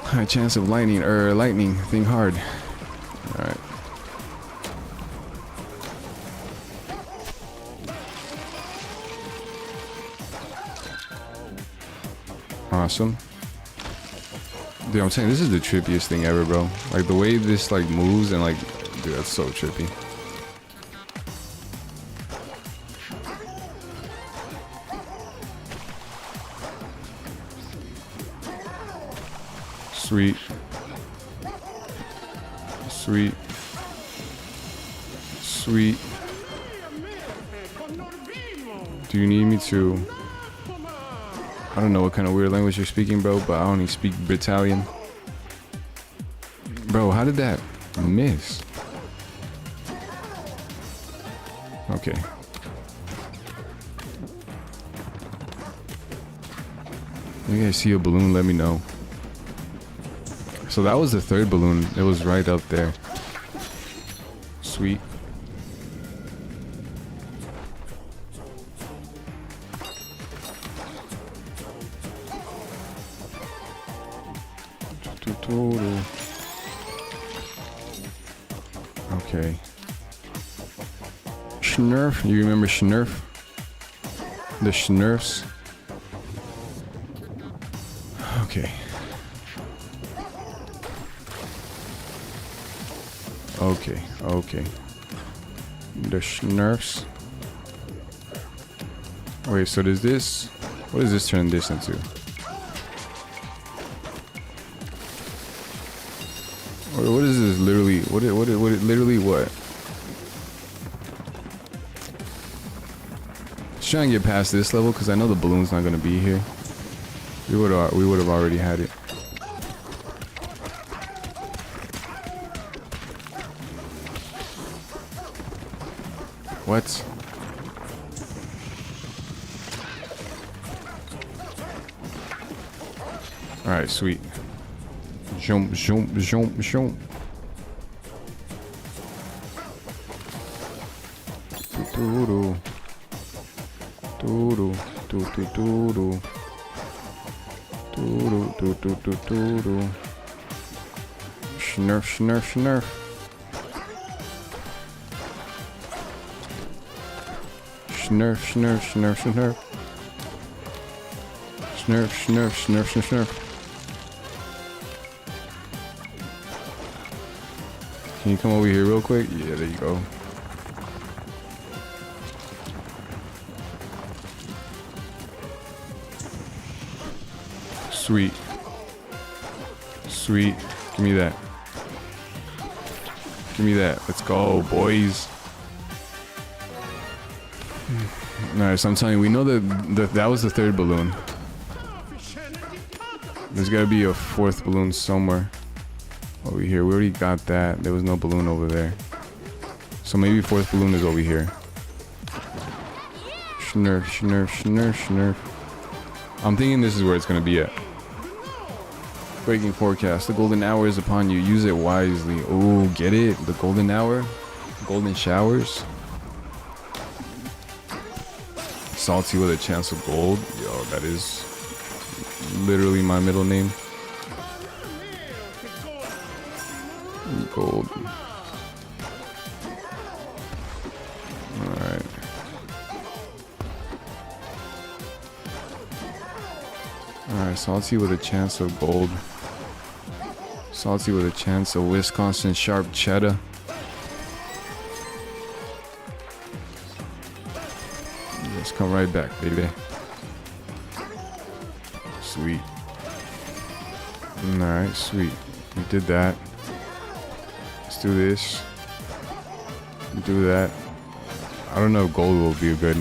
[SPEAKER 1] High chance of lightning. Think hard. All right. Awesome. Dude, I'm saying this is the trippiest thing ever, bro. Like the way this like moves and like, dude, that's so trippy. Sweet. Sweet. Sweet. Do you need me to? I don't know what kind of weird language you're speaking, bro, but I only speak Italian. Bro, how did that miss? Okay. If you guys see a balloon, let me know. So that was the third balloon. It was right up there. Sweet. Okay. Schnurf. You remember Schnurf? The Schnurfs. Okay. Okay. The Schnurfs. Wait, so does this... What does this turn this into? What is this literally? What literally what? Let's try and get past this level because I know the balloon's not gonna be here. We would have already had it. What? All right, sweet. Jump. Schnurf. Schnurf. Can you come over here real quick? Yeah, there you go. Sweet. Give me that. Let's go, boys. Alright, so I'm telling you, we know that was the third balloon. There's gotta be a fourth balloon somewhere. Over here, we already got that. There was no balloon over there. So maybe fourth balloon is over here. Schnurf. I'm thinking this is where it's gonna be at. Breaking forecast. The golden hour is upon you. Use it wisely. Oh, get it? The golden hour? Golden showers? Salty with a chance of gold. Yo, that is literally my middle name. Gold. Alright. Alright, salty with a chance of gold. Salty with a chance of Wisconsin sharp cheddar. Let's come right back, baby. Sweet. Alright, sweet. We did that. Do this. Do that. I don't know if gold will be good.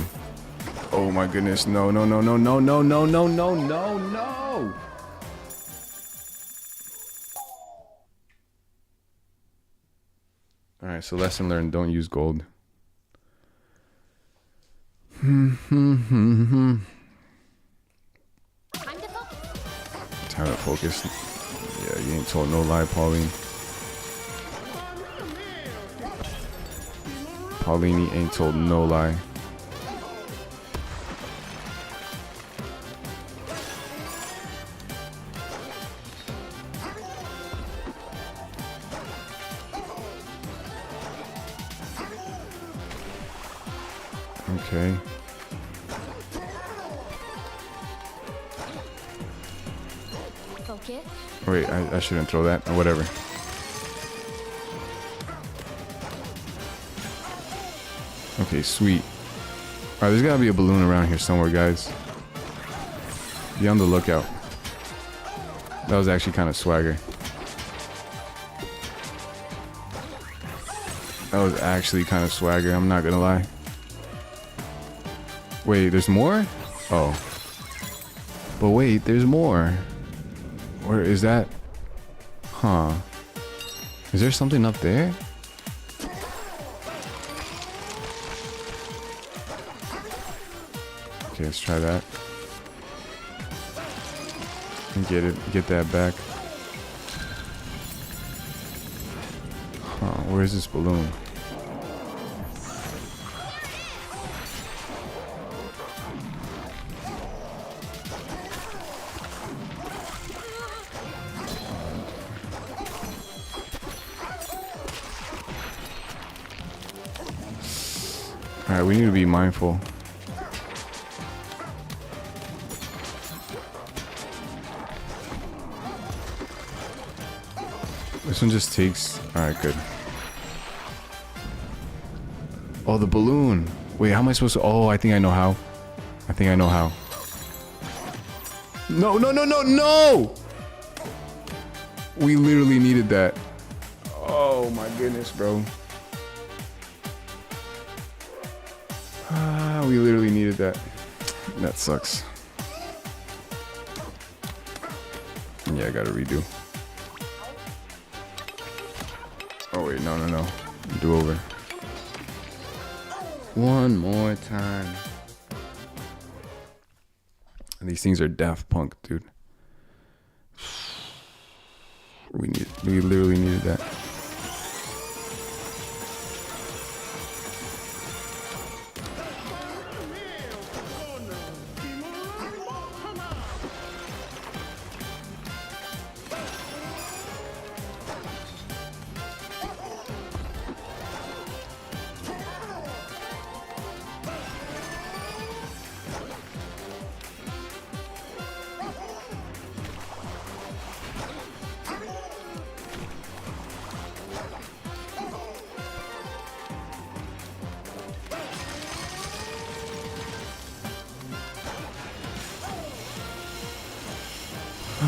[SPEAKER 1] Oh my goodness. No. Alright, so lesson learned, don't use gold.
[SPEAKER 2] Time to focus.
[SPEAKER 1] Time to focus. Yeah, you ain't told no lie, Pauline. Pauline ain't told no lie. Okay.
[SPEAKER 2] Focus.
[SPEAKER 1] Wait, I shouldn't throw that. Or whatever. Okay, sweet. Alright, there's gotta be a balloon around here somewhere, guys. Be on the lookout. That was actually kind of swagger. That was actually kind of swagger, I'm not gonna lie. Wait, there's more? Oh. But wait, there's more. Where is that? Huh. Is there something up there? Okay, let's try that. And get that back. Huh, where is this balloon? Alright, we need to be mindful. This one just takes... Alright, good. Oh, the balloon. Wait, how am I supposed to... Oh, I think I know how. I think I know how. No, no, no, no, no! We literally needed that. Oh my goodness, bro. We literally needed that. That sucks. Yeah, I gotta redo. Oh wait, no, no, no. Do over. One more time. And these things are Daft Punk, dude. We literally needed that.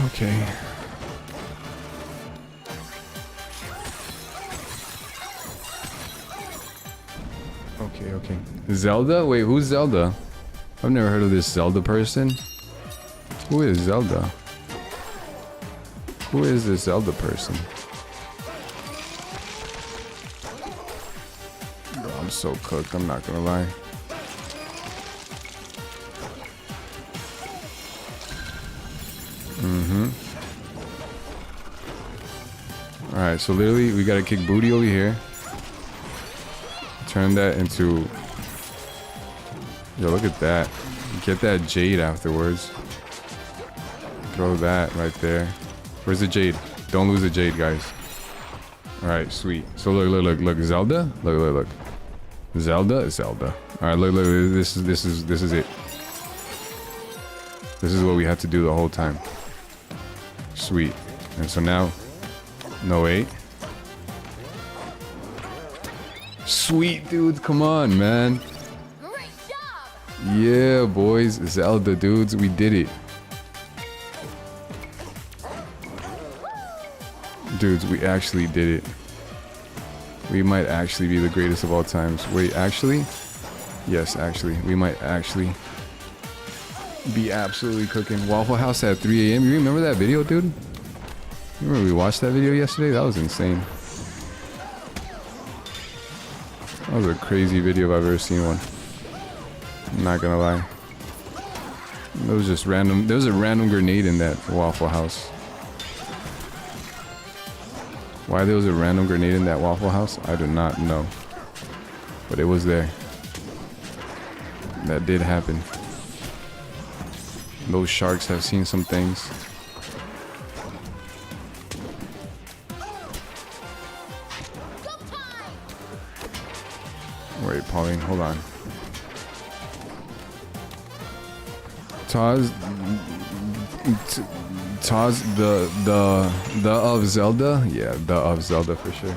[SPEAKER 1] Okay. Okay. Zelda? Wait, who's Zelda? I've never heard of this Zelda person. Who is Zelda? Who is this Zelda person? Bro, I'm so cooked, I'm not gonna lie. Alright, so literally we gotta kick booty over here. Turn that into... Yo, look at that. Get that jade afterwards. Throw that right there. Where's the jade? Don't lose the jade, guys. Alright, sweet. So look. Zelda? Look. Zelda? Alright, look. This is it. This is what we had to do the whole time. Sweet. And so now... No, wait. Sweet, dudes. Come on, man.
[SPEAKER 2] Great job.
[SPEAKER 1] Yeah, boys. Zelda, dudes. We did it. Dudes, we actually did it. We might actually be the greatest of all times. Wait, actually? Yes, actually. We might actually be absolutely cooking. Waffle House at 3 a.m. You remember that video, dude? You remember we watched that video yesterday? That was insane. That was a crazy video if I've ever seen one. I'm not gonna lie. It was just random. There was a random grenade in that Waffle House. Why there was a random grenade in that Waffle House, I do not know. But it was there. That did happen. Those sharks have seen some things. Wait, Pauline, hold on. Taz, the of Zelda? Yeah, the of Zelda for sure.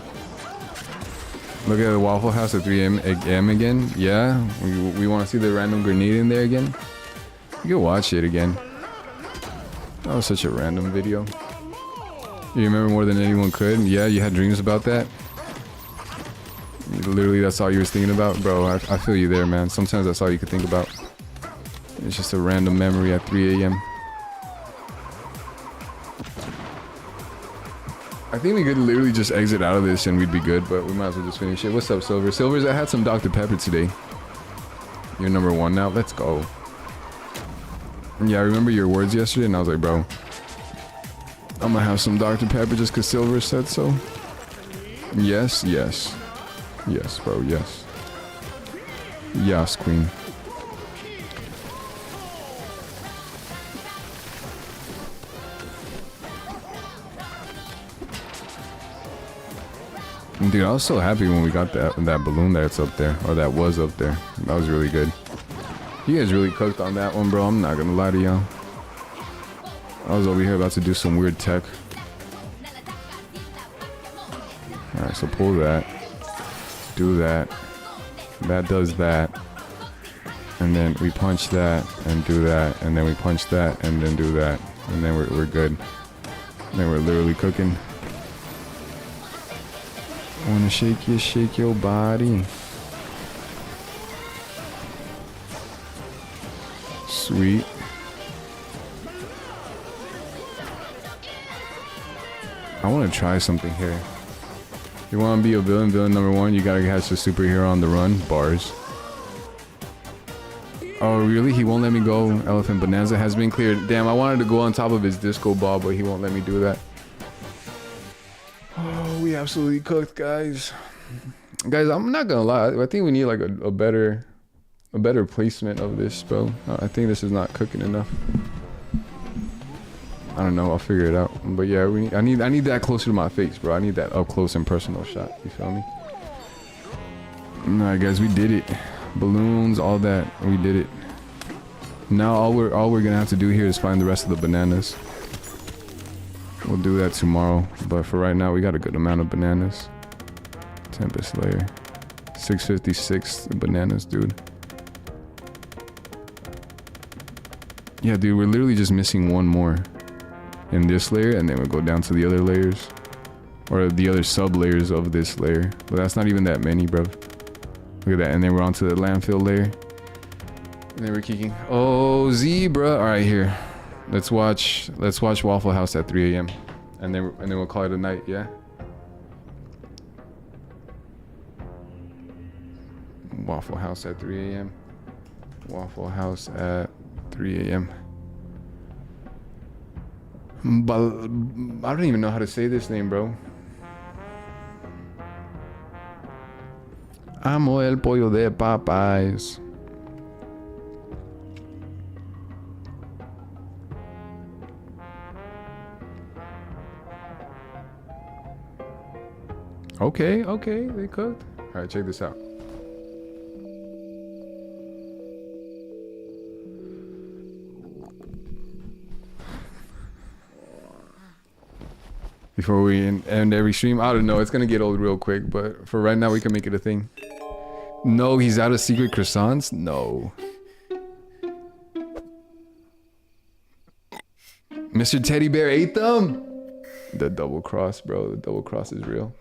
[SPEAKER 1] Look at the Waffle House at 3 a.m. again. Yeah, we want to see the random grenade in there again. You can watch it again. That was such a random video. You remember more than anyone could? Yeah, you had dreams about that? Literally, that's all you was thinking about? Bro, I feel you there, man. Sometimes that's all you could think about. It's just a random memory at 3 a.m. I think we could literally just exit out of this and we'd be good, but we might as well just finish it. What's up, Silver? Silvers, I had some Dr. Pepper today. You're number 1 now. Let's go. Yeah, I remember your words yesterday and I was like, bro, I'm gonna have some Dr. Pepper just because Silver said so. Yes, yes. Yes, bro, yes. Yes, queen. Dude, I was so happy when we got that balloon that's up there, or that was up there. That was really good. You guys really cooked on that one, bro. I'm not gonna lie to y'all. I was over here about to do some weird tech. Alright, so pull that. Do that. That does that. And then we punch that and do that. And then we punch that and then do that. And then we're good. And then we're literally cooking. Wanna shake your body. Sweet. I wanna try something here. You wanna be a villain number 1, you gotta catch the superhero on the run. Bars. Oh really? He won't let me go. Elephant Bonanza has been cleared. Damn, I wanted to go on top of his disco ball, but he won't let me do that. Oh, we absolutely cooked, guys. Guys, I'm not gonna lie. I think we need like a better placement of this, bro. I think this is not cooking enough. I don't know. I'll figure it out. But yeah, I need that closer to my face, bro. I need that up close and personal shot. You feel me? Alright, guys, we did it. Balloons, all that. We did it. Now all we're gonna have to do here is find the rest of the bananas. We'll do that tomorrow, but for right now we got a good amount of bananas. Tempest layer. 656 bananas, dude. Yeah, dude, we're literally just missing one more in this layer, and then we'll go down to the other layers. Or the other sub-layers of this layer. But that's not even that many, bro. Look at that, and then we're onto the landfill layer. And then we're kicking. Oh, zebra! Alright, here. Let's watch Waffle House at 3 a.m. and then we'll call it a night, yeah? Waffle House at 3 a.m. Waffle House at 3 a.m. I don't even know how to say this name, bro. Amo el pollo de Popeyes. Okay, they cooked. All right, check this out. Before we end every stream, I don't know, it's gonna get old real quick, but for right now, we can make it a thing. No, he's out of secret croissants? No. Mr. Teddy Bear ate them? The double cross, bro. The double cross is real.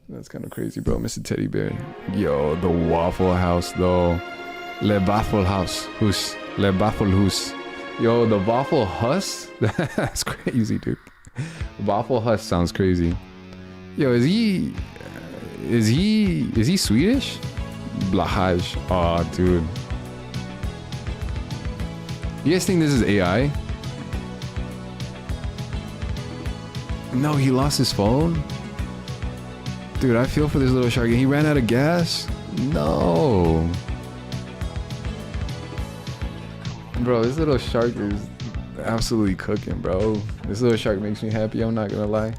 [SPEAKER 1] That's kind of crazy, bro. Mr. Teddy Bear. Yo, the Waffle House, though. Le Waffle House. Hus. Le Waffle Hus. Yo, the Waffle Hus? That's crazy, dude. Waffle Hus sounds crazy. Yo, is he... Is he Swedish? Blahaj. Oh, dude. You guys think this is AI? No, he lost his phone? Dude, I feel for this little shark. He ran out of gas? No. Bro, this little shark is absolutely cooking, bro. This little shark makes me happy, I'm not gonna lie.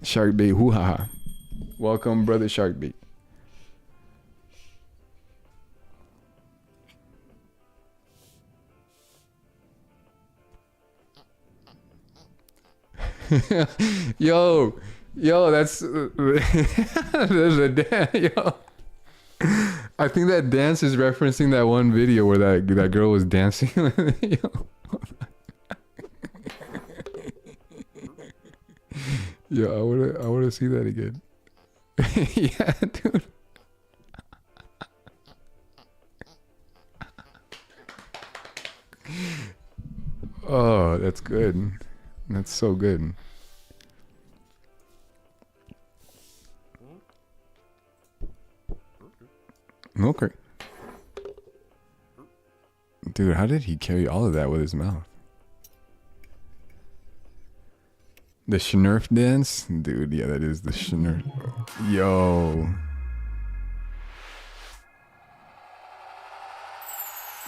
[SPEAKER 1] Shark bait, hoo ha ha. Welcome, brother Shark bait. yo, that's there's a dance, yo. I think that dance is referencing that one video where that girl was dancing. Yo, I wanna see that again. Yeah, dude. Oh, that's good. That's so good. Okay. Dude, how did he carry all of that with his mouth? The Schnurf dance? Dude, yeah, that is the Schnurf. Yo.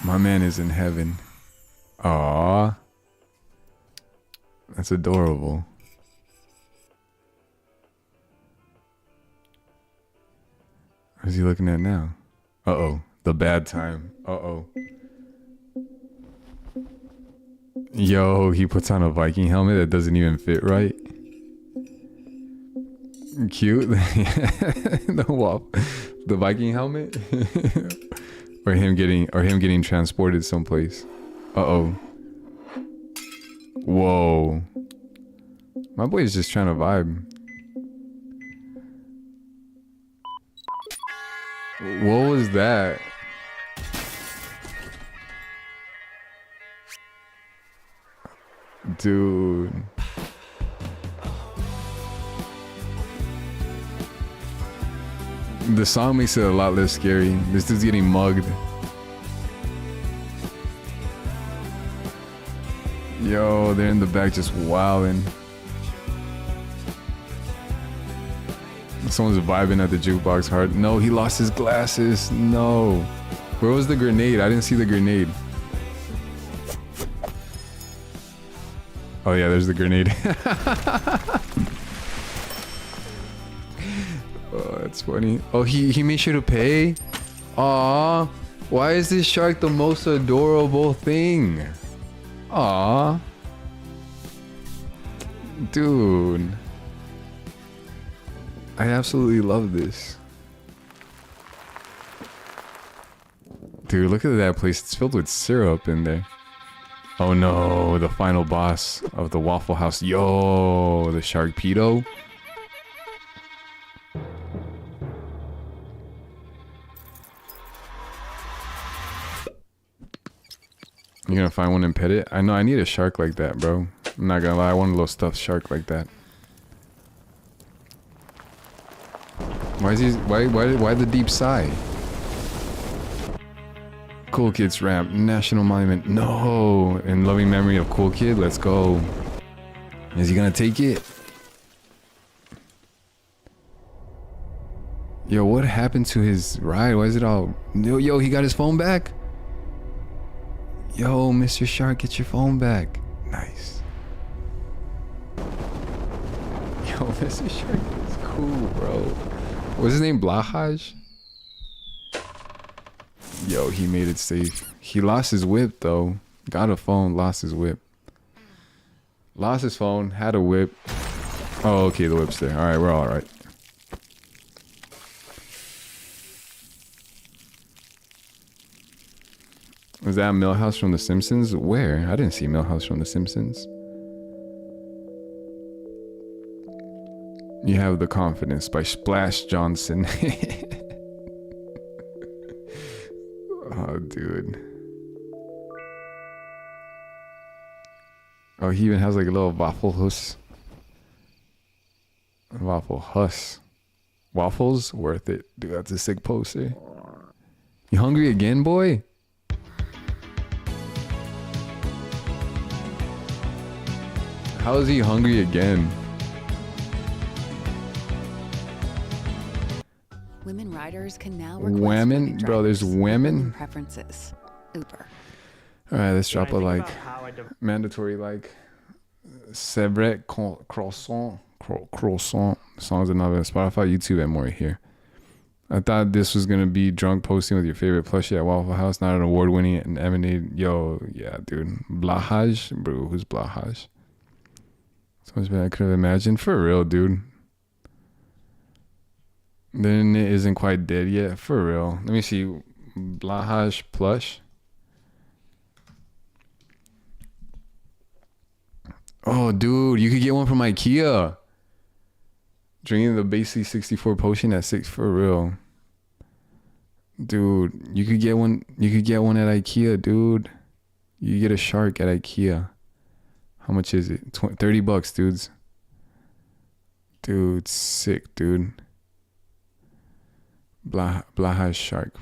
[SPEAKER 1] My man is in heaven. Aww. That's adorable. What's he looking at now? Uh-oh. The bad time. Uh-oh. Yo, he puts on a Viking helmet that doesn't even fit right. Cute. The Viking helmet? or him getting transported someplace. Uh-oh. Whoa. My boy's just trying to vibe. What was that? Dude. The song makes it a lot less scary. This dude's getting mugged. Yo, they're in the back just wilding. Someone's vibing at the jukebox hard. No, he lost his glasses. No. Where was the grenade? I didn't see the grenade. Oh yeah, there's the grenade. Oh, that's funny. Oh, he made sure to pay? Aw. Why is this shark the most adorable thing? Aw. Dude. I absolutely love this. Dude, look at that place. It's filled with syrup in there. Oh no, the final boss of the Waffle House. Yo, the Sharkpedo. You gonna find one and pet it? I know, I need a shark like that, bro. I'm not gonna lie, I want a little stuffed shark like that. Why is he? Why the deep sigh? Cool Kids ramp, National Monument. No, in loving memory of Cool Kid. Let's go. Is he gonna take it? Yo, what happened to his ride? Why is it all? Yo, he got his phone back. Yo, Mr. Shark, get your phone back. Nice. Yo, Mr. Shark is cool, bro. What's his name? Blahaj? Yo, he made it safe. He lost his whip, though. Got a phone, lost his whip. Lost his phone, had a whip. Oh, okay, the whip's there. Alright, we're alright. Was that Milhouse from The Simpsons? Where? I didn't see Milhouse from The Simpsons. You Have the Confidence by Splash Johnson. Oh, dude. Oh, he even has like a little Waffle House. Waffle Huss. Waffles worth it. Dude, that's a sick poster. You hungry again, boy? How is he hungry again?
[SPEAKER 3] Women riders can now request
[SPEAKER 1] Women? Bro, there's
[SPEAKER 3] drivers'
[SPEAKER 1] women?
[SPEAKER 3] preferences. Uber.
[SPEAKER 1] All right, let's drop a
[SPEAKER 4] When I
[SPEAKER 1] like
[SPEAKER 4] think about how I
[SPEAKER 1] mandatory like. C'est vrai, croissant. Croissant. Songs are not on Spotify, YouTube, and more here. I thought this was gonna be drunk posting with your favorite plushie at Waffle House, not an award-winning and emanate. Yo, yeah, dude. Blahaj, bro. Who's Blahaj? So much better I could have imagined. For real, dude. Then it isn't quite dead yet. For real. Let me see. Blahaj plush. Oh, dude, you could get one from IKEA. Drinking the Basically 64 potion at 6 for real. Dude, you could get one. You could get one at IKEA, dude. You get a shark at IKEA. How much is it? $30, dudes. Dude, sick, dude. Blahaj shark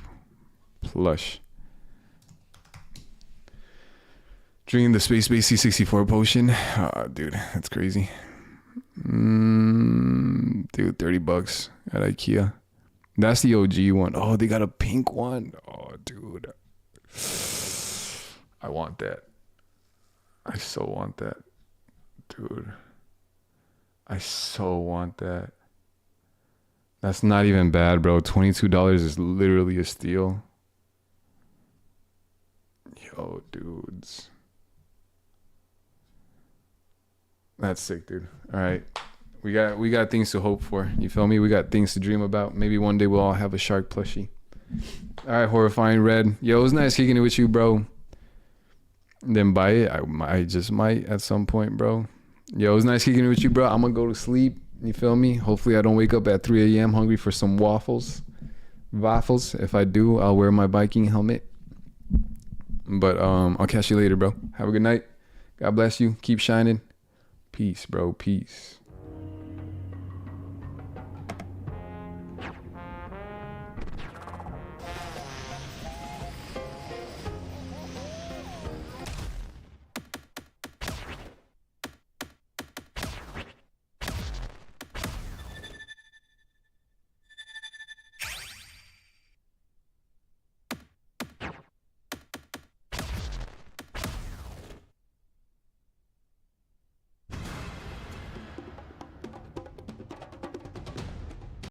[SPEAKER 1] plush. Drinking the Space Basically 64 potion. Oh, dude, that's crazy. Dude, $30 at IKEA. That's the OG one. Oh, they got a pink one. Oh, dude. I want that. I so want that. Dude. I so want that. That's not even bad, bro. $22 is literally a steal. Yo, dudes. That's sick, dude. All right. We got things to hope for. You feel me? We got things to dream about. Maybe one day we'll all have a shark plushie. All right, Horrifying Red. Yo, it was nice kicking it with you, bro. Then buy it. I just might at some point, bro. Yo, it was nice kicking it with you, bro. I'm gonna go to sleep. You feel me? Hopefully I don't wake up at 3 a.m. hungry for some waffles. If I do, I'll wear my biking helmet. But I'll catch you later, bro. Have a good night. God bless you. Keep shining. Peace, bro. Peace.